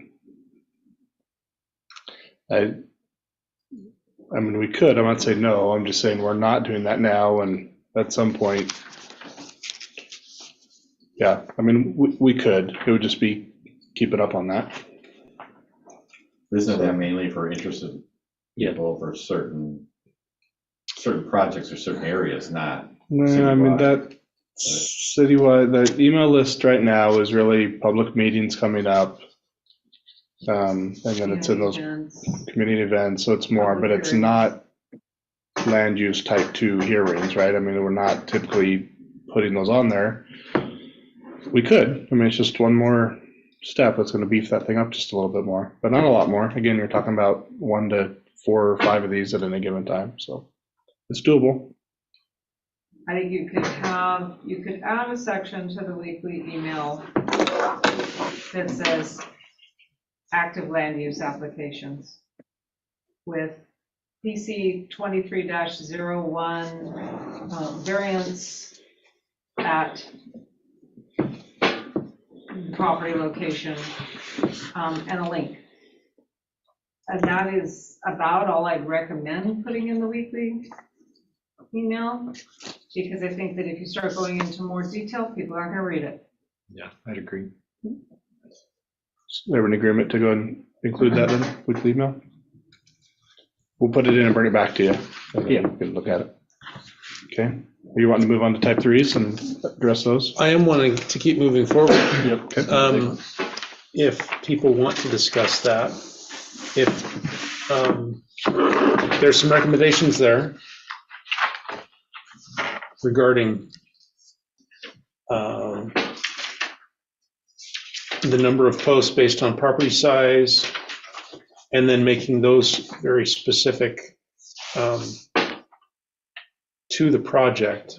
I mean, we could, I'm not saying no, I'm just saying we're not doing that now, and at some point, yeah, I mean, we could, it would just be keeping up on that. Isn't that mainly for interested people for certain projects or certain areas, not? No, I mean, that citywide, the email list right now is really public meetings coming up. And then it's in those Events. community events, so it's more, but it's not land use type 2 hearings, right? I mean, we're not typically putting those on there. We could, I mean, it's just one more step that's gonna beef that thing up just a little bit more, but not a lot more. Again, you're talking about 1 to 4 or 5 of these at any given time, so it's doable. I think you could add a section to the weekly email that says active land use applications with PC 23-01 variance at property location and a link. And that is about all I'd recommend putting in the weekly email, because I think that if you start going into more detail, people aren't gonna read it. Yeah, I'd agree. Is there an agreement to go and include that in weekly email? We'll put it in and bring it back to you. And then you can look at it. Okay. Are you wanting to move on to type 3s and address those? I am wanting to keep moving forward. Yep. Okay. If people want to discuss that, if there's some recommendations there regarding the number of posts based on property size, and then making those very specific to the project.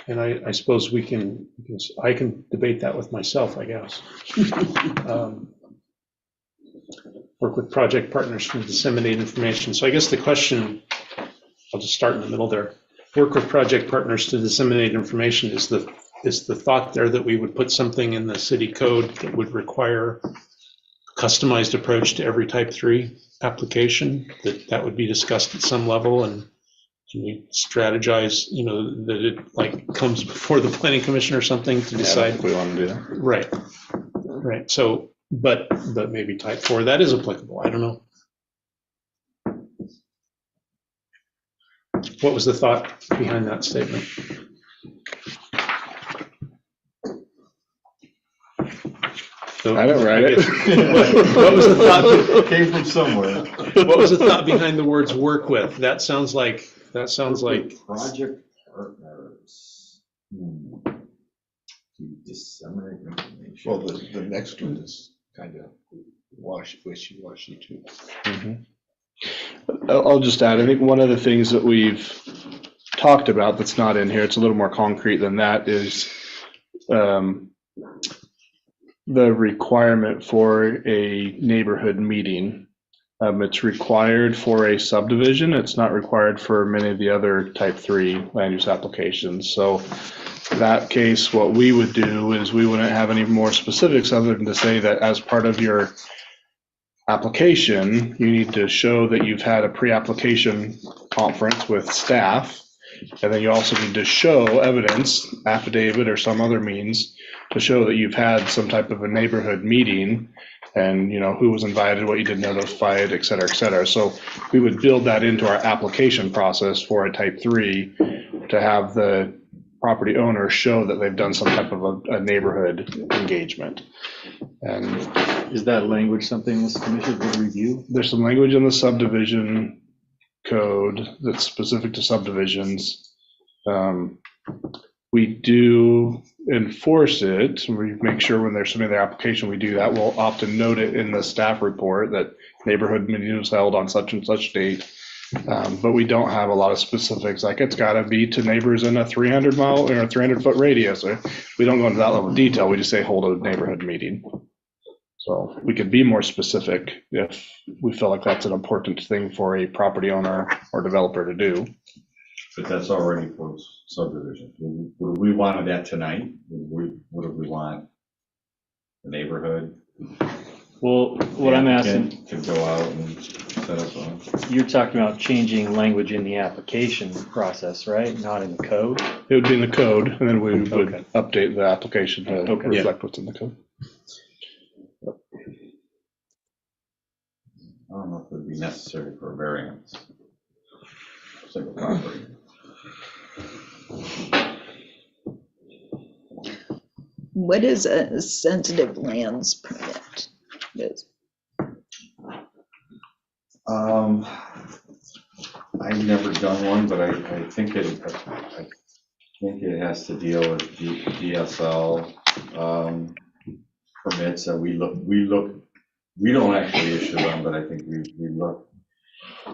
And I suppose I can debate that with myself, I guess. Work with project partners to disseminate information. So I guess the question, I'll just start in the middle there. Work with project partners to disseminate information. Is the thought there that we would put something in the city code that would require a customized approach to every type 3 application, that would be discussed at some level, and we strategize, that it like comes before the planning commission or something to decide if we want to do that. Right. So, but maybe type 4, that is applicable. I don't know. What was the thought behind that statement? So, I didn't write it. What was the thought? It came from somewhere. What was the thought behind the words "work with"? That sounds like project partners to disseminate information. Well, the next one is kind of wishy-washy too. Mm-hmm. I'll just add, I think one of the things that we've talked about that's not in here, it's a little more concrete than that, is the requirement for a neighborhood meeting. It's required for a subdivision. It's not required for many of the other type 3 land use applications. So in that case, what we would do is we wouldn't have any more specifics other than to say that as part of your application, you need to show that you've had a pre-application conference with staff. And then you also need to show evidence, affidavit or some other means, to show that you've had some type of a neighborhood meeting and, who was invited, what you did notify it, et cetera, et cetera. So we would build that into our application process for a type 3 to have the property owner show that they've done some type of a neighborhood engagement. And is that language something this commission would review? There's some language in the subdivision code that's specific to subdivisions. We do enforce it. We make sure when they're submitting their application, we do that. We'll often note it in the staff report that neighborhood meeting was held on such and such date. But we don't have a lot of specifics, like it's got to be to neighbors in a 300-mile or a 300-foot radius. We don't go into that level of detail. We just say hold a neighborhood meeting. So we could be more specific if we feel like that's an important thing for a property owner or developer to do. But that's already for subdivision. Would we wanted that tonight? What do we want? The neighborhood? Well, what I'm asking. To go out and set up on. You're talking about changing language in the application process, right? Not in the code? It would be in the code, and then we would update the application to reflect what's in the code. I don't know if it would be necessary for a variance. Single property. What is a sensitive lands permit? I I've never done one, but I think it has to deal with DSL permits that we don't actually issue them, but I think we look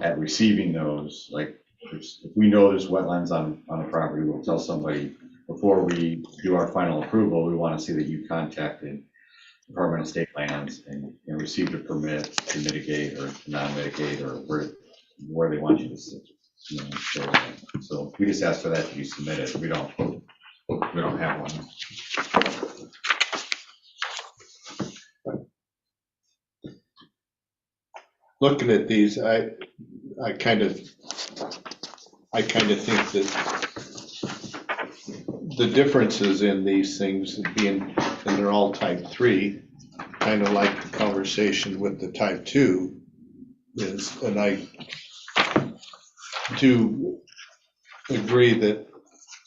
at receiving those. Like if we know there's wetlands on a property, we'll tell somebody before we do our final approval, we want to see that you contacted Department of State Lands and received a permit to mitigate or to non-mitigate or where they want you to sit. So we just ask for that to be submitted. We don't have one. Looking at these, I kind of think that the differences in these things being, and they're all type 3, kind of like the conversation with the type 2 is, and I do agree that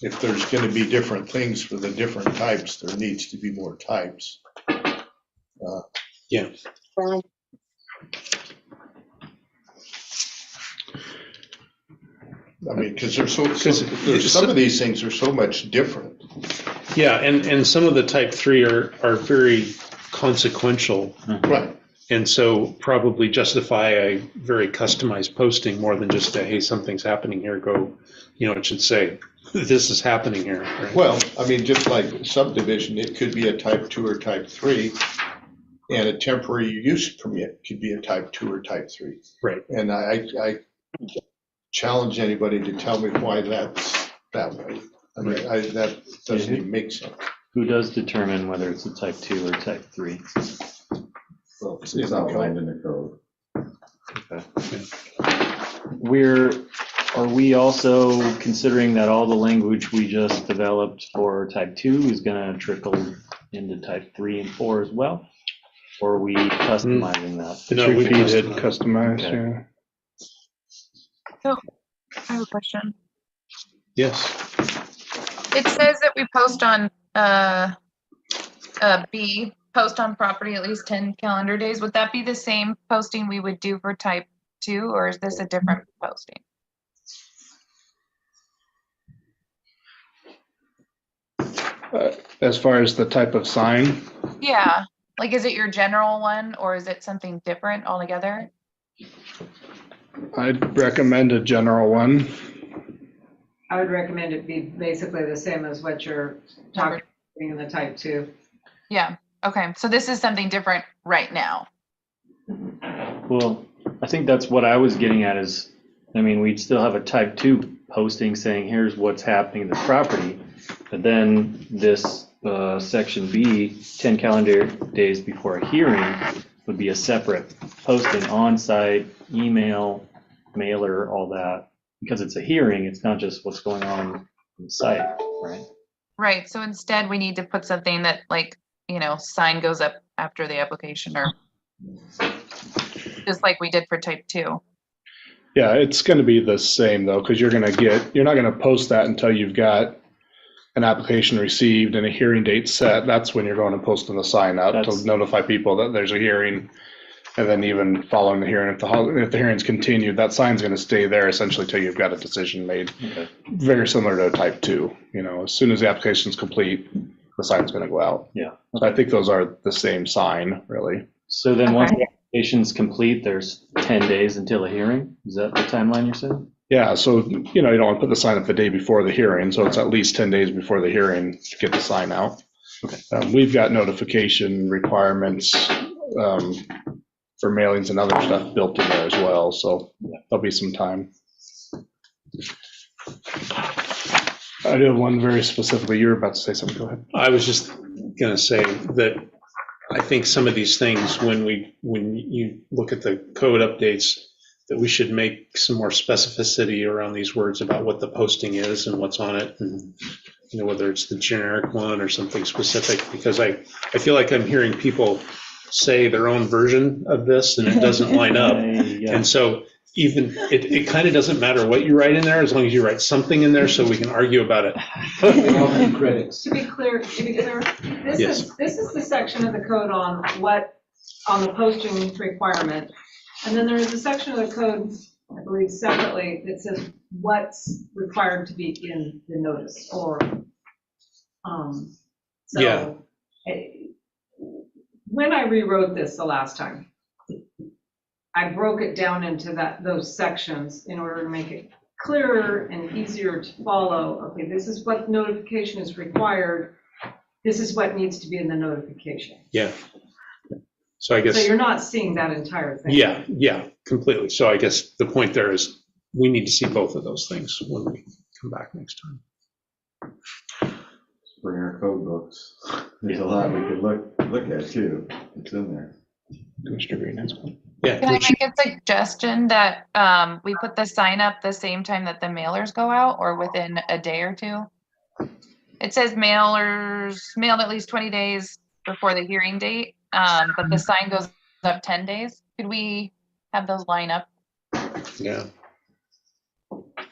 if there's going to be different things for the different types, there needs to be more types. Yeah. I mean, because some of these things are so much different. Yeah, and some of the type 3 are very consequential. Right. And so probably justify a very customized posting more than just a, hey, something's happening here, go, it should say, this is happening here. Right? Well, I mean, just like subdivision, it could be a type 2 or type 3, and a temporary use permit could be a type 2 or type 3. Right. And I challenge anybody to tell me why that's that way. I mean, that doesn't even make sense. Who does determine whether it's a type 2 or type 3? Well, It's outlined in the code. Okay. Are we also considering that all the language we just developed for type 2 is going to trickle into type 3 and 4 as well? Or are we customizing that? It's repeated, customized, Okay. yeah. So I have a question. Yes. It says that we post on B, post on property at least 10 calendar days. Would that be the same posting we would do for type 2, or is this a different posting? As far as the type of sign, Yeah, like is it your general one or is it something different altogether? I'd recommend a general one. I would recommend it be basically the same as what you're talking in the type 2. Yeah, okay, so this is something different right now. Well, I think that's what I was getting at is, we'd still have a type 2 posting saying, here's what's happening in the property. But then this section B, 10 calendar days before a hearing, would be a separate posting on-site, email, mailer, all that. Because it's a hearing, it's not just what's going on the site, right? Right, so instead we need to put something that sign goes up after the application or just like we did for type 2. Yeah, it's going to be the same though, because you're not going to post that until you've got an application received and a hearing date set. That's when you're going to post on the sign out to notify people that there's a hearing. And then even following the hearing, if the hearing's continued, that sign's going to stay there essentially till you've got a decision made. Okay. Very similar to a type 2. As soon as the application's complete, the sign's going to go out. Yeah. So I think those are the same sign, really. So then once the application's complete, there's 10 days until a hearing? Is that the timeline you're saying? Yeah, so, you don't want to put the sign up the day before the hearing, so it's at least 10 days before the hearing to get the sign out. Okay. We've got notification requirements for mailings and other stuff built in there as well, so there'll be some time. I do have one very specifically. You were about to say something. Go ahead. I was just going to say that I think some of these things, when you look at the code updates, that we should make some more specificity around these words about what the posting is and what's on it, and whether it's the generic one or something specific, because I feel like I'm hearing people say their own version of this and it doesn't line up. Yeah. And so even it kind of doesn't matter what you write in there as long as you write something in there so we can argue about it. To be clear, this is the section of the code on the posting requirement. And then there is a section of the code I believe separately, it says what's required to be in the notice or, Yeah. so. When I rewrote this the last time, I broke it down into those sections in order to make it clearer and easier to follow. Okay, this is what notification is required. This is what needs to be in the notification. Yeah. So I guess. So you're not seeing that entire thing. Yeah, completely. So I guess the point there is we need to see both of those things when we come back next time. Bring our code books. There's a lot we could look at too. It's in there. Commissioner Green has one. Yeah. Can I make a suggestion that we put the sign up the same time that the mailers go out or within a day or two? It says mailers mailed at least 20 days before the hearing date, but the sign goes up 10 days. Could we have those line up? Yeah.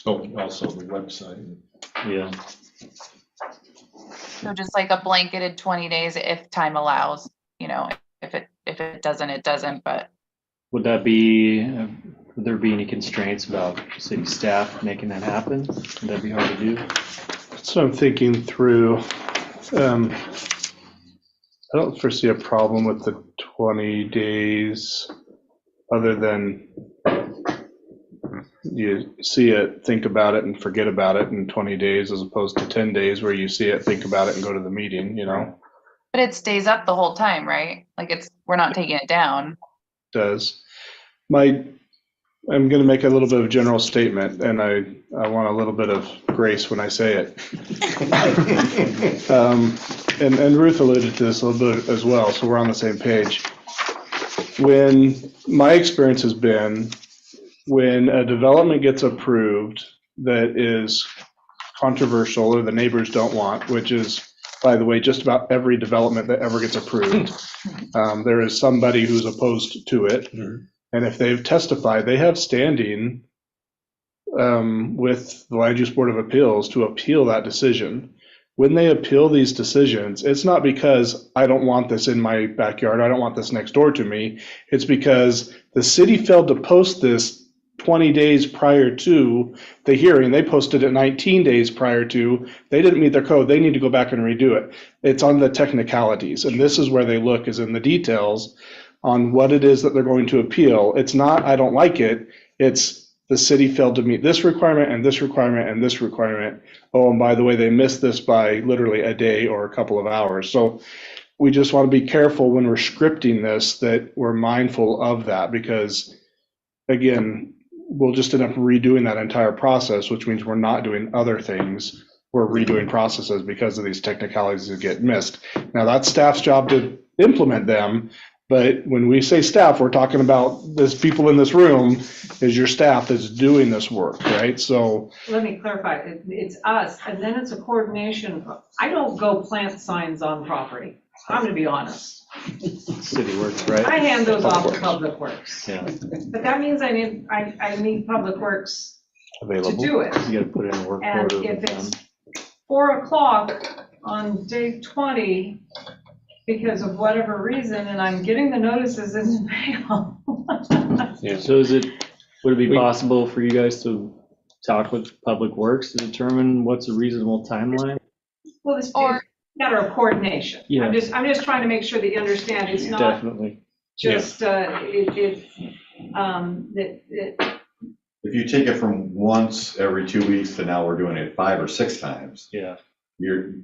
Oh, also the website. Yeah. So just like a blanketed 20 days if time allows, you know, if it doesn't, it doesn't, but. Would that be, would there be any constraints about city staff making that happen? Would that be hard to do? So I'm thinking through, I don't foresee a problem with the 20 days other than you see it, think about it, and forget about it in 20 days as opposed to 10 days where you see it, think about it, and go to the meeting, you know? But it stays up the whole time, right? Like we're not taking it down. Does. I'm going to make a little bit of a general statement, and I want a little bit of grace when I say it. And Ruth alluded to this a little bit as well, so we're on the same page. When my experience has been, when a development gets approved that is controversial or the neighbors don't want, which is, by the way, just about every development that ever gets approved, there is somebody who's opposed to it. And if they've testified, they have standing with the Land Use Board of Appeals to appeal that decision. When they appeal these decisions, it's not because I don't want this in my backyard, I don't want this next door to me. It's because the city failed to post this 20 days prior to the hearing. They posted it 19 days prior to. They didn't meet their code. They need to go back and redo it. It's on the technicalities. And this is where they look, is in the details on what it is that they're going to appeal. It's not, I don't like it. It's the city failed to meet this requirement and this requirement and this requirement. Oh, and by the way, they missed this by literally a day or a couple of hours. So we just want to be careful when we're scripting this, that we're mindful of that, because again, we'll just end up redoing that entire process, which means we're not doing other things. We're redoing processes because of these technicalities that get missed. Now, that's staff's job to implement them, but when we say staff, we're talking about this people in this room is your staff that's doing this work, right? So let me clarify, it's us, and then it's a coordination. I don't go plant signs on property. I'm gonna be honest. City works, right? I hand those off to Public Works. Yeah. But that means I need Public Works available to do it. You gotta put in a work And order if with it's them. 4 o'clock on day 20, because of whatever reason, and I'm getting the notices in the mail. Yeah. So would it be possible for you guys to talk with Public Works to determine what's a reasonable timeline? Well, it's a matter of coordination. Yeah. I'm just trying to make sure that you understand it's not Definitely. just, If you take it from once every 2 weeks to now we're doing it 5 or 6 times. Yeah.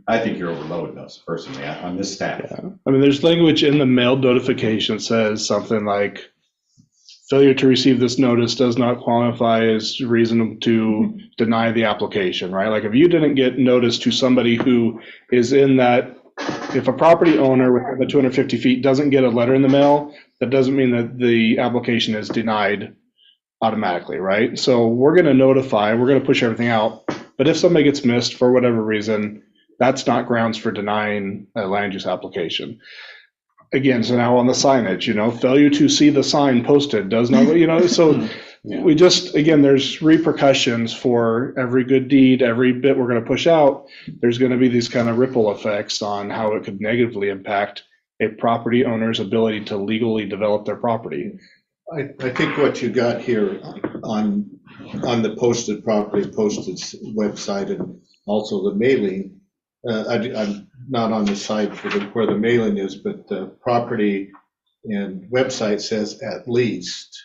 I think you're overloading us personally on this staff. yeah. I mean, there's language in the mailed notification that says something like, failure to receive this notice does not qualify as reason to deny the application, right? Like if you didn't get notice to somebody who is in that, if a property owner within the 250 feet doesn't get a letter in the mail, that doesn't mean that the application is denied automatically, right? So we're going to notify, we're going to push everything out. But if somebody gets missed for whatever reason, that's not grounds for denying a land use application. Again, so now on the signage, failure to see the sign posted does not, so we just, again, there's repercussions for every good deed, every bit we're going to push out. There's going to be these kind of ripple effects on how it could negatively impact a property owner's ability to legally develop their property. I think what you got here on the posted property, posted website, and also the mailing, I'm not on the side for where the mailing is, but the property and website says at least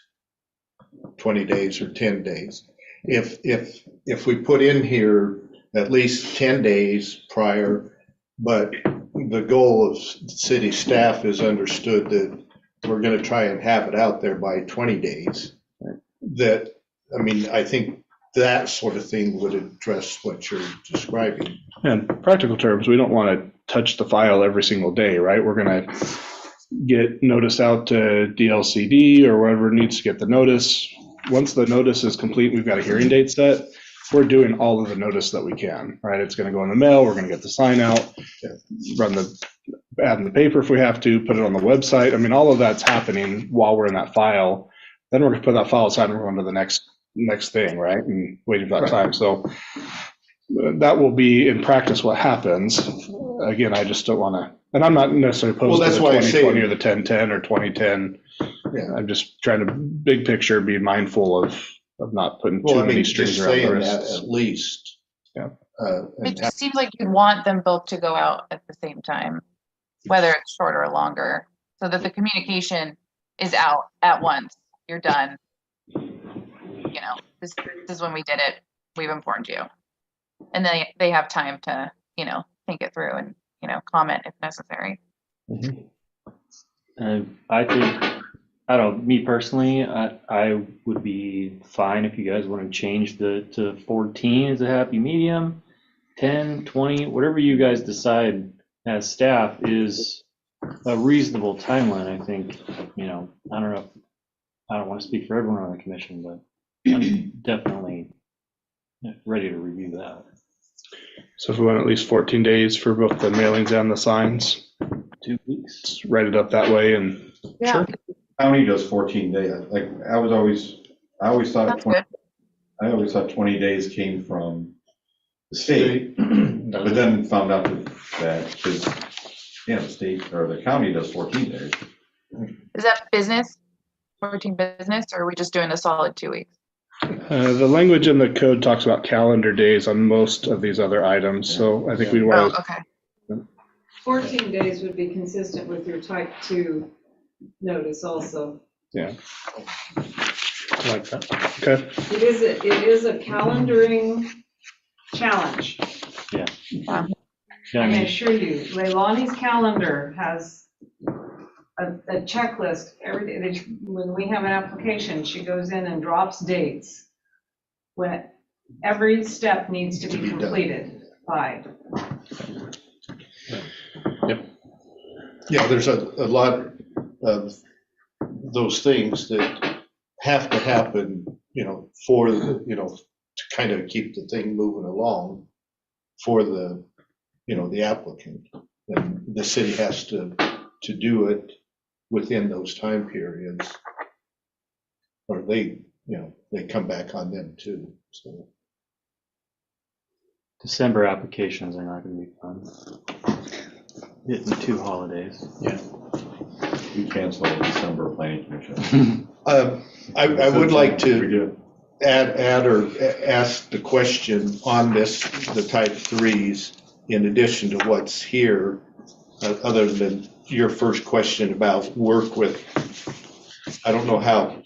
20 days or 10 days. If we put in here at least 10 days prior, but the goal of city staff is understood that we're going to try and have it out there by 20 days, that, I mean, I think that sort of thing would address what you're describing. In practical terms, we don't want to touch the file every single day, right? We're going to get notice out to DLCD or wherever needs to get the notice. Once the notice is complete, we've got a hearing date set. We're doing all of the notice that we can, right? It's going to go in the mail. We're going to get the sign out, run the ad in the paper if we have to, put it on the website. I mean, all of that's happening while we're in that file. Then we're going to put that file aside and we're on to the next thing, right? And waiting for that time. So that will be in practice what happens. Again, I just don't want to, and I'm not necessarily opposed to the 2020 or the 1010 or 2010. Yeah. I'm just trying to big picture be mindful of not putting too many strings around the wrists. At least. Yeah. It just seems like you'd want them both to go out at the same time, whether it's shorter or longer, so that the communication is out at once. You're done. You know, this is when we did it. We've informed you. And then they have time to, you know, think it through and, you know, comment if necessary. I think, I don't know, me personally, I would be fine if you guys want to change to 14 as a happy medium, 10, 20, whatever you guys decide as staff is a reasonable timeline. I think, you know, I don't know, I don't want to speak for everyone on the commission, but I'm definitely ready to review that. So if we want at least 14 days for both the mailings and the signs, 2 weeks, just write it up that way and Yeah. sure. County does 14 days. Like I always thought 20 days came from the state, but then found out that because the state or the county does 14 days. Is that business? 14 business, or are we just doing a solid 2 weeks? The language in the code talks about calendar days on most of these other items, so I think we want to. Okay. 14 days would be consistent with your type 2 notice also. Yeah. Like that. Okay. It is a calendaring challenge. Yeah. Wow. Yeah, I can assure you, Leilani's calendar has a checklist every day. When we have an application, she goes in and drops dates when every step needs to be completed by. Yep. Yeah, there's a lot of those things that have to happen, you know, for the, you know, to kind of keep the thing moving along for the, you know, the applicant. And the city has to do it within those time periods, or they, you know, they come back on them too. So December applications are not going to be fun. Hitting 2 holidays. yeah. We canceled the December planning commission. I would like to add or ask the question on this, the type 3s, in addition to what's here, other than your first question about work with, I don't know how,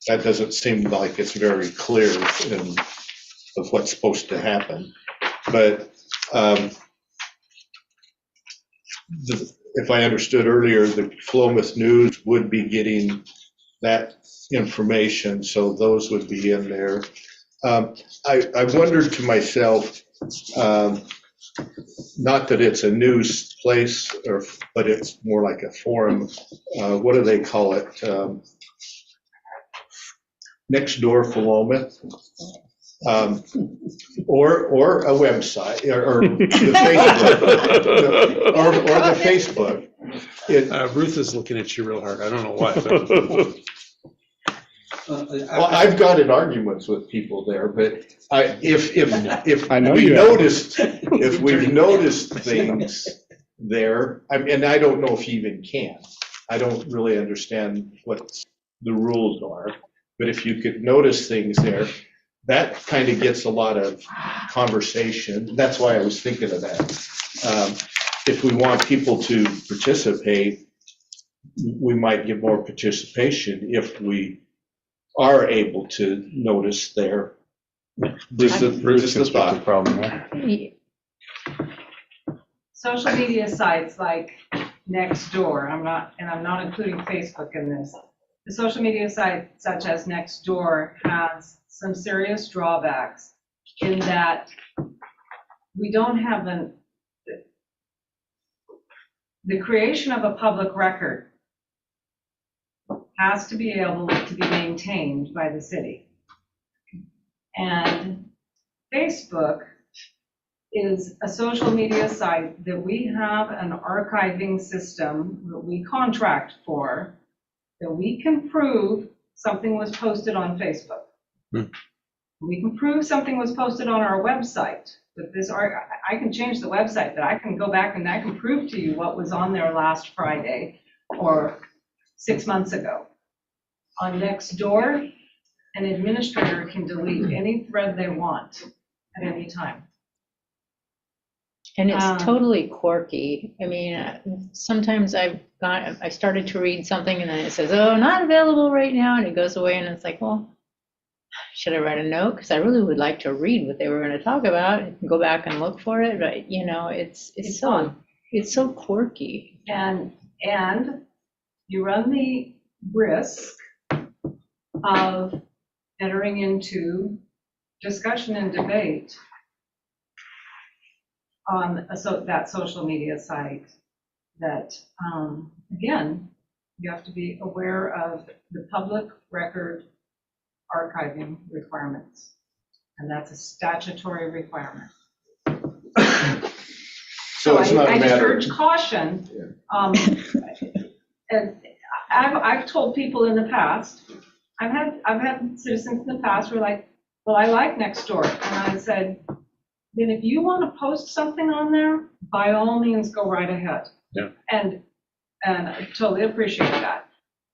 that doesn't seem like it's very clear of what's supposed to happen. But if I understood earlier, the Philomath News would be getting that information, so those would be in there. I wondered to myself, not that it's a news place, but it's more like a forum. What do they call it? Next door Philomath, or a website, or the Facebook, or the Facebook. Ruth is looking at you real hard. I don't know why. But well, I've gotten arguments with people there, but if I know we've noticed things there, and I don't know if you even can. I don't really understand what's the rules are. But if you could notice things there, that kind of gets a lot of conversation. That's why I was thinking of that. If we want people to participate, we might get more participation if we are able to notice there. Just a thought. Problem there. Social media sites like Nextdoor, I'm not including Facebook in this. The social media site such as Nextdoor has some serious drawbacks in that we don't have the creation of a public record has to be able to be maintained by the city. And Facebook is a social media site that we have an archiving system that we contract for, that we can prove something was posted on Facebook. We can prove something was posted on our website. But I can change the website, but I can go back and I can prove to you what was on there last Friday or 6 months ago. On Nextdoor, an administrator can delete any thread they want at any time. And it's totally quirky. I mean, sometimes I started to read something and then it says, oh, not available right now. And it goes away and it's like, well, should I write a note? Because I really would like to read what they were going to talk about and go back and look for it. But, you know, it's so quirky. And you run the risk of entering into discussion and debate on that social media site that, again, you have to be aware of the public record archiving requirements. And that's a statutory requirement. So it's not a I just matter. urge caution. And I've told people in the past, I've had citizens in the past who are like, well, I like Nextdoor. And I said, then if you want to post something on there, by all means, go right ahead. Yeah. And I totally appreciate that.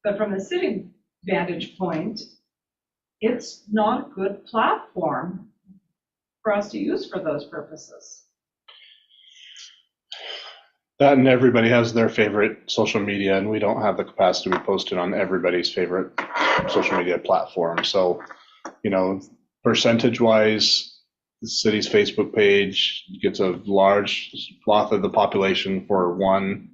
But from the city vantage point, it's not a good platform for us to use for those purposes. That and everybody has their favorite social media, and we don't have the capacity to be posted on everybody's favorite social media platform. So, you know, percentage-wise, the city's Facebook page gets a large swath of the population for one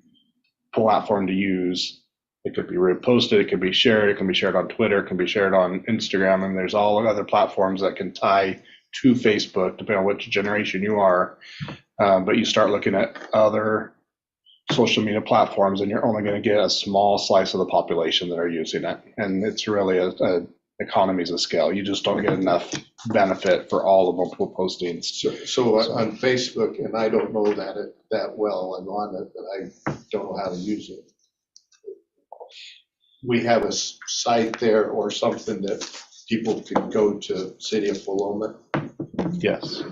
platform to use. It could be reposted, it can be shared, it can be shared on Twitter, it can be shared on Instagram, and there's all other platforms that can tie to Facebook, depending on which generation you are. But you start looking at other social media platforms, and you're only going to get a small slice of the population that are using it. And it's really a economies of scale. You just don't get enough benefit for all of multiple postings. So on Facebook, and I don't know that well, I'm on it, but I don't know how to use it. We have a site there or something that people can go to City of Willamette? Yes.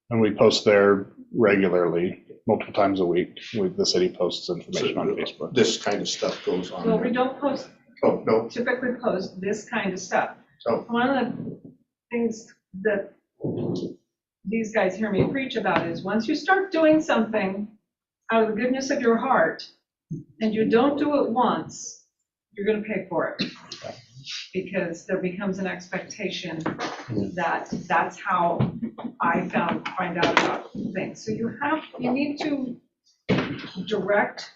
And we post there regularly, multiple times a week. The city posts information on Facebook. This kind of stuff goes on Well, there. we don't post, Oh, no. typically post this kind of stuff. Oh. One of the things that these guys hear me preach about is once you start doing something out of the goodness of your heart and you don't do it once, you're going to pay for it. Because there becomes an expectation that that's how I find out about things. So you need to direct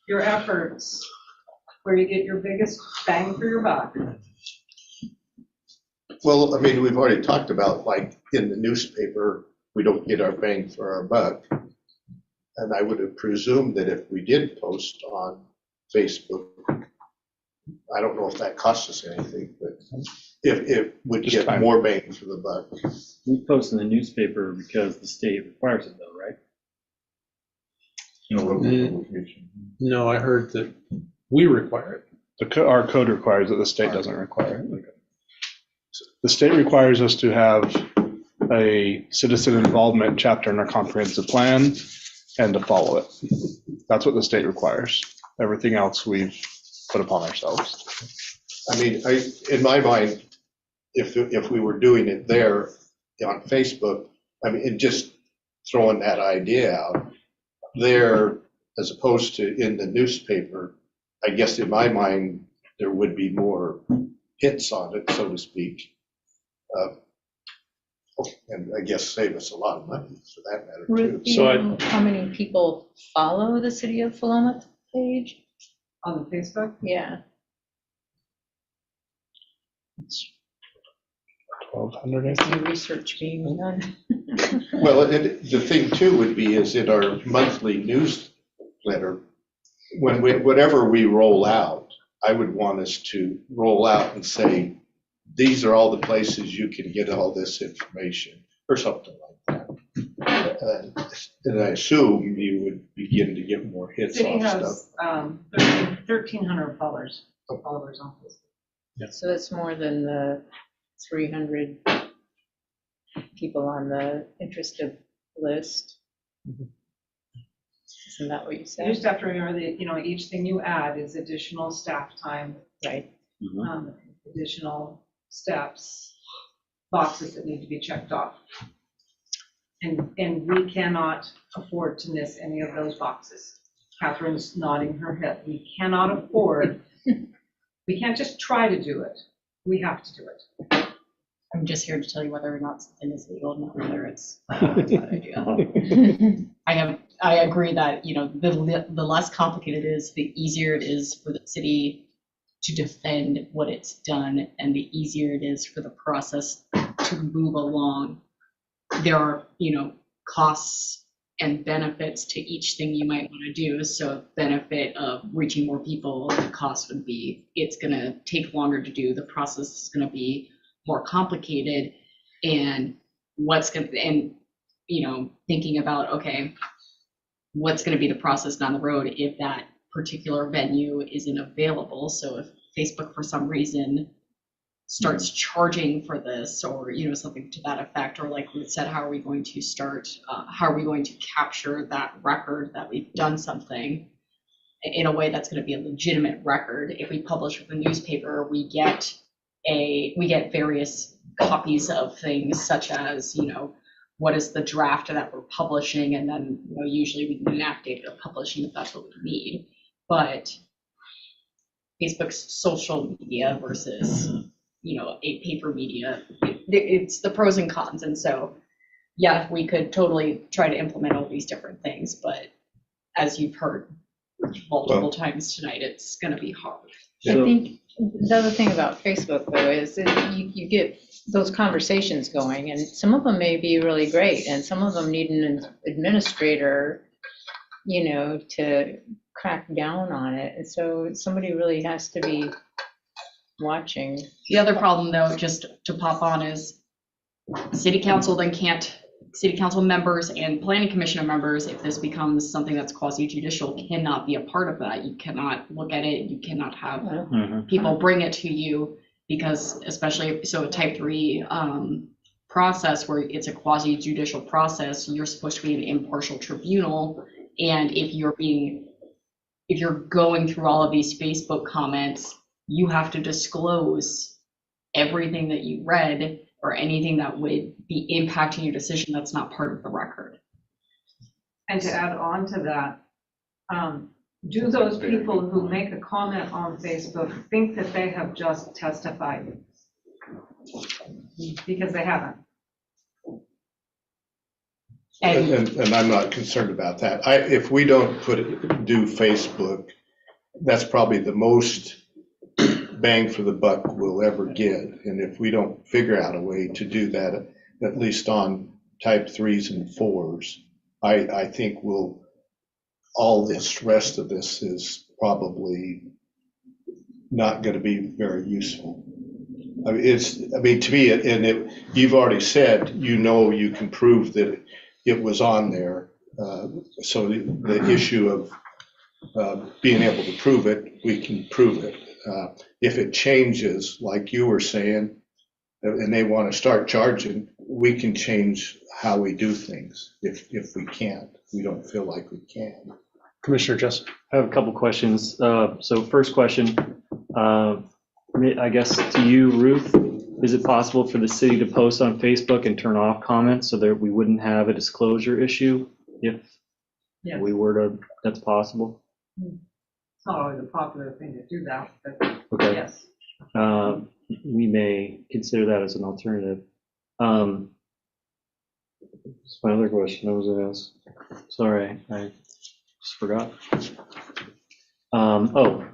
your efforts where you get your biggest bang for your buck. Well, I mean, we've already talked about, like, in the newspaper, we don't get our bang for our buck. And I would have presumed that if we did post on Facebook, I don't know if that costs us anything, but if it would Just get time. more bang for the buck. We post in the newspaper because the state requires it though, right? No, I heard that we require it. Our code requires it, the state doesn't require it. The state requires us to have a citizen involvement chapter in our comprehensive plan and to follow it. That's what the state requires. everything else we've put upon ourselves. I mean, in my mind, if we were doing it there on Facebook, I mean, and just throwing that idea out there, as opposed to in the newspaper, I guess in my mind, there would be more hits on it, so to speak. And I guess save us a lot of money for that matter too. Ruth, do you know how many people follow the City of Philomath page? On Facebook? Yeah. 1,200, I Some think. research being done. Well, the thing too would be is in our monthly newsletter, whatever we roll out, I would want us to roll out and say, these are all the places you can get all this information, or something like that. And I assume you would begin to get more hits City on stuff. has 1,300 followers on Facebook. So that's more than the 300 people on the interested list. Isn't that what you You said? just have to remember that, each thing you add is additional staff time, Right. additional steps, boxes that need to be checked off. And we cannot afford to miss any of those boxes. Catherine's nodding her head. We cannot afford, we can't just try to do it. We have to do it. I'm just here to tell you whether or not something is legal, not whether it's a bad idea. I agree that, the less complicated it is, the easier it is for the city to defend what it's done, and the easier it is for the process to move along. There are, costs and benefits to each thing you might want to do. So benefit of reaching more people, the cost would be, it's going to take longer to do. The process is going to be more complicated, and thinking about, okay, what's going to be the process down the road if that particular venue isn't available. So if Facebook for some reason starts charging for this, or something to that effect, or like we said, how are we going to capture that record that we've done something in a way that's going to be a legitimate record? If we publish with the newspaper, we get various copies of things, such as what is the draft that we're publishing, and then usually we can enact date of publishing if that's what we need. But Facebook's social media versus a paper media, it's the pros and cons. And so, yeah, we could totally try to implement all these different things, but as you've heard multiple times tonight, it's going to be hard. I think the other thing about Facebook, though, is that you get those conversations going, and some of them may be really great, and some of them need an administrator, to crack down on it. And so somebody really has to be watching. The other problem, though, just to pop on, is city council members and planning commission members, if this becomes something that's quasi-judicial, cannot be a part of that. You cannot look at it. You cannot have people bring it to you, because especially, so a type 3 process where it's a quasi-judicial process, you're supposed to be an impartial tribunal. And if you're going through all of these Facebook comments, you have to disclose everything that you read, or anything that would be impacting your decision that's not part of the record. And to add on to that, do those people who make a comment on Facebook think that they have just testified? Because they haven't. And I'm not concerned about that. If we don't do Facebook, that's probably the most bang for the buck we'll ever get. And if we don't figure out a way to do that, at least on type 3s and 4s, I think all this rest of this is probably not going to be very useful. To me, and you've already said, you can prove that it was on there. So the issue of being able to prove it, we can prove it. If it changes, like you were saying, and they want to start charging, we can change how we do things if we can't. We don't feel like we can. Commissioner Jessup. I have a couple questions. So first question, I guess to you, Ruth, is it possible for the city to post on Facebook and turn off comments so that we wouldn't have a disclosure issue if Yes. we were to, that's possible? It's not always a popular thing to do that, but Okay. yes. We may consider that as an alternative. That's my other question I was going to ask. Sorry, I just forgot.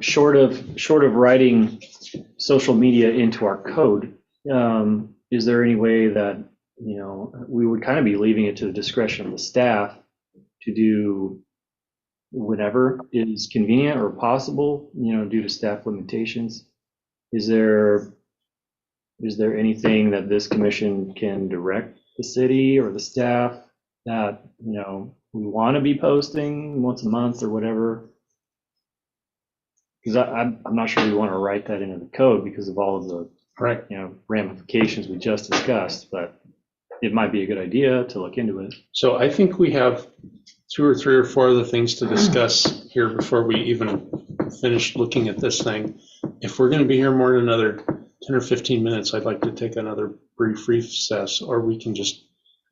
Short of writing social media into our code, is there any way that, you know, we would kind of be leaving it to the discretion of the staff to do whatever is convenient or possible, you know, due to staff limitations? Is there anything that this commission can direct the city or the staff that, you know, we want to be posting once a month or whatever? Because I'm not sure we want to write that into the code because of all of the you know, ramifications we just discussed, but it might be a good idea to look into it. So I think we have 2 or 3 or 4 other things to discuss here before we even finish looking at this thing. If we're going to be here more than another 10 or 15 minutes, I'd like to take another brief recess, or we can just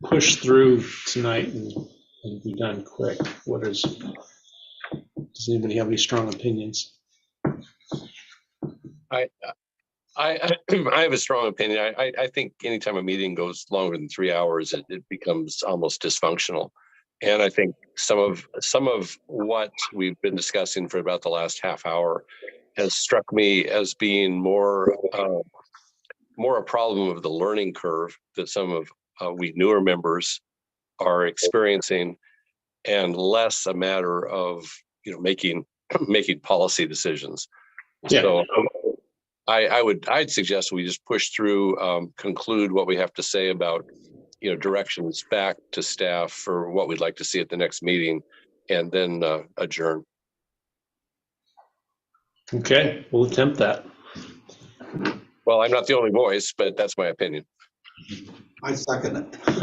push through tonight and be done quick. Does anybody have any strong opinions? I have a strong opinion. I think anytime a meeting goes longer than 3 hours, it becomes almost dysfunctional. And I think some of what we've been discussing for about the last half hour has struck me as being more a problem of the learning curve that some of we newer members are experiencing, and less a matter of, you know, making policy decisions. Yeah. So I'd suggest we just push through, conclude what we have to say about, you know, directions back to staff for what we'd like to see at the next meeting, and then adjourn. Okay, we'll attempt that. Well, I'm not the only voice, but that's my opinion. I second it. All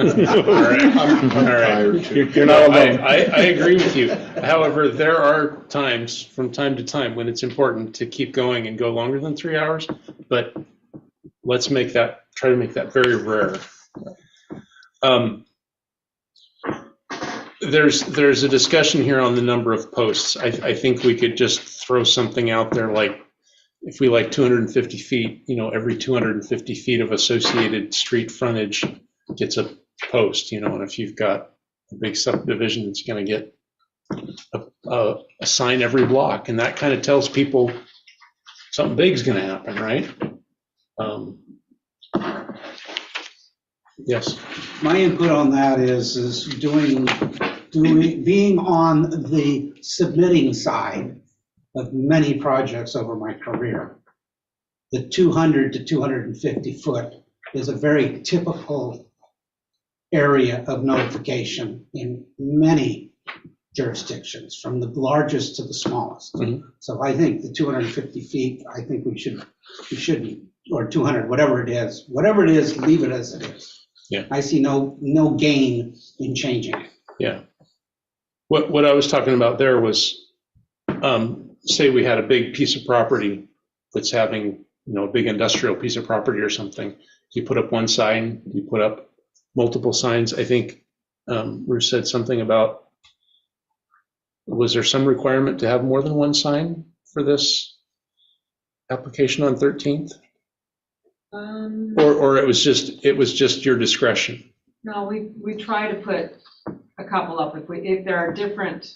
right. You're not alone. I agree with you. However, there are times from time to time when it's important to keep going and go longer than 3 hours, but let's try to make that very rare. There's a discussion here on the number of posts. I think we could just throw something out there like, if we like 250 feet, you know, every 250 feet of associated street frontage gets a post, you know, and if you've got a big subdivision, it's going to get a sign every block, and that kind of tells people something big's going to happen, right? Yes. My input on that is being on the submitting side of many projects over my career. The 200 to 250 foot is a very typical area of notification in many jurisdictions, from the largest to the smallest. Mm-hmm. So I think the 250 feet, I think we should be, or 200, whatever it is, leave it as it is. Yeah. I see no gain in changing it. Yeah. What I was talking about there was, say we had a big piece of property that's having, you know, a big industrial piece of property or something. You put up one sign, you put up multiple signs. I think Ruth said something about, was there some requirement to have more than one sign for this application on 13th? Or it was just your discretion? No, we try to put a couple up if there are different,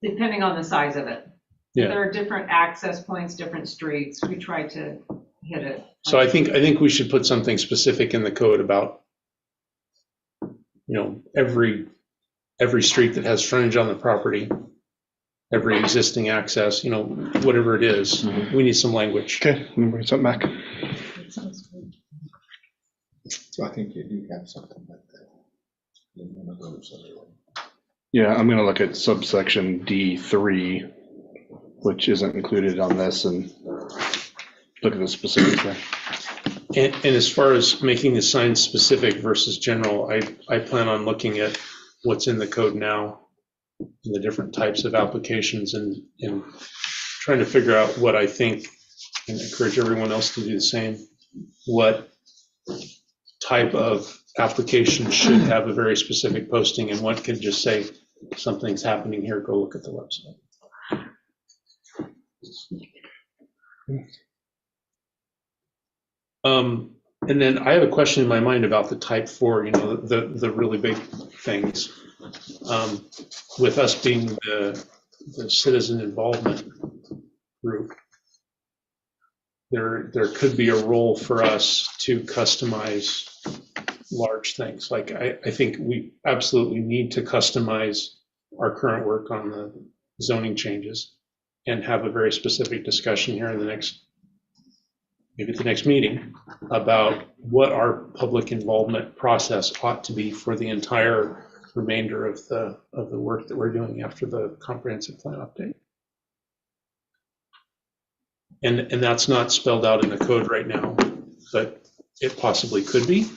depending on the size of it. Yeah. If there are different access points, different streets, we try to hit it. So I think we should put something specific in the code about, you know, every street that has frontage on the property, every existing access, you know, whatever it is. Mm-hmm. We need some language. Okay, let me bring something back. That sounds good. So I think you do have something like that in one of those anyway. Yeah, I'm going to look at subsection D3, which isn't included on this, and look at the specifics there. And as far as making the signs specific versus general, I plan on looking at what's in the code now the different types of applications and trying to figure out what I think, and encourage everyone else to do the same, what type of application should have a very specific posting and what could just say, something's happening here, go look at the website. And then I have a question in my mind about the type 4, the really big things. With us being the citizen involvement group, there could be a role for us to customize large things. Like I think we absolutely need to customize our current work on the zoning changes and have a very specific discussion here in the next meeting about what our public involvement process ought to be for the entire remainder of the work that we're doing after the comprehensive plan update. And that's not spelled out in the code right now, but it possibly could be.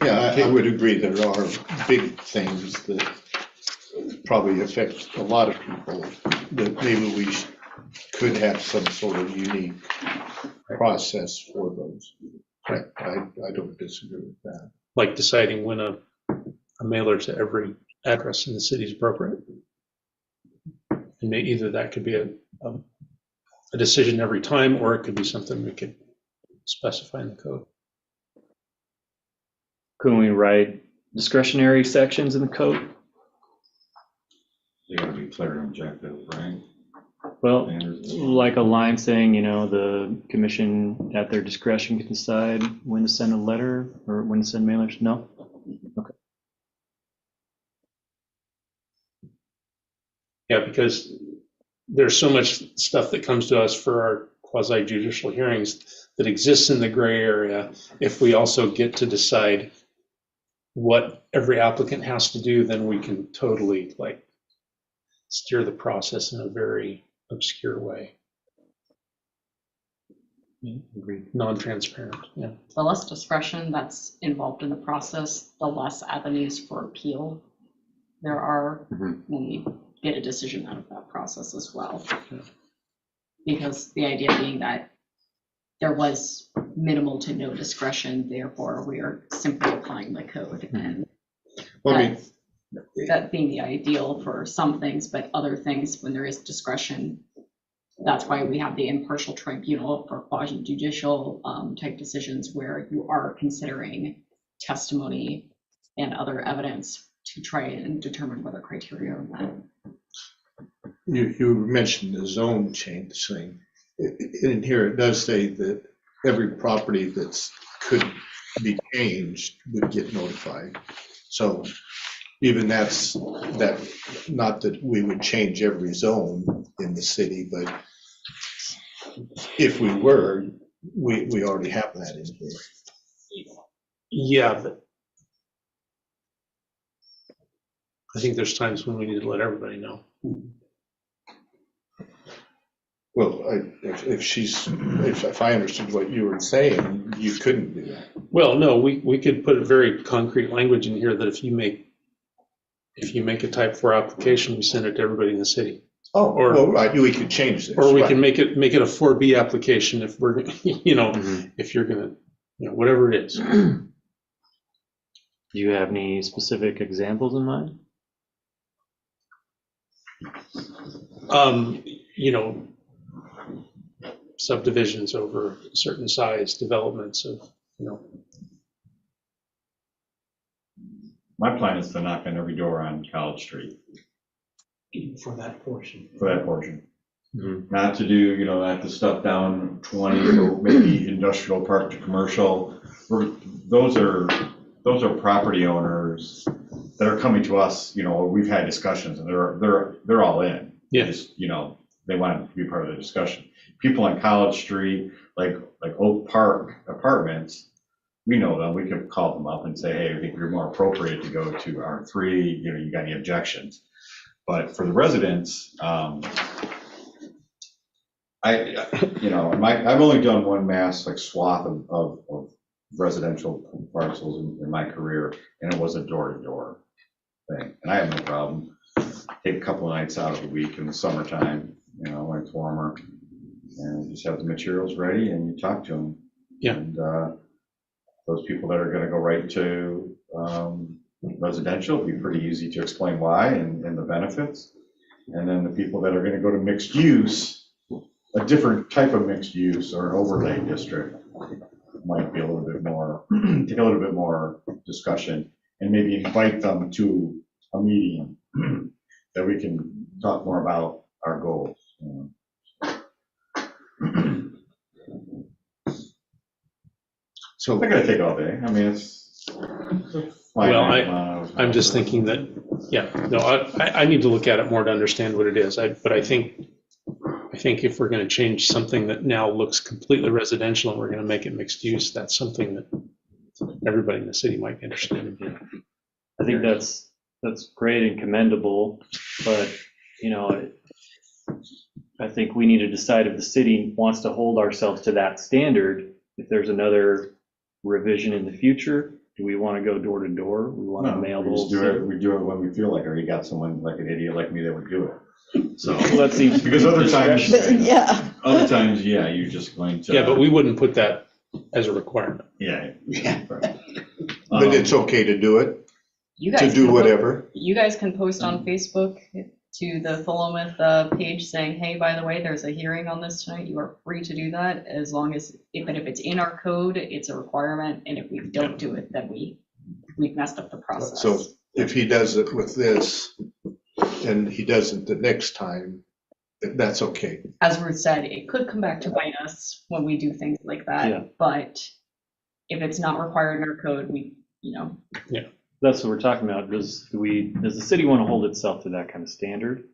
Yeah, I would agree. There are big things that probably affect a lot of people that maybe we could have some sort of unique process for those. I don't disagree with that. Like deciding when a mailer to every address in the city is appropriate. And either that could be a decision every time, or it could be something we could specify in the code. Couldn't we write discretionary sections in the code? They gotta be clear and objective, right? Well, like a line saying, the commission at their discretion can decide when to send a letter or when to send mailers. No? Okay. Yeah, because there's so much stuff that comes to us for our quasi-judicial hearings that exists in the gray area. If we also get to decide what every applicant has to do, then we can totally steer the process in a very obscure way. Agreed. Non-transparent, yeah. The less discretion that's involved in the process, the less avenues for appeal there are when we get a decision out of that process as well. Yeah. Because the idea being that there was minimal to no discretion, therefore we are simply applying the code, and that being the ideal for some things, but other things, when there is discretion, that's why we have the impartial tribunal for quasi-judicial type decisions where you are considering testimony and other evidence to try and determine whether criteria are met. You mentioned the zone change thing. In here, it does say that every property that could be changed would get notified. So even not that we would change every zone in the city, but if we were, we already have that in here. Yeah, but I think there's times when we need to let everybody know. Well, if I understood what you were saying, you couldn't do that. Well, no, we could put a very concrete language in here that if you make a type 4 application, we send it to everybody in the city. Oh, well, right, we could change this. Or we right. can make it a 4B application if we're, if you're gonna, whatever it is. Do you have any specific examples in mind? Subdivisions over a certain size, developments of, My plan is to knock on every door on College Street. For that portion. Not to do, not the stuff down 20 or maybe industrial park to commercial. Those are property owners that are coming to us, we've had discussions and they're all in. Yes. They want to be part of the discussion. People on College Street, like Oak Park Apartments, we know them. We could call them up and say, hey, I think you're more appropriate to go to R3. You got any objections? But for the residents, I I've only done one mass like swath of residential parcels in my career, and it was a door-to-door thing. And I have no problem. Take a couple of nights out of the week in the summertime, when it's warmer, and just have the materials ready and you talk to them. Yeah. And those people that are going to go right to residential, it'll be pretty easy to explain why and the benefits. And then the people that are going to go to mixed use, a different type of mixed use or an overlay district, might be a little bit more, take a little bit more discussion, and maybe invite them to a meeting that we can talk more about our goals. So they're gonna take all day. I mean, it's well, I'm just thinking that, yeah, no, I need to look at it more to understand what it is. But I think if we're going to change something that now looks completely residential and we're going to make it mixed use, that's something that everybody in the city might be interested in. I think that's great and commendable, but I think we need to decide if the city wants to hold ourselves to that standard. If there's another revision in the future, do we want to go door to door? We want to mail the whole city? We do it when we feel like it, or you got someone like an idiot like me that would do it. So well, that seems because other times, Yeah. you're just going to. Yeah, but we wouldn't put that as a requirement. Yeah. But it's okay to do it, You guys to do can whatever. You guys can post on Facebook to the Philomath page saying, hey, by the way, there's a hearing on this tonight. You are free to do that as long as, if it's in our code, it's a requirement. And if we don't do it, then we've messed up the process. So if he does it with this and he doesn't the next time, that's okay. As Ruth said, it could come back to bite us when we do things like that. Yeah. But if it's not required in our code, Yeah. That's what we're talking about. Does the city want to hold itself to that kind of standard?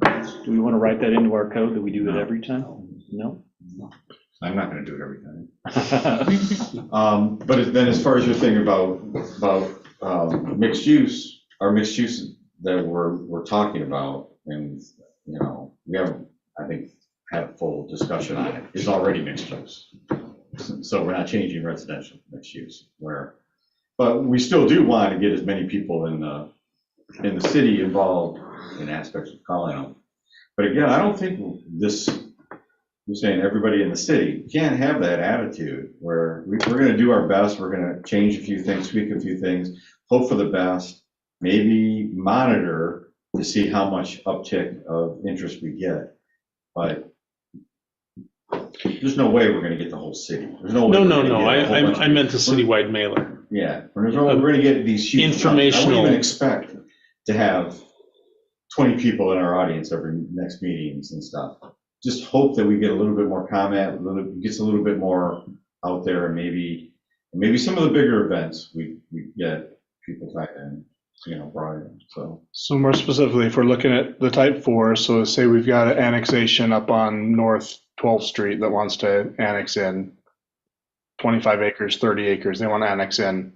Do we want to write that into our code that we do it every time? No? I'm not going to do it every time. But then as far as your thing about mixed use, our mixed use that we're talking about, and we haven't, I think, had a full discussion on it, is already mixed use. So we're not changing residential mixed use, but we still do want to get as many people in the city involved in aspects of calling them. But again, I don't think you're saying everybody in the city can't have that attitude where we're going to do our best. We're going to change a few things, tweak a few things, hope for the best, maybe monitor to see how much uptick of interest we get. But there's no way we're going to get the whole city. There's no way. No. I meant the citywide mailer. Yeah, we're going to get these huge informational. I wouldn't even expect to have 20 people in our audience every next meetings and stuff. Just hope that we get a little bit more comment, gets a little bit more out there, and maybe some of the bigger events we get people type in, brought in. So more specifically, if we're looking at the type 4, so say we've got an annexation up on North 12th Street that wants to annex in 25 acres, 30 acres, they want to annex in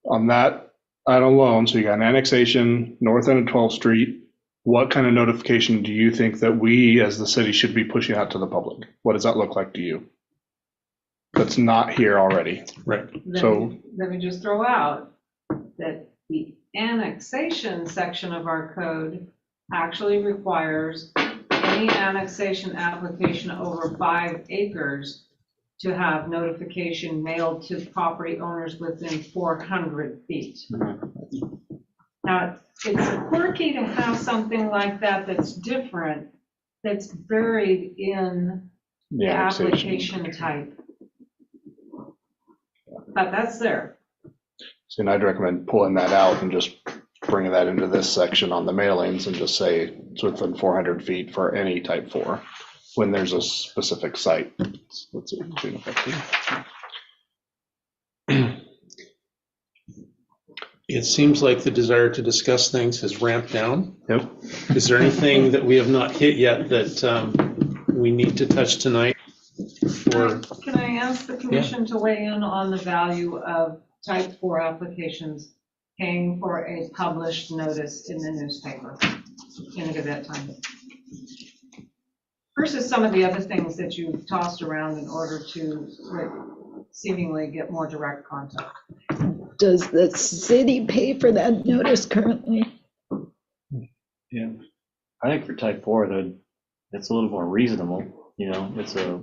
on that alone. So you got an annexation north end of 12th Street. What kind of notification do you think that we as the city should be pushing out to the public? What does that look like to you? That's not here already. Right. Let me just throw out that the annexation section of our code actually requires any annexation application over 5 acres to have notification mailed to property owners within 400 feet. Now, it's quirky to have something like that that's different, that's buried in the application type. But that's there. So and I'd recommend pulling that out and just bringing that into this section on the mailings and just say it's within 400 feet for any type 4 when there's a specific site. Let's see. It seems like the desire to discuss things has ramped down. Yep. Is there anything that we have not hit yet that we need to touch tonight? Can I ask the commission to weigh in on the value of type 4 applications paying for a published notice in the newspaper in a Gazette time? versus some of the other things that you've tossed around in order to seemingly get more direct contact. Does the city pay for that notice currently? Yeah. I think for type 4, it's a little more reasonable. You know, it's a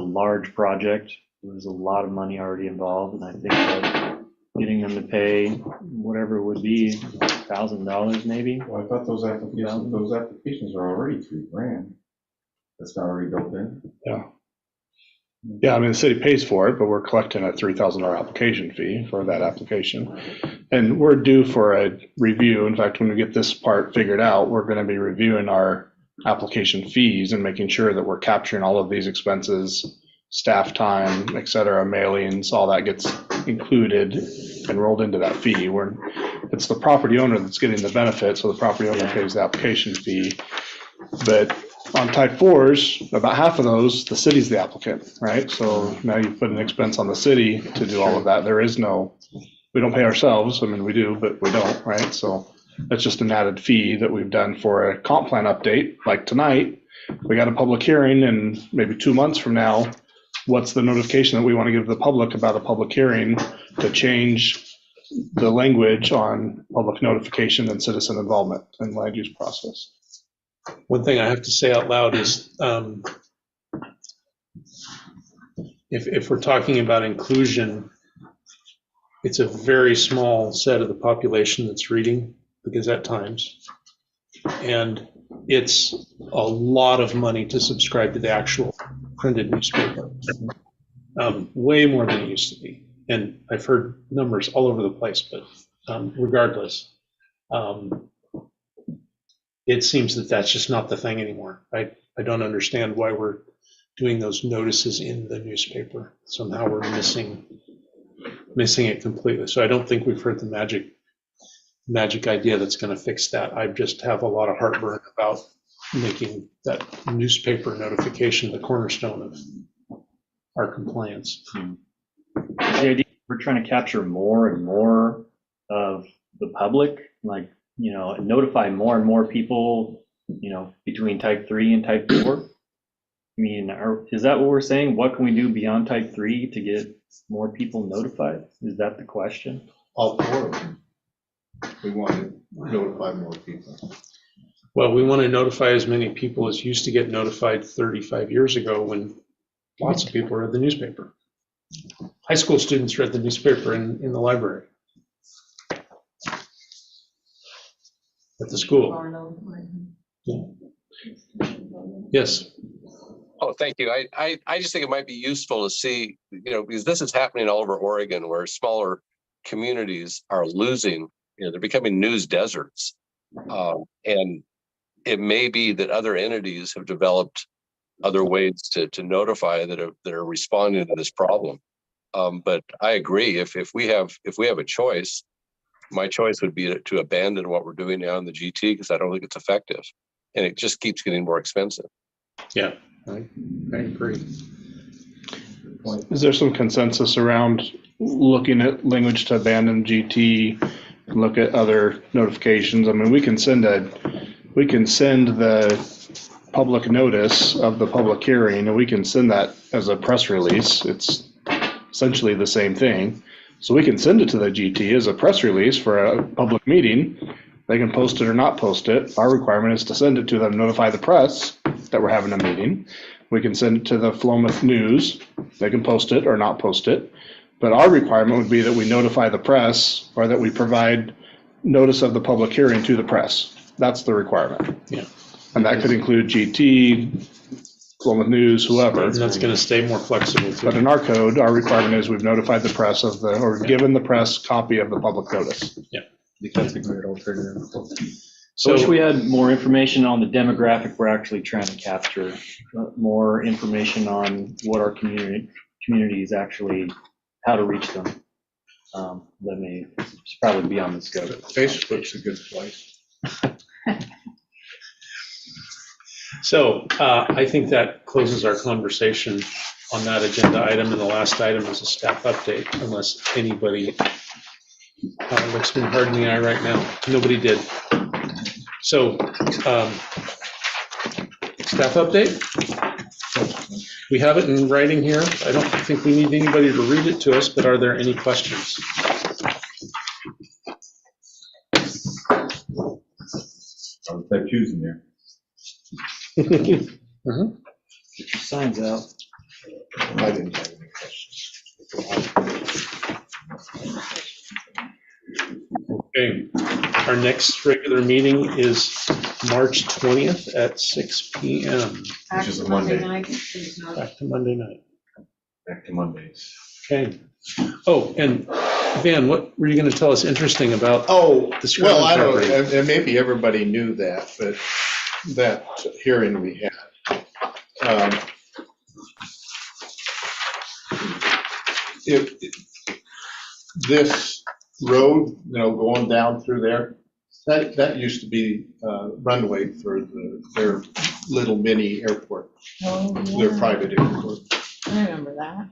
large project. There's a lot of money already involved, and I think that getting them to pay whatever it would be, $1,000 maybe. Well, I thought those applications are already $3,000. That's not already built in. Yeah. Yeah, I mean, the city pays for it, but we're collecting a $3,000 application fee for that application. And we're due for a review. In fact, when we get this part figured out, we're going to be reviewing our application fees and making sure that we're capturing all of these expenses, staff time, et cetera, mailings, all that gets included and rolled into that fee. It's the property owner that's getting the benefit, so the property owner pays the application fee. But on type 4s, about half of those, the city's the applicant, right? So now you put an expense on the city to do all of that. We don't pay ourselves. I mean, we do, but we don't, right? So that's just an added fee that we've done for a comp plan update. Like tonight, we got a public hearing, and maybe 2 months from now, what's the notification that we want to give the public about a public hearing to change the language on public notification and citizen involvement in land use process? One thing I have to say out loud is if we're talking about inclusion, it's a very small set of the population that's reading the Gazette Times. And it's a lot of money to subscribe to the actual printed newspaper, way more than it used to be. And I've heard numbers all over the place, but regardless, it seems that that's just not the thing anymore. I don't understand why we're doing those notices in the newspaper. Somehow we're missing it completely. So I don't think we've heard the magic idea that's going to fix that. I just have a lot of heartburn about making that newspaper notification the cornerstone of our compliance. The idea we're trying to capture more and more of the public, like, you know, notify more and more people, you know, between type 3 and type 4. I mean, is that what we're saying? What can we do beyond type 3 to get more people notified? Is that the question? All 4 of them. We want to notify more people. Well, we want to notify as many people as used to get notified 35 years ago when lots of people read the newspaper. High school students read the newspaper in the library at the school. Yeah. Yes. Oh, thank you. I just think it might be useful to see, you know, because this is happening all over Oregon where smaller communities are losing, you know, they're becoming news deserts. And it may be that other entities have developed other ways to notify that are responding to this problem. But I agree, if we have a choice, my choice would be to abandon what we're doing now in the GT because I don't think it's effective. And it just keeps getting more expensive. Yeah, I agree. Is there some consensus around looking at language to abandon GT, look at other notifications? I mean, we can send the public notice of the public hearing, and we can send that as a press release. It's essentially the same thing. So we can send it to the GT as a press release for a public meeting. They can post it or not post it. Our requirement is to send it to them, notify the press that we're having a meeting. We can send it to the Philomath News. They can post it or not post it. But our requirement would be that we notify the press or that we provide notice of the public hearing to the press. That's the requirement. Yeah. And that could include GT, Philomath News, whoever. And that's going to stay more flexible too. But in our code, our requirement is we've notified the press or given the press copy of the public notice. Yeah. I think that's a great alternative. So I wish we had more information on the demographic we're actually trying to capture, more information on what our communities actually, how to reach them. That may probably be on the scope. Facebook's a good place. So I think that closes our conversation on that agenda item, and the last item is a staff update, unless anybody looks me hard in the eye right now. Nobody did. So Staff update? We have it in writing here. I don't think we need anybody to read it to us, but are there any questions? I would type shoes in there. Uh-huh. Get your signs out. I didn't have any questions. Okay, our next regular meeting is March 20th at 6 PM. Which is a Monday. Back to Monday night. Back to Mondays. Okay. Oh, and Van, what were you going to tell us interesting about? Oh, The Scrivener well, I don't, property. and maybe everybody knew that, but that hearing we had. If this road, going down through there, that used to be runway for their little mini airport, Oh, their private airport. I remember that.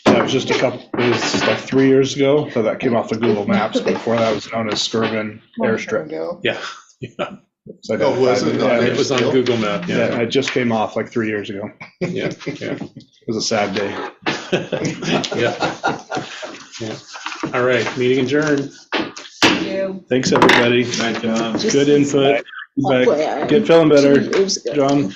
That was just it was like 3 years ago, so that came off the Google Maps. Before that was known as Skirvin Airstrip. Yeah. So Oh, was it? yeah, It was on Google Map, Yeah, yeah. it just came off like 3 years ago. Yeah, yeah. It was a sad day. Yeah. Yeah. All right, meeting adjourned. Thanks, everybody. Night, John. Just Good input. Feedback. FYI, Get feeling better, 2 years ago. John.